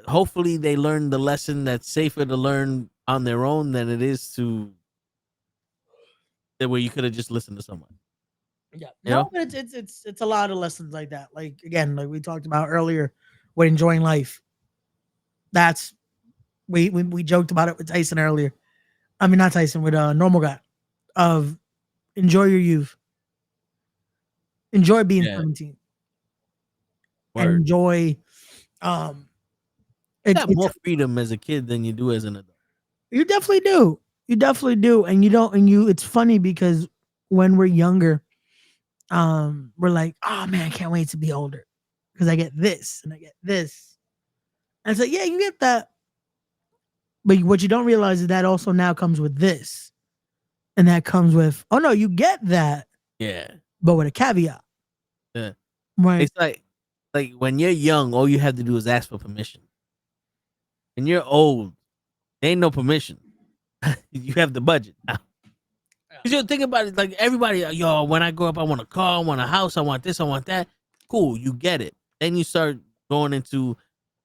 hopefully, they learn the lesson that's safer to learn on their own than it is to where you could have just listened to someone. Yeah. You No, know? but it's a lot of lessons like that. Like again, like we talked about earlier with enjoying life. That's we joked about it with Tyson earlier. I mean not Tyson, with a normal guy of enjoy your youth. Enjoy being Yeah. 17. And Word. enjoy You it's got more freedom as a kid than you do as an adult. you definitely do. You definitely do. And you don't and you it's funny because when we're younger, we're like, oh man, I can't wait to be older. Because I get this and I get this. And it's like, yeah, you get that. But what you don't realize is that also now comes with this. And that comes with, oh no, you get that, Yeah. but with a caveat. Yeah. Right. It's like when you're young, all you have to do is ask for permission. When you're old, there ain't no permission. You have the budget now. Cause you think about it, like everybody, yo, when I grow up, I want a car, I want a house, I want this, I want that. Cool, you get it. Then you start going into,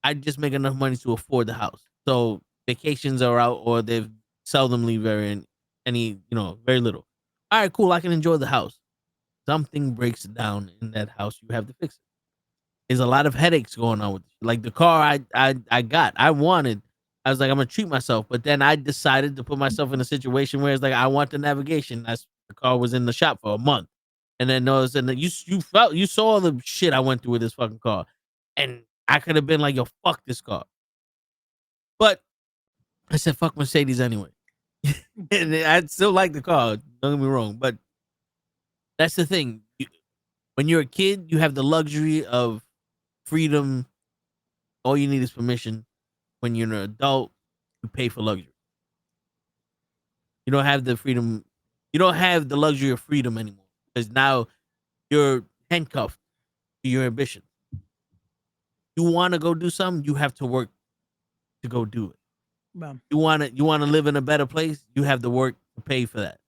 I just make enough money to afford the house. So vacations are out, or they've seldomly very little. All right, cool, I can enjoy the house. Something breaks down in that house, you have to fix it. There's a lot of headaches going on with it. Like the car I wanted. I was like, I'm gonna treat myself, but then I decided to put myself in a situation where it's like I want the navigation. The car was in the shop for a month, and then noticed, and then you saw the shit I went through with this fucking car, and I could have been like, yo, fuck this car, but I said fuck Mercedes anyway, and I still like the car. Don't get me wrong, but that's the thing. When you're a kid, you have the luxury of freedom. All you need is permission. When you're an adult, you pay for luxury. You don't have the freedom. You don't have the luxury of freedom anymore because now you're handcuffed to your ambition. You want to go do something, you have to work to go do it. Well, You want to live in a better place, you have to work to pay for that.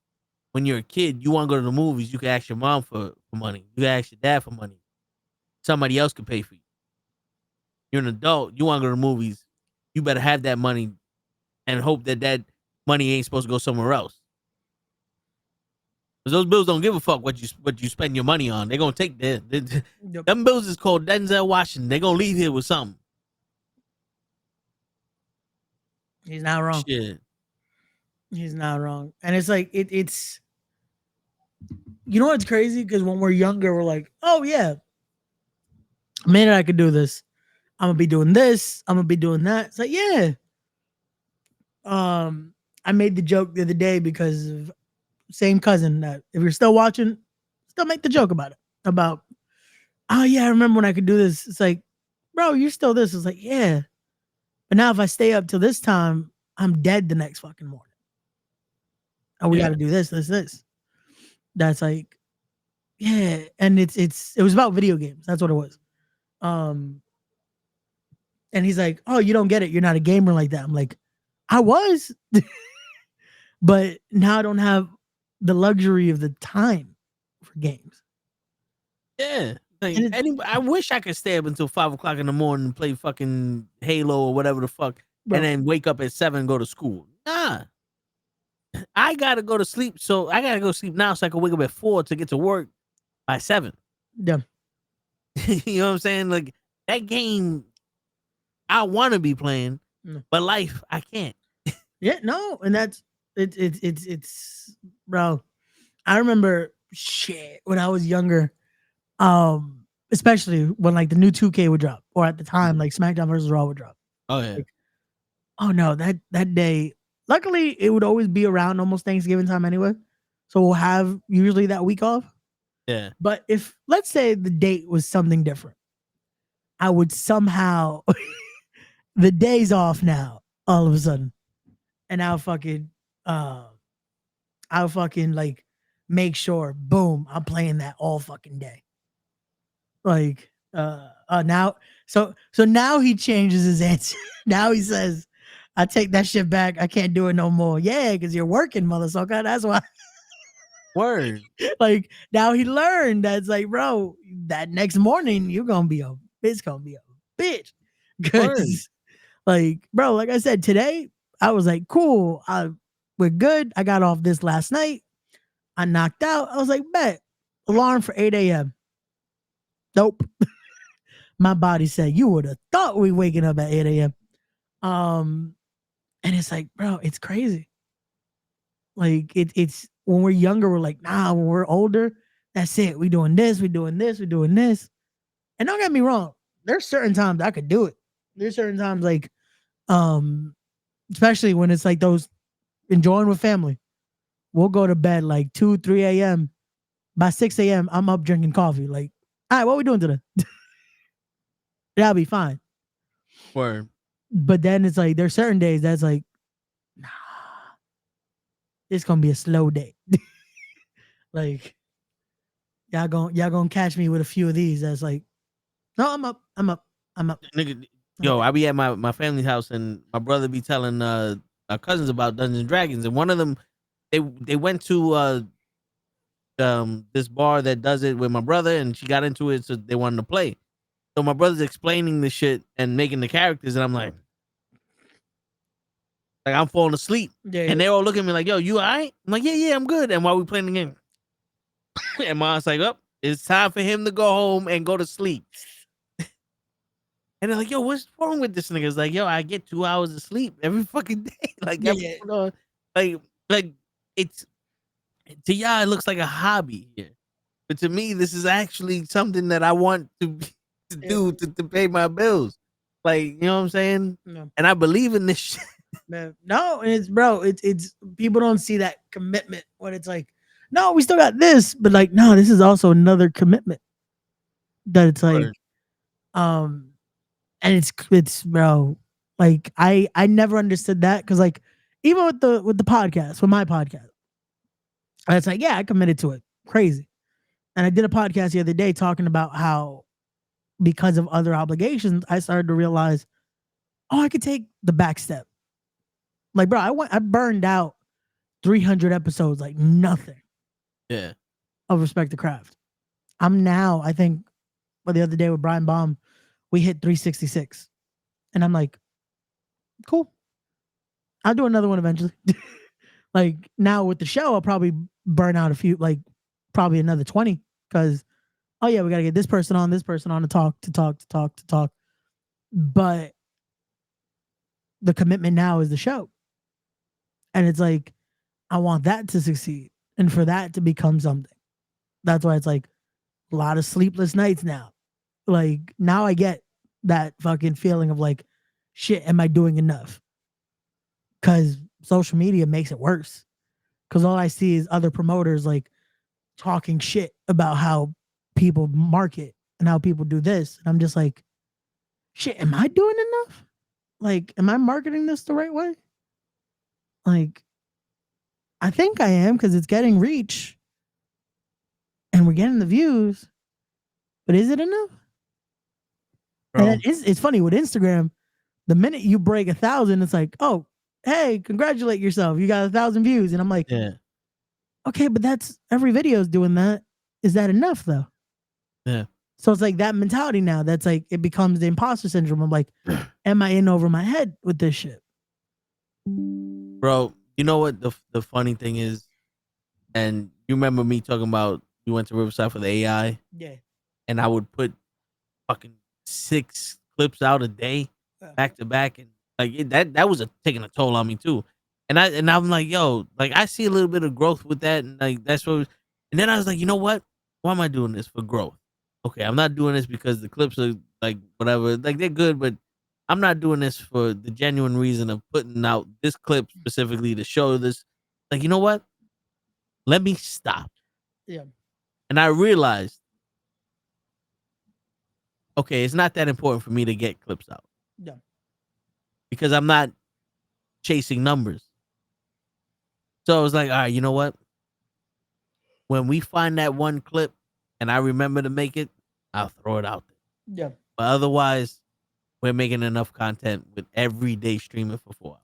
When you're a kid, you want to go to the movies, you can ask your mom for money. You can ask your dad for money. Somebody else can pay for you. You're an adult, you want to go to the movies, you better have that money and hope that that money ain't supposed to go somewhere else. Because those bills don't give a fuck what you spend your money on. They're gonna take them bills is called Denzel Washington. They're gonna leave here with something. He's not wrong. Shit. He's not wrong. And it's like it's you know what's crazy? Because when we're younger, we're like, oh yeah, a minute I could do this. I'm gonna be doing this. I'm gonna be doing that. It's like, yeah. I made the joke the other day because of same cousin that if you're still watching, still make the joke about it. About, oh yeah, I remember when I could do this. It's like, bro, you're still this. It's like, yeah. But now if I stay up till this time, I'm dead the next fucking morning. Oh, we gotta do this. That's like, yeah. And it was about video games. That's what it was. And he's like, oh, you don't get it. You're not a gamer like that. I'm like, I was. But now I don't have the luxury of the time for games. Yeah. Like, I wish I could stay up until 5 o'clock in the morning and play fucking Halo or whatever the fuck, Bro. and then wake up at 7 and go to school. Nah. I gotta go to sleep. So I gotta go sleep now so I can wake up at 4 to get to work by 7. Yeah. You know what I'm saying? Like that game I wanna be playing, but life I can't. Yeah, no, and that's it's bro. I remember shit when I was younger, especially when like the new 2K would drop, or at the time like SmackDown versus Raw would drop. Oh yeah. Like, oh no, that day. Luckily, it would always be around almost Thanksgiving time anyway, so we'll have usually that week off. Yeah. But if let's say the date was something different, I would somehow the day's off now all of a sudden. And I'll fucking like make sure, boom, I'm playing that all fucking day. Like now so now he changes his answer. Now he says, I take that shit back. I can't do it no more. Yeah, because you're working, motherfucker. That's why. Word. Like now he learned that's like, bro, that next morning it's gonna be a bitch. Cause like, bro, like I said, today I was like, cool, we're good. I got off this last night. I knocked out. I was like, bet. Alarm for 8 a.m. Nope. My body said, you would have thought we waking up at 8 a.m. And it's like, bro, it's crazy. Like it's when we're younger, we're like, nah, when we're older, that's it. We doing this, we doing this, we doing this. And don't get me wrong, there's certain times I could do it. There's certain times like, especially when it's like those enjoying with family. We'll go to bed like 2, 3 a.m. By 6 a.m., I'm up drinking coffee. Like, all right, what are we doing today? That'll be fine. Word. But then it's like, there's certain days that's like, nah, it's going to be a slow day. Like, y'all gonna catch me with a few of these. That's like, no, I'm up. Nigga, yo, I be at my family's house and my brother be telling our cousins about Dungeons and Dragons, and one of them they went to this bar that does it with my brother, and she got into it, so they wanted to play. So my brother's explaining the shit and making the characters, and I'm like I'm falling asleep, and they all look at me like, "Yo, you all right?" I'm like, "Yeah, I'm good." And while we playing the game, and mom's like, "Up, it's time for him to go home and go to sleep." And they're like, "Yo, what's wrong with this nigga?" It's like, "Yo, I get 2 hours of sleep every fucking day." Like, like it's to y'all, it looks like a hobby here, but to me, this is actually something that I want to do to pay my bills. Like, you know what I'm saying? No. And I believe in this shit. Man, no, it's bro, it's people don't see that commitment when it's like, no, we still got this, but like, no, this is also another commitment that it's like, and it's bro, like I never understood that because like even with the podcast, with my podcast, it's like, yeah, I committed to it. Crazy. And I did a podcast the other day talking about how because of other obligations, I started to realize, oh, I could take the back step. Like, bro, I burned out 300 episodes like nothing. Yeah. Of Respect the Craft. I'm now, I think, the other day with Brian Baum, we hit 366. And I'm like, cool. I'll do another one eventually. Like now with the show, I'll probably burn out a few, like probably another 20. Because, oh yeah, we got to get this person on to talk. But the commitment now is the show. And it's like, I want that to succeed and for that to become something. That's why it's like a lot of sleepless nights now. Like now I get that fucking feeling of like, shit, am I doing enough? Because social media makes it worse. Because all I see is other promoters like talking shit about how people market and how people do this. And I'm just like, shit, am I doing enough? Like, am I marketing this the right way? Like, I think I am because it's getting reach and we're getting the views. But is it enough? Bro. And then it's funny with Instagram, the minute you break 1,000, it's like, oh, hey, congratulate yourself. You got 1,000 views. And I'm like, Yeah. Okay, but that's every video is doing that. Is that enough though? Yeah. So it's like that mentality now. That's like it becomes the imposter syndrome. I'm like, am I in over my head with this shit? Bro, you know what the funny thing is? And you remember me talking about you went to Riverside for the AI? Yeah. And I would put fucking 6 clips out a day back to back. And like that was taking a toll on me too. And I'm like, yo, like I see a little bit of growth with that. And like that's what and then I was like, you know what? Why am I doing this? For growth. Okay, I'm not doing this because the clips are like whatever, like they're good, but I'm not doing this for the genuine reason of putting out this clip specifically to show this. Like, you know what? Let me stop. Yeah. And I realized, okay, it's not that important for me to get clips out. Yeah. Because I'm not chasing numbers. So I was like, all right, you know what? When we find that one clip and I remember to make it, I'll throw it out there. Yeah. But otherwise, we're making enough content with every day streaming for 4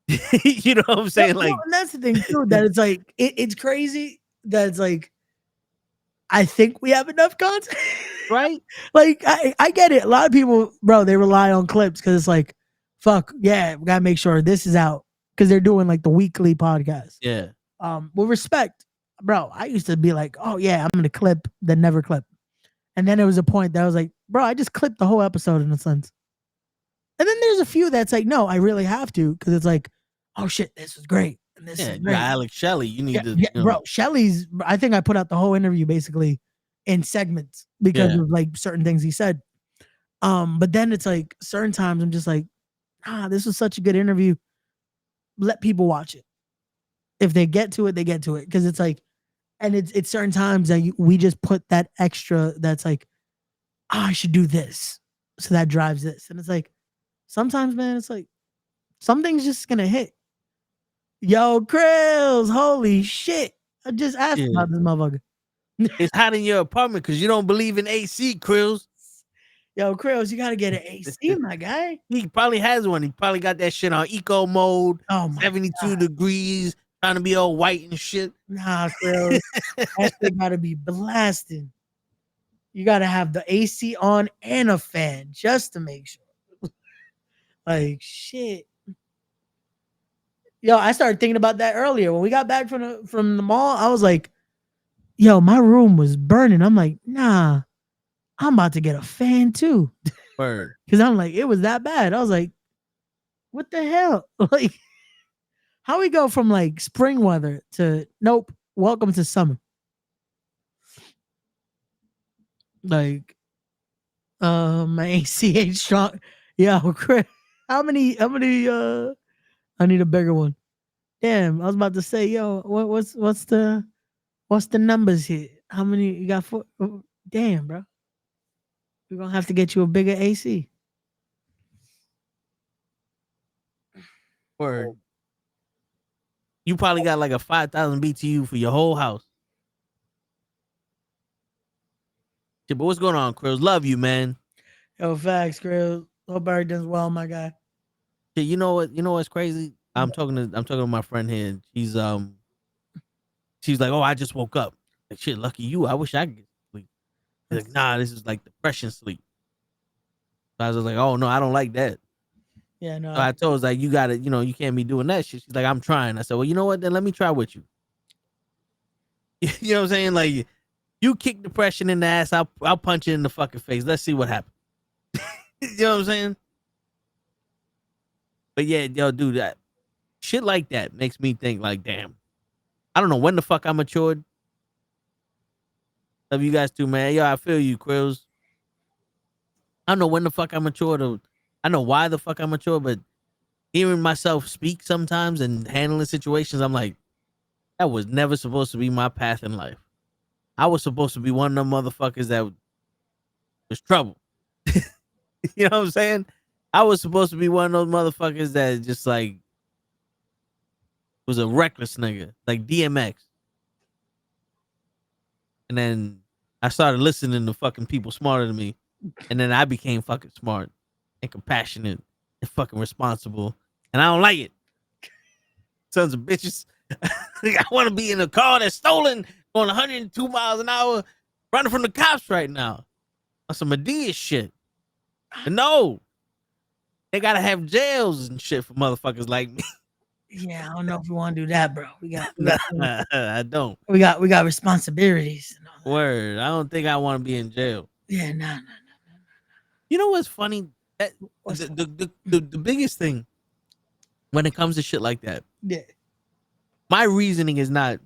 hours. You know what I'm saying? No, like, and that's the thing too, that it's like it's crazy that it's like I think we have enough content. Right? Like I get it. A lot of people, bro, they rely on clips because it's like, fuck, yeah, we gotta make sure this is out. Because they're doing like the weekly podcast. Yeah. With respect, bro, I used to be like, oh yeah, I'm gonna clip, then never clip. And then there was a point that I was like, bro, I just clipped the whole episode in a sense. And then there's a few that's like, no, I really have to, because it's like, oh shit, this was great. And this is great. Alex Shelley, you need to Yeah, bro, Shelley's, I think I put out the whole interview basically in segments because of like certain things he said. But then it's like certain times I'm just like, this was such a good interview. Let people watch it. If they get to it, they get to it. Because it's like, and it's certain times that we just put that extra that's like, I should do this. So that drives this. And it's like, sometimes, man, it's like, something's just going to hit. Yo, Krills, holy shit. I just asked about this motherfucker. It's hot in your apartment because you don't believe in AC, Krills. Yo, Krills, you got to get an AC, my guy. He probably has one. He probably got that shit on eco mode. Oh, my 72 degrees, trying to be all white and shit. Nah, Krills. That shit got to be blasting. You got to have the AC on and a fan just to make sure. Like, shit. Yo, I started thinking about that earlier. When we got back from the mall, I was like, yo, my room was burning. I'm like, nah, I'm about to get a fan too. Word. Because I'm like, it was that bad. I was like, what the hell? Like, how we go from like spring weather to nope, welcome to summer. Like, my ACH strong. Yo, Chris, how many I need a bigger one. Damn, I was about to say, yo, what's the numbers here? How many you got for? Damn, bro. We're gonna have to get you a bigger AC. Word. You probably got like a 5,000 BTU for your whole house. Shit, but what's going on, Krills? Love you, man. Yo, facts, Krill. Hope everything's well, my guy. Shit, you know what? You know what's crazy? I'm talking to my friend here. And she's like, oh, I just woke up. Like, shit, lucky you. I wish I could get sleep. She's like, nah, this is like depression sleep. So I was like, oh no, I don't like that. Yeah, no. So I told her, like, you gotta, you can't be doing that shit. She's like, I'm trying. I said, well, you know what? Then let me try with you. You know what I'm saying? Like, you kick depression in the ass, I'll punch it in the fucking face. Let's see what happens. You know what I'm saying? But yeah, yo, dude, that shit like that makes me think, like, damn, I don't know when the fuck I matured. Love you guys too, man. Yo, I feel you, Krills. I don't know when the fuck I matured, or I know why the fuck I matured, but hearing myself speak sometimes and handling situations, I'm like, that was never supposed to be my path in life. I was supposed to be one of them motherfuckers that was trouble. You know what I'm saying? I was supposed to be one of those motherfuckers that just like was a reckless nigga, like DMX. And then I started listening to fucking people smarter than me. And then I became fucking smart and compassionate and fucking responsible. And I don't like it. Sons of bitches. I want to be in a car that's stolen, going 102 miles an hour, running from the cops right now. On some Adidas shit. And no. They gotta have jails and shit for motherfuckers like me. Yeah, I don't know if we want to do that, bro. I don't. We got responsibilities. Word. I don't think I want to be in jail. Yeah, no. You know what's funny? The biggest thing when it comes to shit like that. Yeah. My reasoning is not,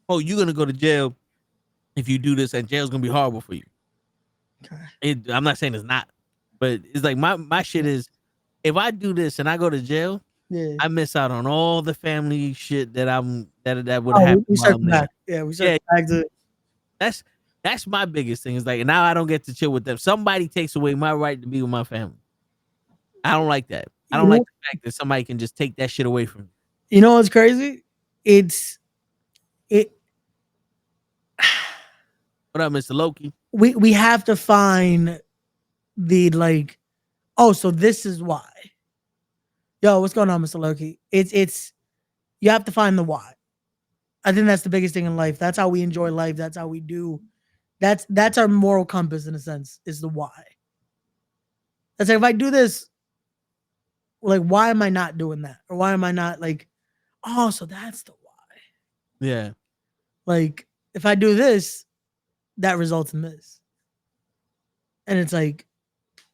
oh, you're gonna go to jail if you do this, and jail's gonna be horrible for you. Okay. I'm not saying it's not, but it's like my shit is, if I do this and I go to jail, yeah, I miss out on all the family shit that that would happen. We circle back. Yeah, we circle back to. That's my biggest thing. Is like now I don't get to chill with them. Somebody takes away my right to be with my family. I don't like that. I don't like the fact that somebody can just take that shit away from me. You know what's crazy? What up, Mr. Loki? We have to find the like, oh, so this is why. Yo, what's going on, Mr. Loki? It's you have to find the why. I think that's the biggest thing in life. That's how we enjoy life. That's how we do. That's our moral compass in a sense, is the why. That's like, if I do this, like, why am I not doing that? Or why am I not like, oh, so that's the why. Yeah. Like, if I do this, that results in this. And it's like,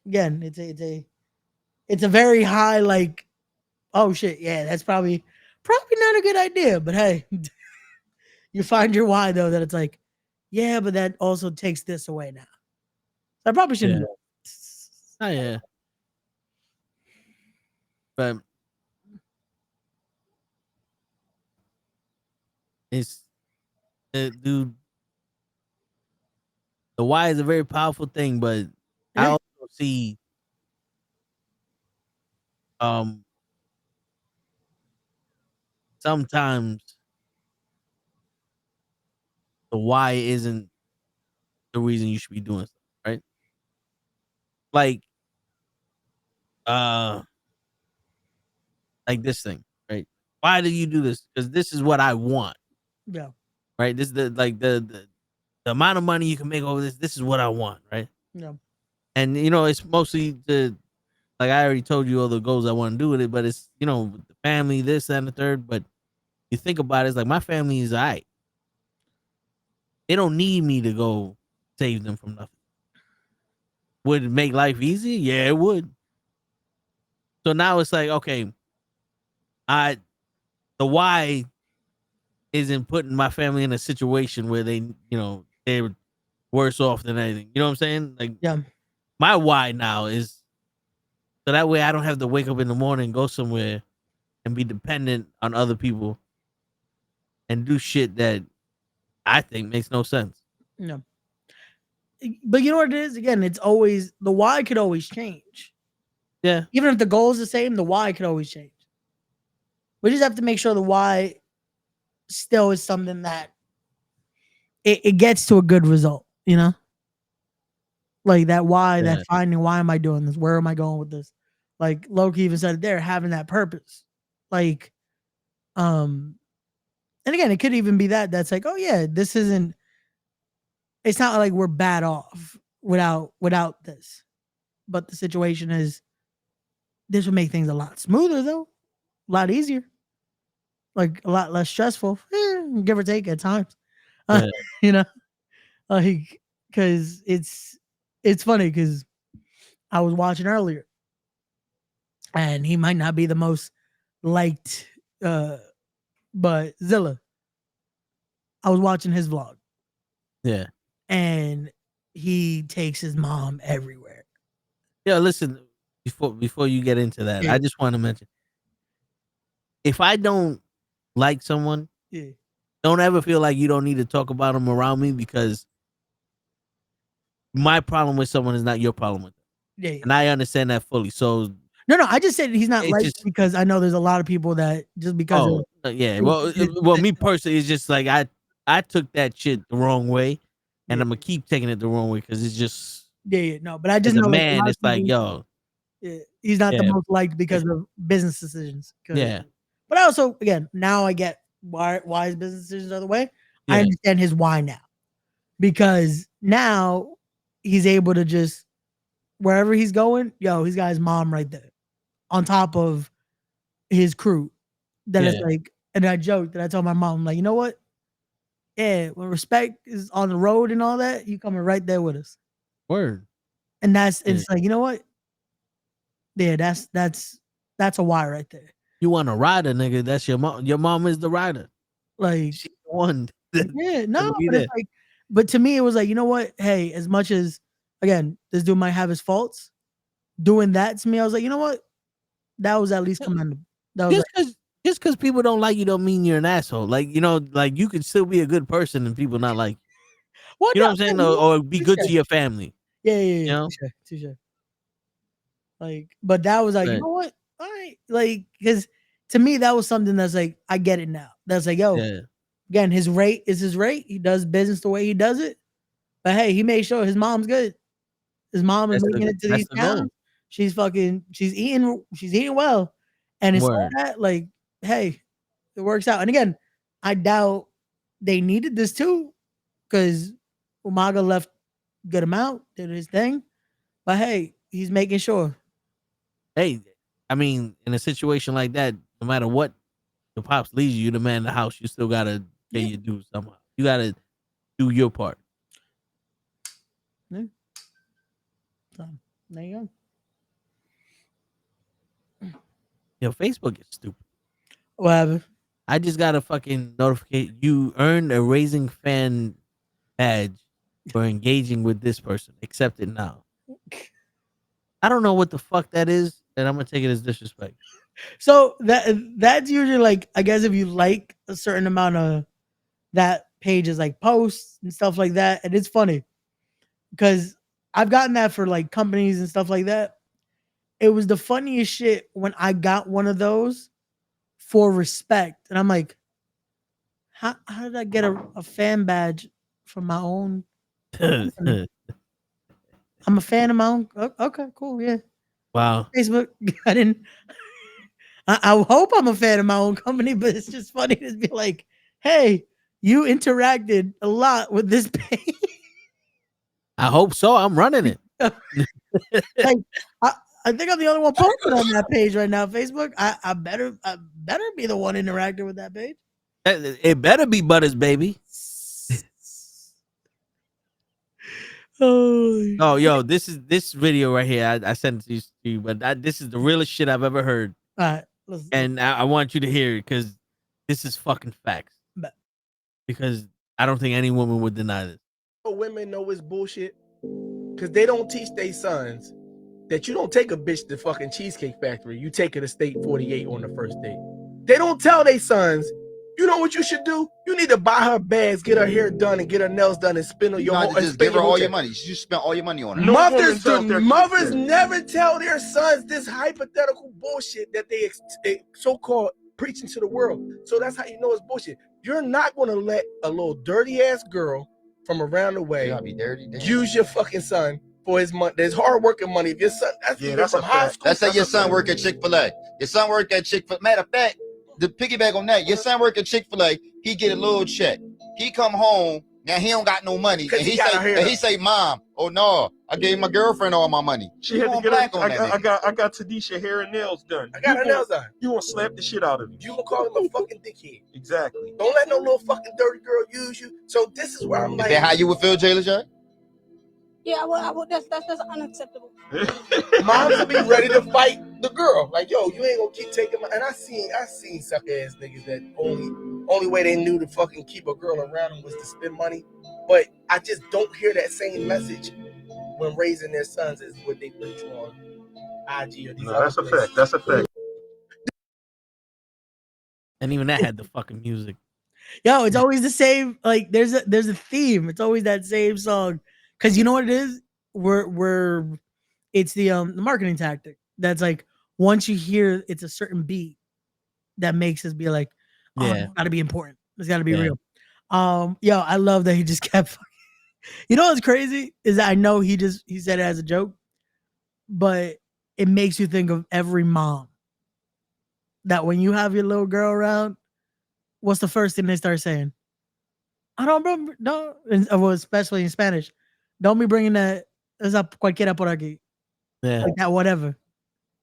again, it's a very high, like, oh shit, yeah, that's probably not a good idea. But hey, you find your why though, that it's like, yeah, but that also takes this away now. So I probably shouldn't do it. Oh yeah. But it's dude, the why is a very powerful thing, but I also see sometimes the why isn't the reason you should be doing stuff, right? Like this thing, right? Why do you do this? Because this is what I want. Yeah. Right? This is the amount of money you can make over this. This is what I want, right? Yeah. And it's mostly like I already told you all the goals I want to do with it, but it's the family, this and the third. But you think about it, it's like my family is all right. They don't need me to go save them from nothing. Would it make life easy? Yeah, it would. So now it's like, okay, the why isn't putting my family in a situation where they're worse off than anything. You know what I'm saying? Like, yeah, my why now is so that way I don't have to wake up in the morning, go somewhere, and be dependent on other people and do shit that I think makes no sense. No. But you know what it is? Again, it's always, the why could always change. Yeah. Even if the goal is the same, the why could always change. We just have to make sure the why still is something that it gets to a good result, you know? Like that why, that finding why am I doing this? Where am I going with this? Like Loki even said it there, having that purpose. Like, and again, it could even be that's like, oh yeah, this isn't, it's not like we're bad off without this. But the situation is this would make things a lot smoother though, a lot easier, like a lot less stressful, give or take at times. You know, like because it's funny because I was watching earlier, and he might not be the most liked, but Zilla. I was watching his vlog. Yeah. And he takes his mom everywhere. Yeah, listen, before you get into that, I just want to mention, if I don't like someone, don't ever feel like you don't need to talk about them around me, because my problem with someone is not your problem with them. Yeah. And I understand that fully. So no, I just said he's not liked because I know there's a lot of people that just because well, me personally, it's just like I took that shit the wrong way, and I'm gonna keep taking it the wrong way because it's just no, but I just know a man, it's like he's not the most liked because of business decisions. Yeah, but I also again now I get why his business decisions are the way. I understand his why now, because now he's able to just wherever he's going, he's got his mom right there on top of his crew. That it's like, and I joked that I told my mom, I'm like, you know what? Yeah, when respect is on the road and all that, you coming right there with us. Word. And it's like, you know what? Yeah, that's a why right there. You want a rider, nigga? That's your mom. Your mom is the rider. Like she's the one. Yeah, no, but it's like, but to me, it was like, you know what? Hey, as much as again, this dude might have his faults, doing that to me, I was like, you know what? That was at least commendable. That was just because people don't like you don't mean you're an asshole. Like, you know, like you could still be a good person and people not like you. Well, you know what I'm saying? Or be good to your family. Yeah. You know? Touche. Like, but that was like, you know what? All right. Like, because to me, that was something that's like, I get it now. That's like, again, his rate is his rate. He does business the way he does it. But hey, he made sure his mom's good. His mom is making it to these towns. She's eating well. And it's all that, like, hey, it works out. And again, I doubt they needed this too, because Umaga left good amount, did his thing. But hey, he's making sure. Hey, I mean, in a situation like that, no matter what the pops leaves you, the man in the house, you still gotta pay your dues somehow. You gotta do your part. Yeah. So, there you go. Yo, Facebook is stupid. Whatever. I just got a fucking notification. You earned a Raising Fan badge for engaging with this person. Accept it now. I don't know what the fuck that is, and I'm gonna take it as disrespect. So that's usually like, I guess if you like a certain amount of that pages, like posts and stuff like that, and it's funny because I've gotten that for like companies and stuff like that. It was the funniest shit when I got one of those for respect, and I'm like, how did I get a fan badge from my own? I'm a fan of my own. Okay, cool, yeah. Wow. Facebook. I didn't. I hope I'm a fan of my own company, but it's just funny to be like, hey, you interacted a lot with this page. I hope so. I'm running it. Like, I think I'm the only one posted on that page right now. Facebook. I better be the one interacting with that page. It better be Butters, baby. Oh, yo, this video right here. I sent it to you, but this is the realest shit I've ever heard. All right, and I want you to hear it because this is fucking facts. Because I don't think any woman would deny this. Women know it's bullshit because they don't teach their sons that you don't take a bitch to fucking Cheesecake Factory. You take her to State 48 on the first date. They don't tell their sons, you know what you should do? You need to buy her bags, get her hair done, and get her nails done, and spend your whole. Just give her all your money. You spent all your money on her. Mothers never tell their sons this hypothetical bullshit that they so-called preaching to the world. So that's how you know it's bullshit. You're not gonna let a little dirty ass girl from around the way be dirty. use your fucking son for his money. There's hard working money. If your son, that's from high school. Let's say your son work at Chick-fil-A. Your son work at Chick-fil-A. Matter of fact, the piggyback on that, your son work at Chick-fil-A. He get a little check. He come home. Now he don't got no money, and he say, "Mom, oh no, I gave my girlfriend all my money." She had to get I got Tadisha hair and nails done. I got her nails done. You gonna slap the shit out of him. You gonna call him a fucking dickhead. Exactly. Don't let no little fucking dirty girl use you. So this is where I'm like. Is that how you would feel, Jayla J? Yeah, I would. That's unacceptable. Moms will be ready to fight the girl. Like, yo, you ain't gonna keep taking my. And I seen suck ass niggas that only way they knew to fucking keep a girl around them was to spend money. But I just don't hear that same message when raising their sons is what they preach on IG or these other that's a places. fact. That's a fact. And even that had the fucking music. Yo, it's always the same. Like there's a theme. It's always that same song. Cause you know what it is? It's the marketing tactic. That's like once you hear it's a certain beat that makes us be like, oh, it's gotta be important. It's gotta be real. Yo, I love that he just kept. You know what's crazy is that I know he said it as a joke, but it makes you think of every mom that when you have your little girl around, what's the first thing they start saying? I don't remember. No, well, especially in Spanish, don't be bringing that. Esa cualquiera por aquí. Yeah, like that. Whatever.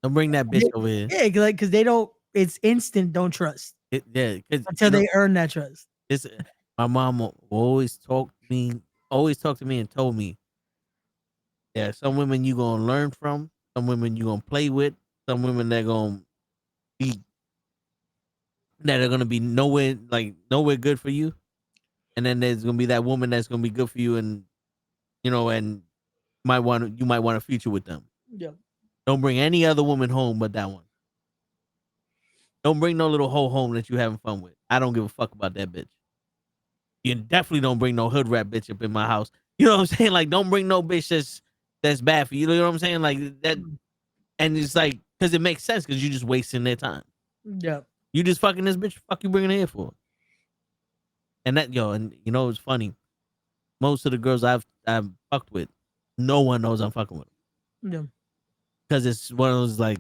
Don't bring that bitch over here. Yeah, like because they don't. It's instant. Don't trust. Until they earn that trust. My mom will always talk to me and told me, yeah, some women you gonna learn from, some women you gonna play with, some women that are gonna be nowhere good for you, and then there's gonna be that woman that's gonna be good for you, and you might want a future with them. Yeah. Don't bring any other woman home but that one. Don't bring no little hoe home that you having fun with. I don't give a fuck about that bitch. You definitely don't bring no hood rat bitch up in my house. You know what I'm saying? Like, don't bring no bitch that's bad for you. You know what I'm saying? Like that, and it's like because it makes sense because you're just wasting their time. Yeah. You just fucking this bitch. Fuck you bringing her here for? And that and you know it's funny. Most of the girls I've fucked with, no one knows I'm fucking with them. Yeah. Because it's one of those like,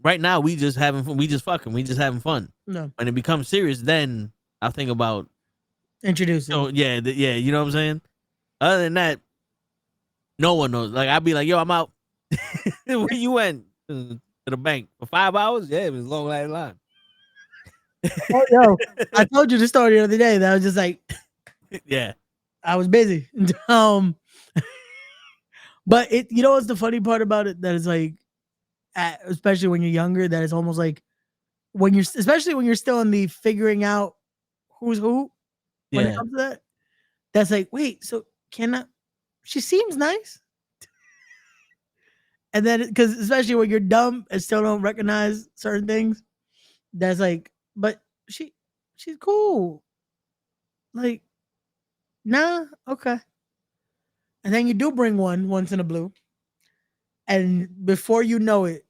right now we just having fun. We just fucking. We just having fun. No. When it becomes serious, then I think about introducing. Oh yeah, you know what I'm saying. Other than that, no one knows. Like I'd be like, yo, I'm out. Where you went? To the bank for 5 hours? Yeah, it was a long line. Oh, yo, I told you the story the other day that I was just like, yeah, I was busy. But you know what's the funny part about it? That is like, especially when you're younger, that it's almost like especially when you're still in the figuring out who's who. When it comes to that, that's like, wait, so she seems nice. And then, because especially when you're dumb and still don't recognize certain things, that's like, but she's cool. Like, nah, okay. And then you do bring once in a blue, and before you know it,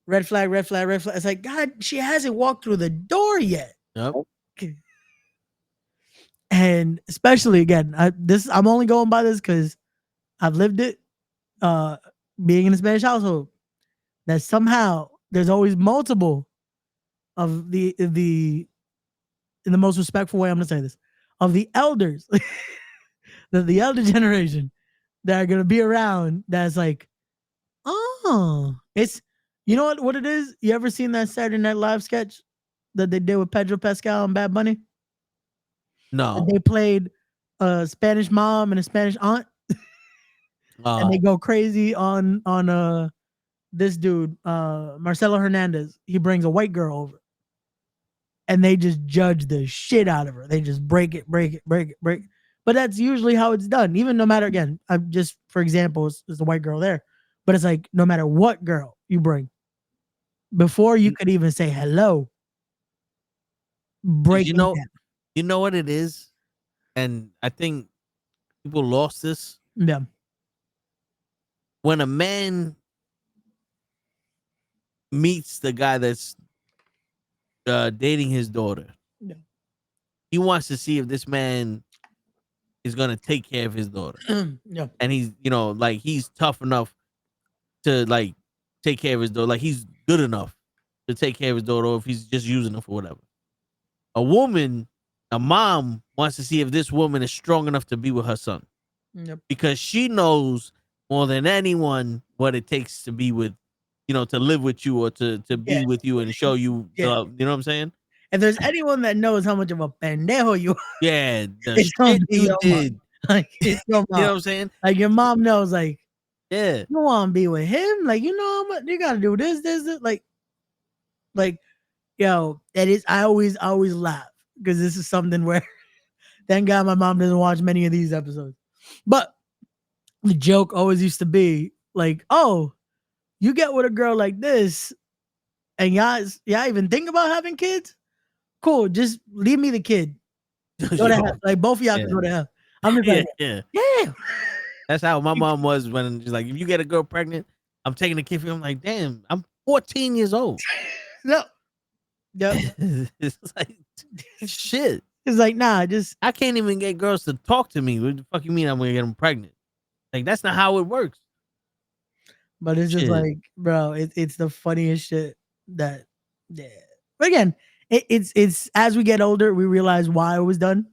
red flag, red flag, red flag. It's like, God, she hasn't walked through the door yet. Yep. And especially again, I'm only going by this because I've lived it. Being in a Spanish household, that somehow there's always multiple of the in the most respectful way I'm gonna say this, of the elders, the elder generation that are gonna be around. That's like, oh, it's you know what it is. You ever seen that Saturday Night Live sketch that they did with Pedro Pascal and Bad Bunny? No, they played a Spanish mom and a Spanish aunt. And they go crazy on this dude, Marcelo Hernandez. He brings a white girl over, and they just judge the shit out of her. They just break it. But that's usually how it's done. Even no matter, again, I'm just for example, it's a white girl there, but it's like no matter what girl you bring, before you could even say hello, break. You know what it is, and I think people lost this. Yeah. When a man meets the guy that's dating his daughter. Yeah. He wants to see if this man is gonna take care of his daughter. Yeah. And he's, like he's tough enough to like take care of his daughter. Like he's good enough to take care of his daughter, or if he's just using her for whatever. A mom wants to see if this woman is strong enough to be with her son. Yep. Because she knows more than anyone what it takes to be with, to live with you or to be with you and show you love. You know what I'm saying? If there's anyone that knows how much of a pendejo you are, Yeah, the it's gonna shit be you your mom. did. Like it's your mom. You know what I'm saying? Like your mom knows, like, Yeah. you want to be with him, like, you know how much you gotta do this, like, yo, that is, I always laugh because this is something where thank God my mom doesn't watch many of these episodes. But the joke always used to be like, oh, you get with a girl like this, and y'all even think about having kids? Cool, just leave me the kid. Go to hell. Like both of y'all can go to hell. I'm just like, yeah. damn. That's how my mom was when she's like, if you get a girl pregnant, I'm taking the kid for you. I'm like, damn, I'm 14 years old. No. Yep. It's like shit. It's like, nah, I can't even get girls to talk to me. What the fuck you mean I'm gonna get them pregnant? Like that's not how it works. But it's just like, bro, it's the funniest shit that, yeah. But again, it's as we get older, we realize why it was done.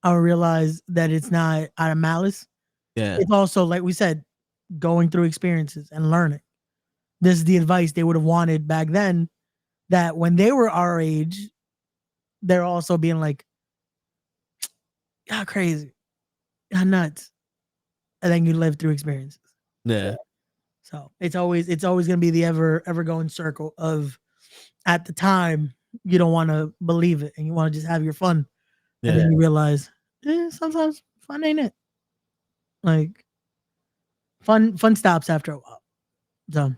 I realize that it's not out of malice. Yeah. It's also, like we said, going through experiences and learning. This is the advice they would have wanted back then, that when they were our age, they're also being like, y'all crazy, y'all nuts. And then you live through experiences. Yeah. So it's always gonna be the ever going circle of, at the time you don't want to believe it and you want to just have your fun, and then you realize sometimes fun ain't it. Like fun stops after a while. So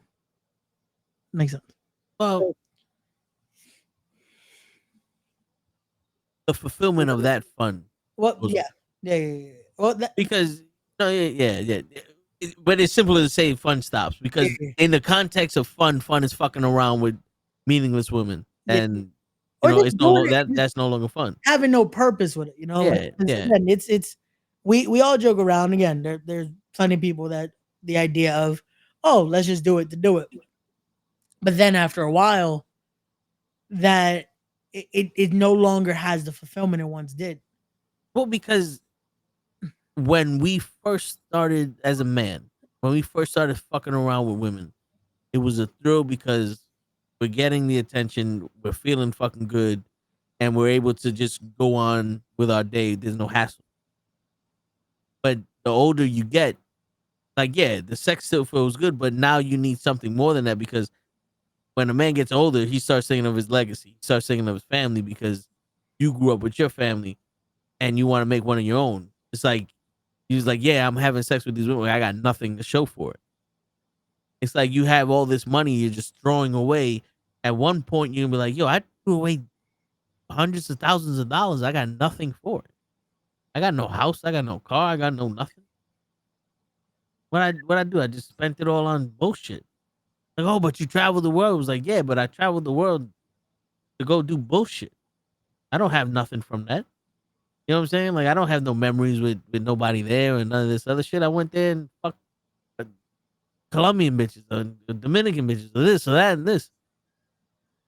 makes sense. Well, the fulfillment of that fun. Well, yeah. Well, because yeah. But it's simpler to say fun stops because in the context of fun is fucking around with meaningless women, and it's that's no longer fun. Having no purpose with it, Again, it's we all joke around. Again, there's plenty of people that the idea of, oh, let's just do it to do it, but then after a while, that it no longer has the fulfillment it once did. Well, because when we first started as a man, when we first started fucking around with women, it was a thrill because we're getting the attention, we're feeling fucking good, and we're able to just go on with our day. There's no hassle. But the older you get, like, yeah, the sex still feels good, but now you need something more than that, because when a man gets older, he starts thinking of his legacy. He starts thinking of his family, because you grew up with your family and you want to make one of your own. It's like, he was like, yeah, I'm having sex with these women. I got nothing to show for it. It's like you have all this money you're just throwing away. At one point, you're going to be like, yo, I threw away hundreds of thousands of dollars. I got nothing for it. I got no house. I got no car. I got no nothing. What I do? I just spent it all on bullshit. Like, oh, but you traveled the world. It was like, yeah, but I traveled the world to go do bullshit. I don't have nothing from that. You know what I'm saying? Like, I don't have no memories with nobody there and none of this other shit. I went there and fucked Colombian bitches or Dominican bitches or this or that and this.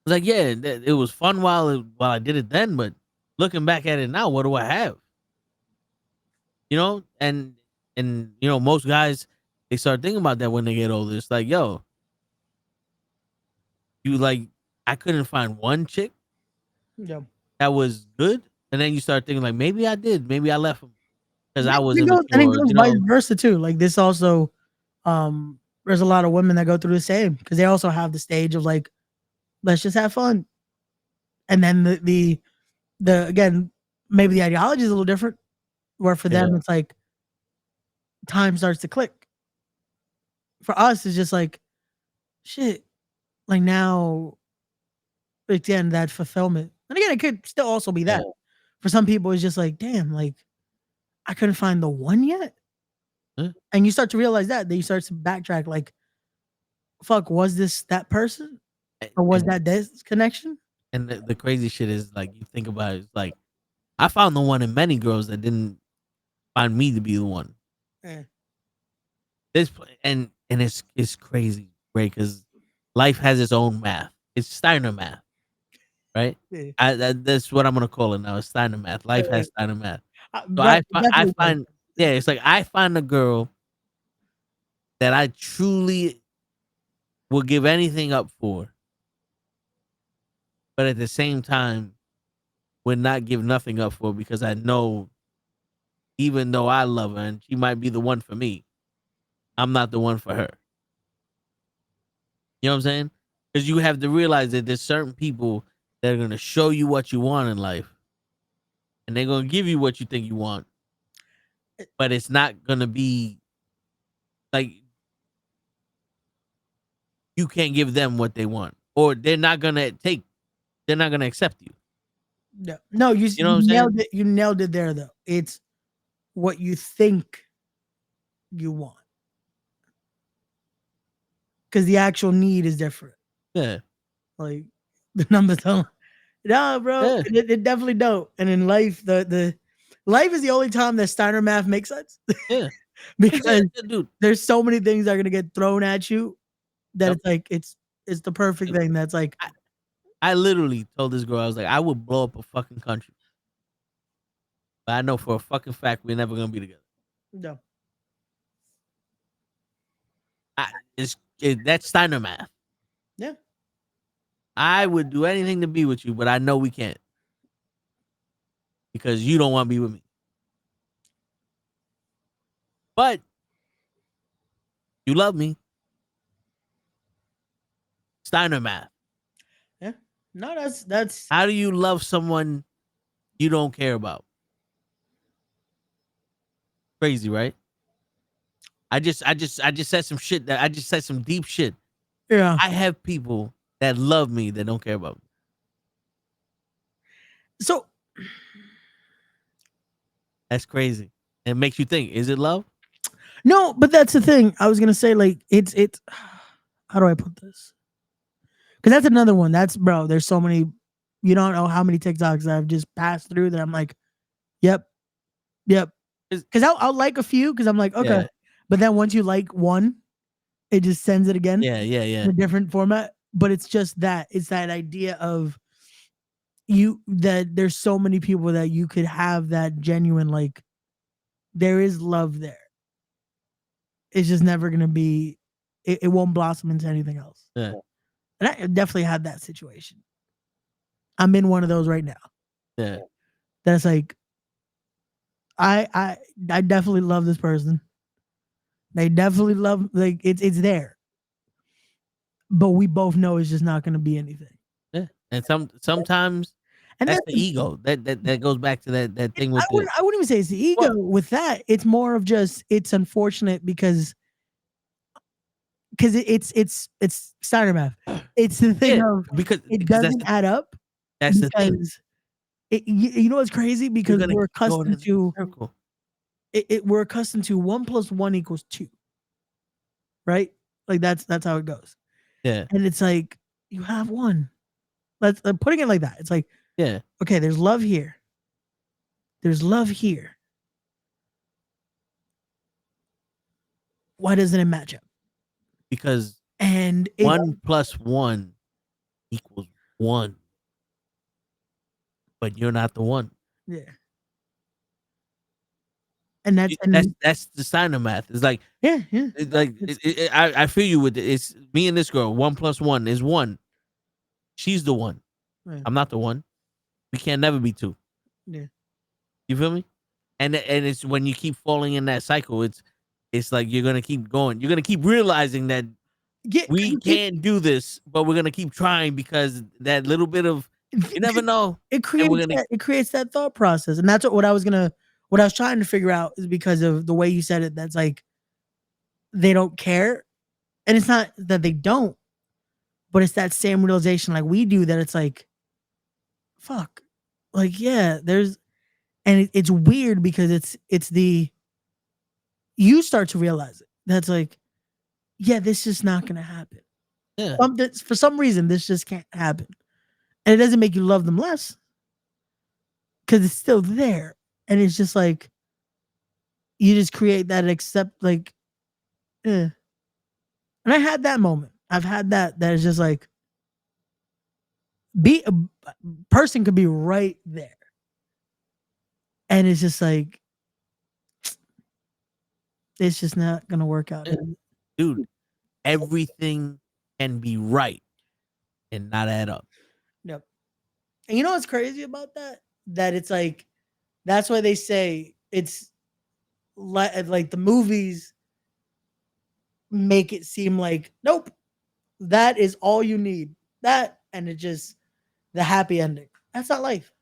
It's like, yeah, it was fun while I did it then, but looking back at it now, what do I have? You know, and most guys, they start thinking about that when they get older. It's like, yo, I couldn't find one chick that was good. And then you start thinking like, maybe I did. Maybe I left him because I was immature. And it goes vice versa too. Like this also, there's a lot of women that go through the same because they also have the stage of like, let's just have fun. And then the again, maybe the ideology is a little different. Where for them, it's like time starts to click. For us, it's just like, shit. Like now, again, that fulfillment. And again, it could still also be that. For some people, it's just like, damn, like I couldn't find the one yet. And you start to realize that. Then you start to backtrack, like, fuck, was this that person? Or was that this connection? And the crazy shit is like you think about it, it's like I found the one in many girls that didn't find me to be the one. Eh. This and it's crazy, right? Because life has its own math. It's Steiner math, right? Yeah. That's what I'm gonna call it now. It's Steiner math. Life has Steiner math. So Right, I definitely. find yeah, it's like I find a girl that I truly will give anything up for, but at the same time would not give nothing up for because I know even though I love her and she might be the one for me, I'm not the one for her. You know what I'm saying? Because you have to realize that there's certain people that are gonna show you what you want in life, and they're gonna give you what you think you want, but it's not gonna be like you can't give them what they want, or they're not gonna accept you. No, you You know what I'm saying? nailed it. You nailed it there, though. It's what you think you want, because the actual need is different. Yeah. Like the numbers don't. No, bro, Yeah. it definitely don't. And in life, the life is the only time that Steiner math makes sense. Yeah. Because Dude, there's so many things that are gonna get thrown at you that Yep. it's like it's the perfect thing. That's like I literally told this girl, I was like, I would blow up a fucking country. But I know for a fucking fact we're never gonna be together. no. That's Steiner math. Yeah. I would do anything to be with you, but I know we can't. Because you don't want to be with me. But you love me. Steiner math. Yeah. No, that's How do you love someone you don't care about? Crazy, right? I just said some shit I just said some deep shit. Yeah. I have people that love me that don't care about me. So that's crazy. It makes you think, is it love? No, but that's the thing. I was gonna say, like, it's how do I put this? Because that's another one. That's bro, there's so many, you don't know how many TikToks that I've just passed through that I'm like, yep. Because I'll like a few because I'm like, okay. Yeah. But then once you like one, it just sends it again. Yeah. In a different format. But it's just that. It's that idea of that there's so many people that you could have that genuine, like, there is love there. It's just never gonna be, it won't blossom into anything else. Yeah. And I definitely had that situation. I'm in one of those right now. Yeah. That's like, I definitely love this person. They definitely love, like, it's there. But we both know it's just not gonna be anything. Yeah. And sometimes and that's the ego. That goes back to that thing with I wouldn't even say it's the ego with that. It's more of just, it's unfortunate because it's Steiner math. It's the thing of because it doesn't add up. That's the thing. You know what's crazy? Because we're accustomed to circle. We're accustomed to 1 + 1 = 2. Right? Like that's how it goes. Yeah. And it's like, you have one. Let's putting it like that. It's like, yeah, okay, there's love here. There's love here. Why doesn't it match up? Because 1 + 1 = 1. But you're not the one. Yeah. And that's the sign of math. It's like, yeah. It's like I feel you with it. It's me and this girl. 1 + 1 is 1. She's the one. Yeah. I'm not the one. We can't never be 2. Yeah. You feel me? And it's when you keep falling in that cycle, it's like you're gonna keep going. You're gonna keep realizing that we can't do this, but we're gonna keep trying because that little bit of, you never know. It creates that thought process, and that's what I was trying to figure out, is because of the way you said it. That's like, they don't care, and it's not that they don't, but it's that same realization like we do, that it's like, fuck, like, yeah, there's, and it's weird because it's you start to realize it. That's like, yeah, this is not gonna happen. Yeah. For some reason, this just can't happen. And it doesn't make you love them less because it's still there. And it's just like, you just create that accept, like, and I had that moment. I've had that is just like, a person could be right there. And it's just like, it's just not going to work out. Dude, everything can be right and not add up. Yep. And you know what's crazy about that? That it's like, that's why they say it's like the movies make it seem like, nope, that is all you need. That, and it just, the happy ending. That's not life.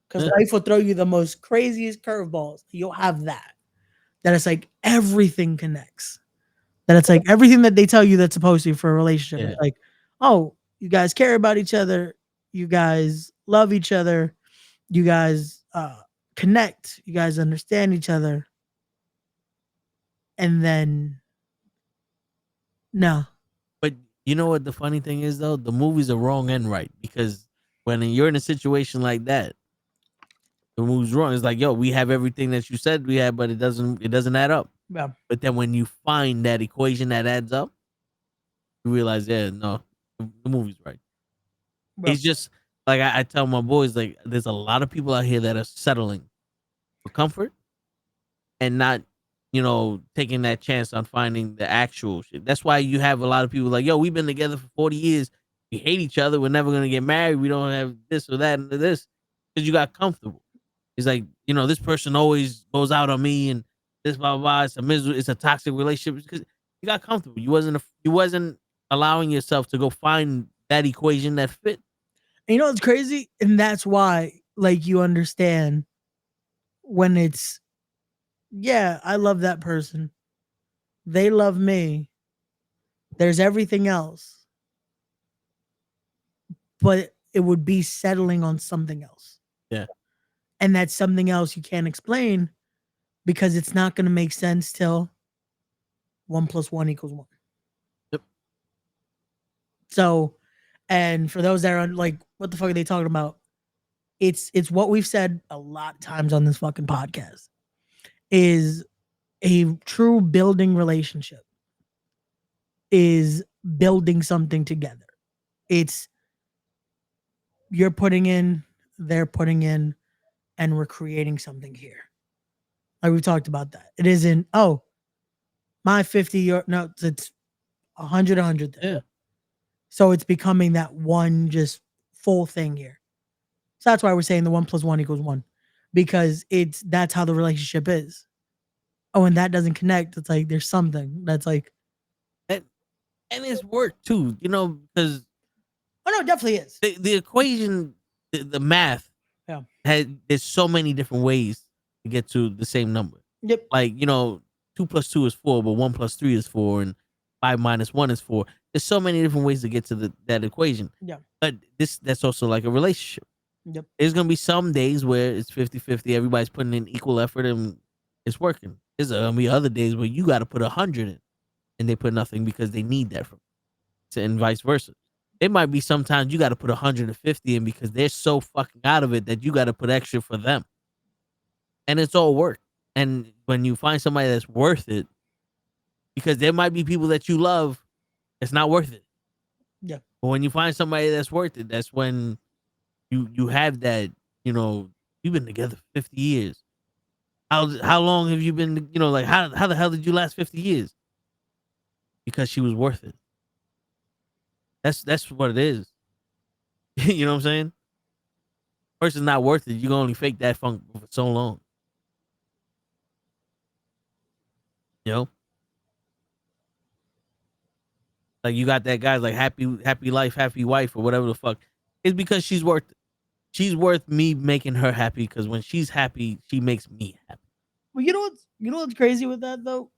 Because life will throw you the most craziest curveballs. You'll have that. That it's like everything connects. That it's like everything that they tell you that's supposed to be for a relationship. It's like, oh, you guys care about each other. You guys love each other. You guys connect. You guys understand each other. And then, no. But you know what the funny thing is, though? The movies are wrong and right. Because when you're in a situation like that, the movie's wrong. It's like, yo, we have everything that you said we had, but it doesn't add up. Yeah. But then when you find that equation that adds up, you realize, yeah, no, the movie's right. Well, It's just like I tell my boys, like, there's a lot of people out here that are settling for comfort and not, taking that chance on finding the actual shit. That's why you have a lot of people like, yo, we've been together for 40 years. We hate each other. We're never gonna get married. We don't have this or that and this, because you got comfortable. It's like, this person always goes out on me and this blah blah blah. It's a toxic relationship because you got comfortable. You wasn't allowing yourself to go find that equation that fit. And you know what's crazy? And that's why, like, you understand when it's, yeah, I love that person. They love me. There's everything else. But it would be settling on something else. Yeah. And that's something else you can't explain because it's not going to make sense till 1 + 1 = 1. Yep. So, and for those that are like, what the fuck are they talking about? It's what we've said a lot of times on this fucking podcast is a true building relationship is building something together. It's you're putting in, they're putting in, and we're creating something here. Like we talked about that. It isn't, oh, my 50, no, it's 100, 100. Yeah. So it's becoming that one just full thing here. So that's why we're saying the 1 + 1 = 1, because that's how the relationship is. Oh, and that doesn't connect. It's like there's something that's like, and it's work too, because oh no, it definitely is. The equation, the math, there's so many different ways to get to the same number. Yep. Like 2 + 2 is 4, but 1 + 3 is 4, and 5 - 1 is 4. There's so many different ways to get to that equation. Yeah. But that's also like a relationship. Yep. There's gonna be some days where it's 50-50. Everybody's putting in equal effort and it's working. There's gonna be other days where you got to put 100 in, and they put nothing because they need that from you, and vice versa. It might be sometimes you got to put 150 in because they're so fucking out of it that you got to put extra for them, and it's all work. And when you find somebody that's worth it, because there might be people that you love, it's not worth it. Yeah. But when you find somebody that's worth it, that's when you have that. You've been together for 50 years. How long have you been? Like how the hell did you last 50 years? Because she was worth it. That's what it is. You know what I'm saying? Person's not worth it. You can only fake that funk for so long. Like you got that guy's like happy life, happy wife, or whatever the fuck. It's because she's worth it. She's worth me making her happy, because when she's happy, she makes me happy. Well, you know what's crazy with that though?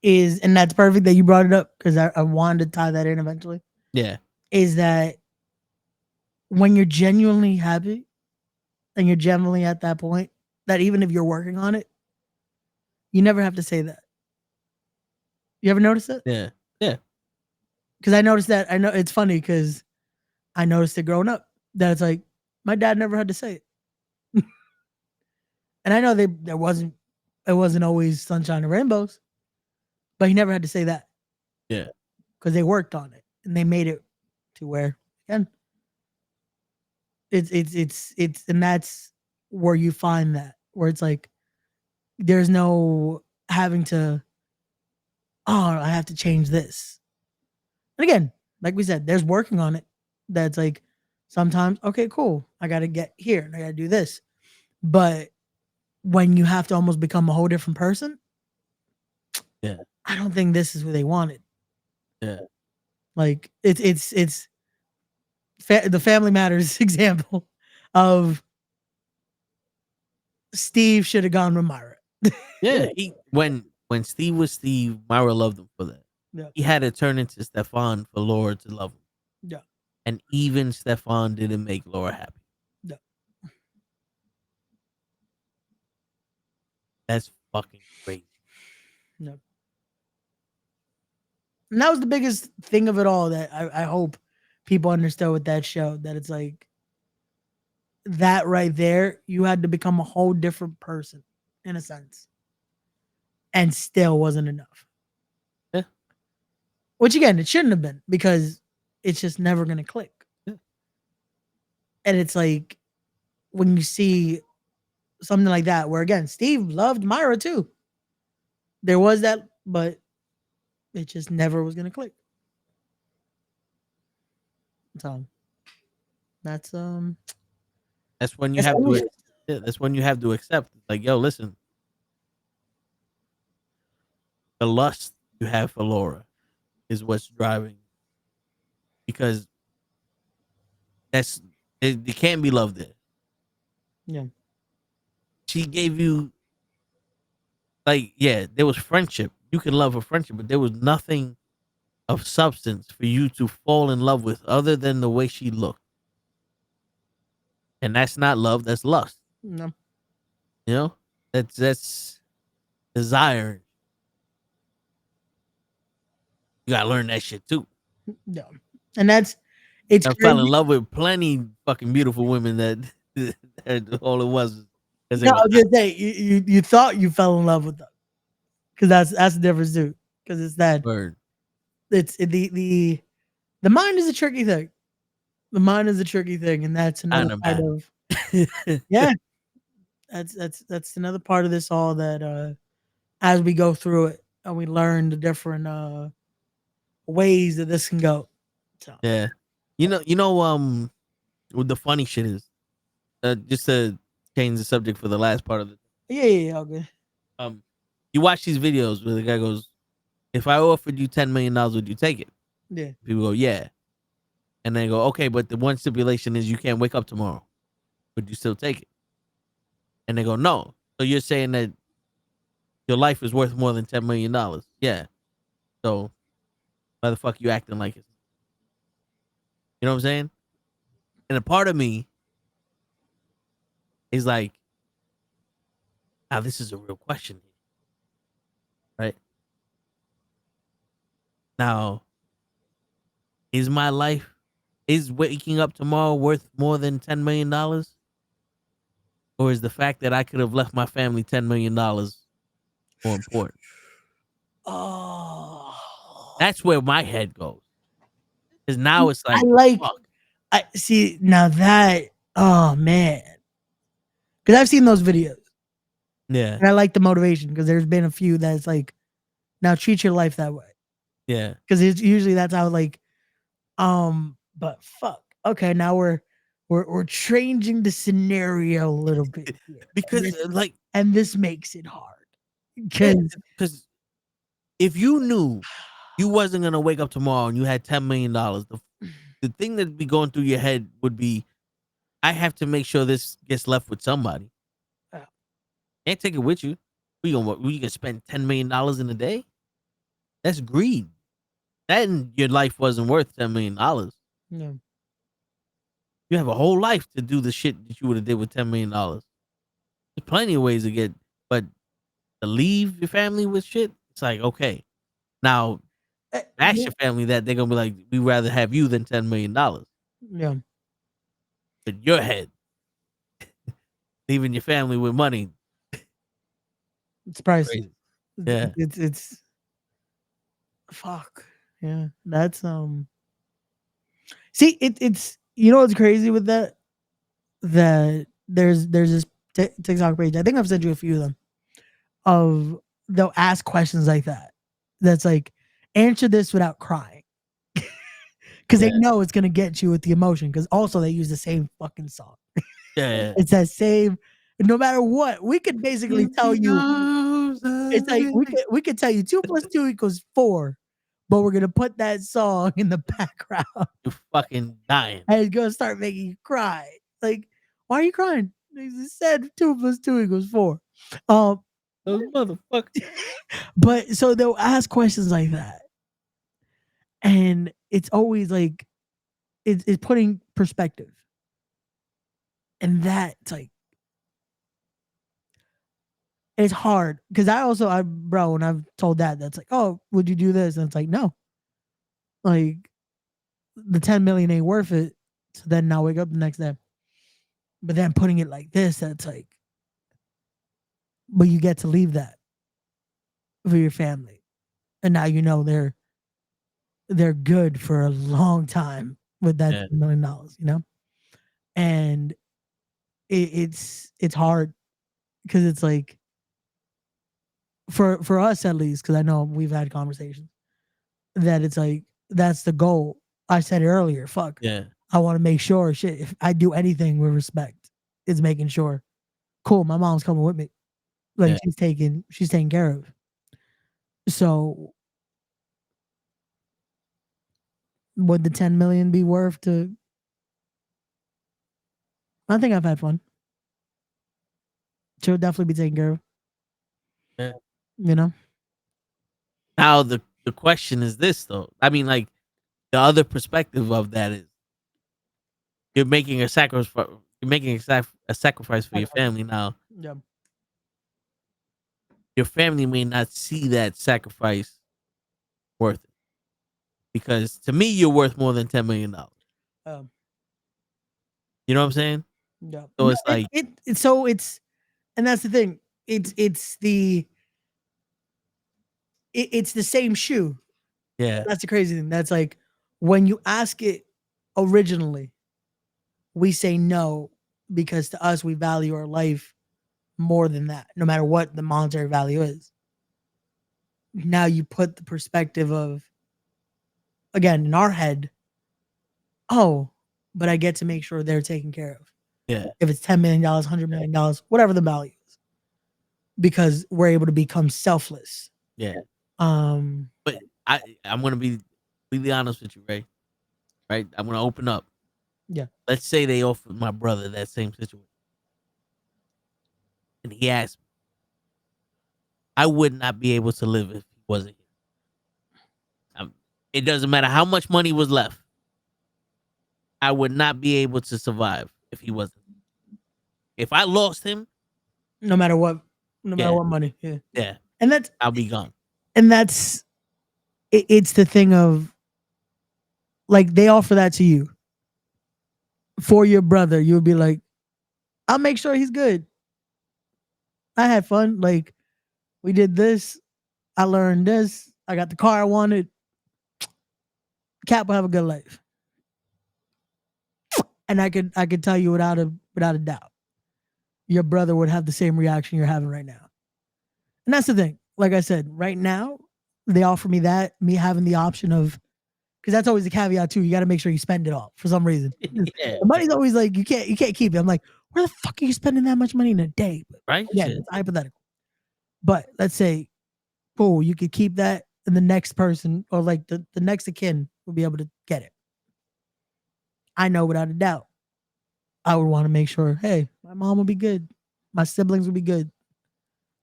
And that's perfect that you brought it up because I wanted to tie that in eventually. Yeah. Is that when you're genuinely happy and you're genuinely at that point, that even if you're working on it, you never have to say that. You ever notice it? Yeah. Yeah. Because I noticed that. I know it's funny because I noticed it growing up. That it's like my dad never had to say it. And I know it wasn't always sunshine and rainbows, but he never had to say that. Yeah. Because they worked on it and they made it to where, again, it's and that's where you find that, where it's like there's no having to, I have to change this. And again, like we said, there's working on it. That's like sometimes, okay, cool, I gotta get here and I gotta do this. But when you have to almost become a whole different person, yeah, I don't think this is what they wanted. Yeah. Like it's the Family Matters example of Steve should have gone with Myra. Yeah, when Steve was Steve, Myra loved him for that. Yeah. He had to turn into Stefan for Laura to love him. Yeah. And even Stefan didn't make Laura happy. Yeah. That's fucking crazy. No. And that was the biggest thing of it all that I hope people understood with that show, that it's like that right there, you had to become a whole different person in a sense. And still wasn't enough. Yeah. Which again, it shouldn't have been, because it's just never going to click. Yeah. And it's like when you see something like that, where again, Steve loved Myra too. There was that, but it just never was going to click. So that's when you have to. Yeah, that's when you have to accept. Like, yo, listen. The lust you have for Laura is what's driving. Because it can't be love there. Yeah. She gave you, like, yeah, there was friendship. You can love a friendship, but there was nothing of substance for you to fall in love with other than the way she looked. And that's not love, that's lust. No. You know? That's desire. You gotta learn that shit too. No. And that's it's I fell in love with plenty fucking beautiful women that all it was. No, I was gonna say you thought you fell in love with them, because that's the difference too. Because it's that word. It's the mind is a tricky thing. The mind is a tricky thing, and that's another part of yeah. That's another part of this all that as we go through it and we learn the different ways that this can go. So. Yeah, you know what the funny shit is, just to change the subject for the last part of it. Yeah, all good. You watch these videos where the guy goes, "If I offered you $10 million, would you take it?" Yeah. People go, "Yeah," and they go, "Okay, but the one stipulation is you can't wake up tomorrow. Would you still take it?" And they go, "No." So you're saying that your life is worth more than $10 million? Yeah. So why the fuck you acting like it? You know what I'm saying? And a part of me is like, now this is a real question, right? Now, is my life, is waking up tomorrow worth more than $10 million? Or is the fact that I could have left my family $10 million more important? Oh, that's where my head goes. Because now it's like, fuck. I see now that, oh man, because I've seen those videos. Yeah. And I like the motivation, because there's been a few that's like, now treat your life that way. Yeah. Because it's usually that's how, like, but fuck. Okay, now we're changing the scenario a little bit here. Because and this makes it hard. Because if you knew you wasn't gonna wake up tomorrow and you had $10 million, the thing that'd be going through your head would be, I have to make sure this gets left with somebody. Can't take it with you. We gonna spend $10 million in a day? That's greed. That and your life wasn't worth $10 million. No. You have a whole life to do the shit that you would have did with $10 million. There's plenty of ways to get, but to leave your family with shit, it's like, okay. Now, ask your family that, they're gonna be like, we'd rather have you than $10 million. Yeah. In your head, leaving your family with money. It's pricey. Crazy. Yeah. It's fuck. Yeah. That's see it's you know what's crazy with that? That there's this TikTok page. I think I've sent you a few of them. Of they'll ask questions like that. That's like answer this without crying. Because they know it's gonna get you with the emotion. Because also they use the same fucking song. Yeah. It's that same. No matter what, we could basically tell you. It's like we could tell you 2 + 2 = 4, but we're gonna put that song in the background. You're fucking dying. And it's gonna start making you cry. Like, why are you crying? They said 2 + 2 = 4. Those motherfuckers. But so they'll ask questions like that, and it's always like it's putting perspective, and that's like it's hard because bro, when I've told that's like, oh, would you do this? And it's like, no, like the 10 million ain't worth it. So then now wake up the next day. But then putting it like this, that's like, but you get to leave that for your family, and now you know they're good for a long time with that $10 million, you know, and it's hard because it's like for us at least, because I know we've had conversations that it's like that's the goal. I said it earlier. Fuck. Yeah. I want to make sure shit. If I do anything with respect, it's making sure. Cool. My mom's coming with me. Like she's taken care of. So would the 10 million be worth to? I think I've had fun. She'll definitely be taken care of. Yeah. You know. Now the question is this though. I mean, like the other perspective of that is you're making a sacrifice. You're making a sacrifice for your family now. Yeah. Your family may not see that sacrifice worth it because to me you're worth more than $10 million. You know what I'm saying? Yeah. So it's like and that's the thing. It's the same shoe. Yeah. That's the crazy thing. That's like when you ask it originally, we say no because to us we value our life more than that, no matter what the monetary value is. Now you put the perspective of, again, in our head, oh, but I get to make sure they're taken care of. Yeah. If it's $10 million, $100 million, whatever the value is, because we're able to become selfless. Yeah. But I'm gonna be completely honest with you, Ray. Right? I'm gonna open up. Yeah. Let's say they offered my brother that same situation, and he asked me, I would not be able to live if he wasn't here. It doesn't matter how much money was left. I would not be able to survive if he wasn't. If I lost him, no matter what money. Yeah. Yeah. And I'll be gone. And that's it's the thing of like they offer that to you for your brother. You would be like, I'll make sure he's good. I had fun. Like we did this. I learned this. I got the car I wanted. Cap will have a good life. And I could tell you without a doubt, your brother would have the same reaction you're having right now. And that's the thing. Like I said, right now, they offer me that, me having the option of, because that's always the caveat too. You got to make sure you spend it all for some reason. Yeah. The money's always like, you can't keep it. I'm like, where the fuck are you spending that much money in a day? Right? Yeah, it's hypothetical. But let's say, cool, you could keep that and the next person or like the next of kin will be able to get it. I know without a doubt, I would want to make sure, hey, my mom will be good. My siblings will be good.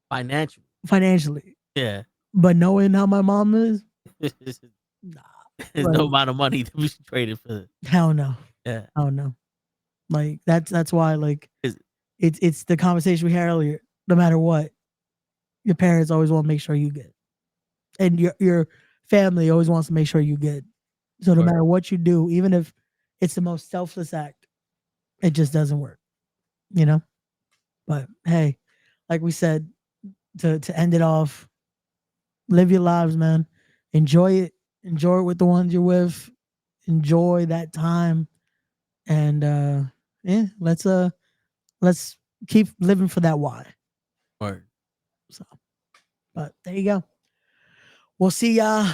Financially. Yeah. But knowing how my mom is, nah. There's no amount of money to be traded for. Hell no. Yeah. Hell no. Like that's why like it's the conversation we had earlier. No matter what, your parents always want to make sure you good. And your family always wants to make sure you good. So no matter what you do, even if it's the most selfless act. It just doesn't work, you know? But hey, like we said, to end it off, live your lives, man. Enjoy it. Enjoy it with the ones you're with. Enjoy that time. And yeah, let's keep living for that why. Word. So, but there you go. We'll see y'all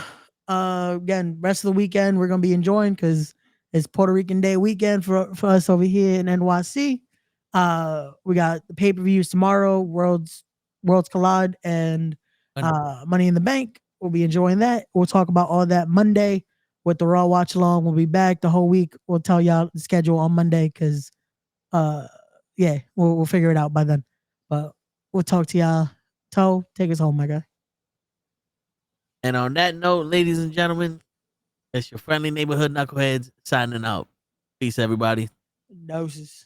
again rest of the weekend. We're gonna be enjoying because it's Puerto Rican Day weekend for us over here in NYC. We got the pay-per-views tomorrow, Worlds Collide and Money in the Bank. We'll be enjoying that. We'll talk about all that Monday with the Raw watch along. We'll be back the whole week. We'll tell y'all the schedule on Monday because yeah, we'll figure it out by then. But we'll talk to y'all. Toe, take us home, my guy. And on that note, ladies and gentlemen, it's your friendly neighborhood knuckleheads signing out. Peace, everybody. Doses.